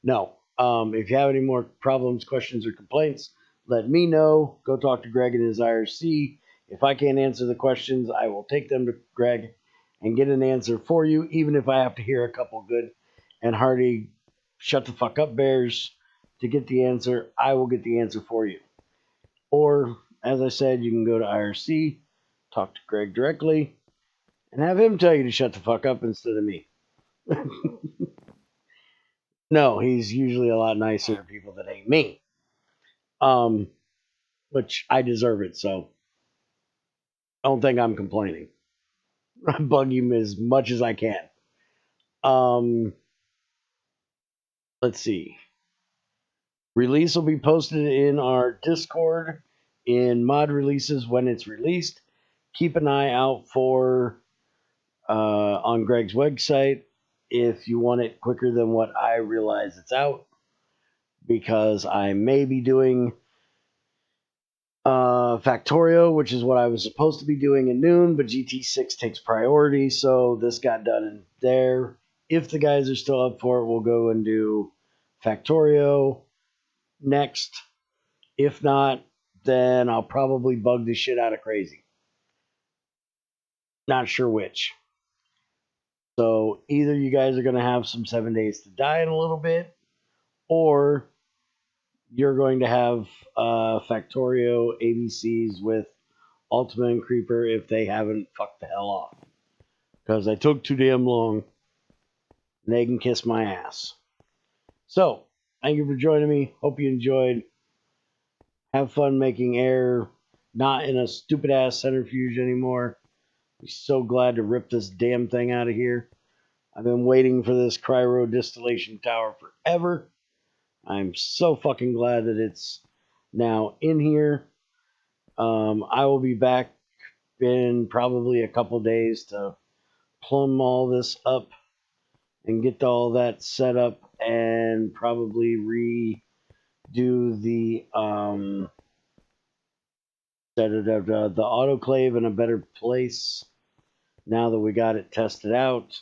No. If you have any more problems, questions, or complaints, let me know. Go talk to Greg in his IRC. If I can't answer the questions, I will take them to Greg and get an answer for you, even if I have to hear a couple good and hearty shut the fuck up bears to get the answer. I will get the answer for you. Or, as I said, you can go to IRC, talk to Greg directly, and have him tell you to shut the fuck up instead of me. No, he's usually a lot nicer to people that hate me. Which I deserve it, so I don't think I'm complaining. I bug him as much as I can. Um, let's see. Release will be posted in our Discord in mod releases when it's released. Keep an eye out for on Greg's website if you want it quicker than what I realize it's out, because I may be doing Factorio, which is what I was supposed to be doing at noon, but GT6 takes priority, so this got done in there. If the guys are still up for it, we'll go and do Factorio next. If not, then I'll probably bug the shit out of Crazy. Not sure which. So either you guys are going to have some 7 Days to Die in a little bit, or you're going to have Factorio ABCs with Ultima and Creeper if they haven't fucked the hell off. Because I took too damn long. And they can kiss my ass. So, thank you for joining me. Hope you enjoyed. Have fun making air, not in a stupid ass centrifuge anymore. I'm so glad to rip this damn thing out of here. I've been waiting for this cryo distillation tower forever. I'm so fucking glad that it's now in here. I will be back in probably a couple days to plumb all this up and get all that set up and probably redo the autoclave in a better place now that we got it tested out.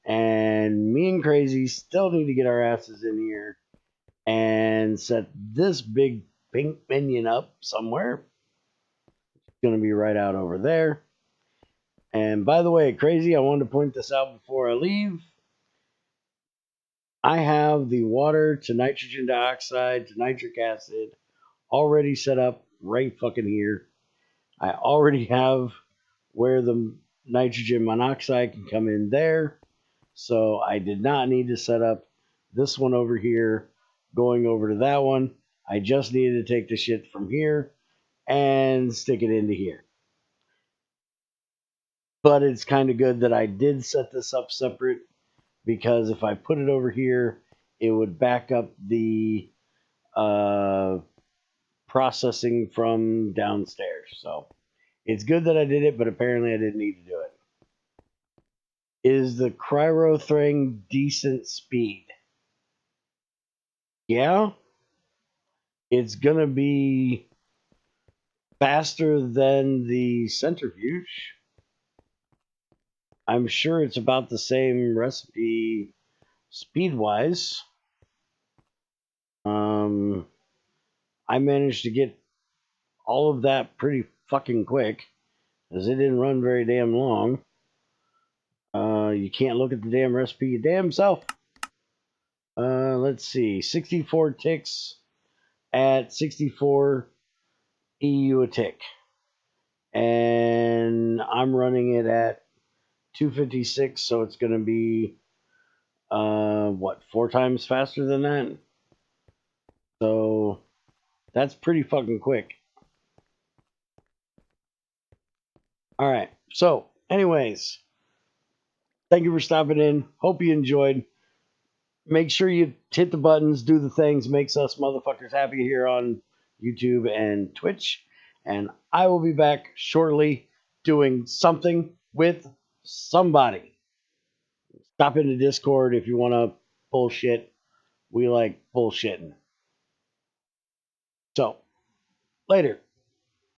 And me and Crazy still need to get our asses in here and set this big pink minion up somewhere. It's going to be right out over there. And by the way, Crazy, I wanted to point this out before I leave. I have the water to nitrogen dioxide to nitric acid already set up right fucking here. I already have where the nitrogen monoxide can come in there. So I did not need to set up this one over here going over to that one. I just needed to take the shit from here and stick it into here. But it's kind of good that I did set this up separate, because if I put it over here, it would back up the processing from downstairs. So it's good that I did it, but apparently I didn't need to do it. Is the cryo thing decent speed? Yeah. It's going to be faster than the centrifuge. I'm sure it's about the same recipe speed-wise. I managed to get all of that pretty fucking quick, because it didn't run very damn long. You can't look at the damn recipe your damn self. Let's see, 64 ticks at 64 EU a tick. And I'm running it at 256, so it's going to be, 4 times faster than that? So, that's pretty fucking quick. Alright, so, anyways, thank you for stopping in. Hope you enjoyed. Make sure you hit the buttons, do the things, makes us motherfuckers happy here on YouTube and Twitch. And I will be back shortly doing something with somebody. Stop into Discord if you want to bullshit. We like bullshitting. So, later.